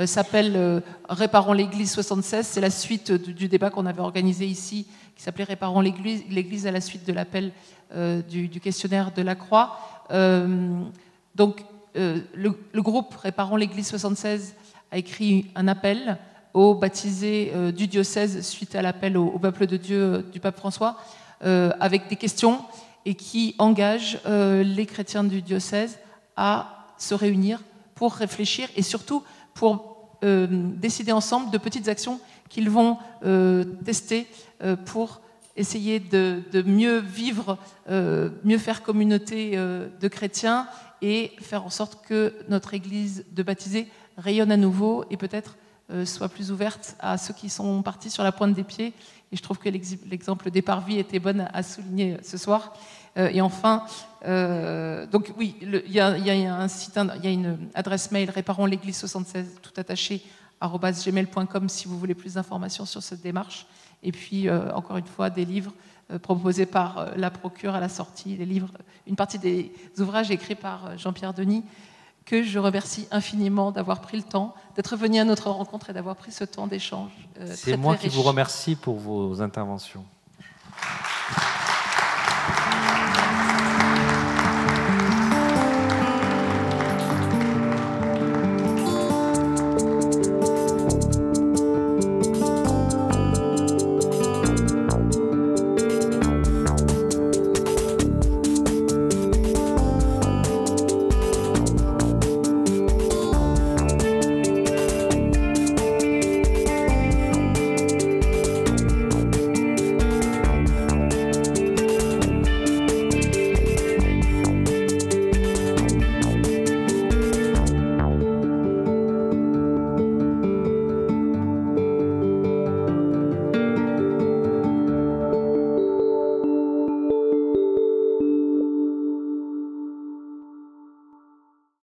s'appelle Réparons l'Église 76. C'est la suite du débat qu'on avait organisé ici, qui s'appelait Réparons l'Église à la suite de l'appel du questionnaire de la Croix. Donc, le groupe Réparons l'Église 76 a écrit un appel aux baptisés du diocèse suite à l'appel au peuple de Dieu du pape François, avec des questions et qui engage les chrétiens du diocèse à se réunir pour réfléchir et surtout pour décider ensemble de petites actions qu'ils vont tester pour essayer de mieux vivre, mieux faire communauté de chrétiens et faire en sorte que notre Église de baptisés rayonne à nouveau et peut-être soit plus ouverte à ceux qui sont partis sur la pointe des pieds. Et je trouve que l'exemple des parvis était bon à souligner ce soir. Et enfin, donc oui, il y a un site, il y a une adresse mail réparons l'église 76 tout attaché @gmail.com si vous voulez plus d'informations sur cette démarche. Et puis encore une fois des livres proposés par la procure à la sortie, des livres, une partie des ouvrages écrits par Jean-Pierre Denis, que je remercie infiniment d'avoir pris le temps, d'être venu à notre rencontre et d'avoir pris ce temps d'échange. C'est moi qui vous remercie pour vos interventions.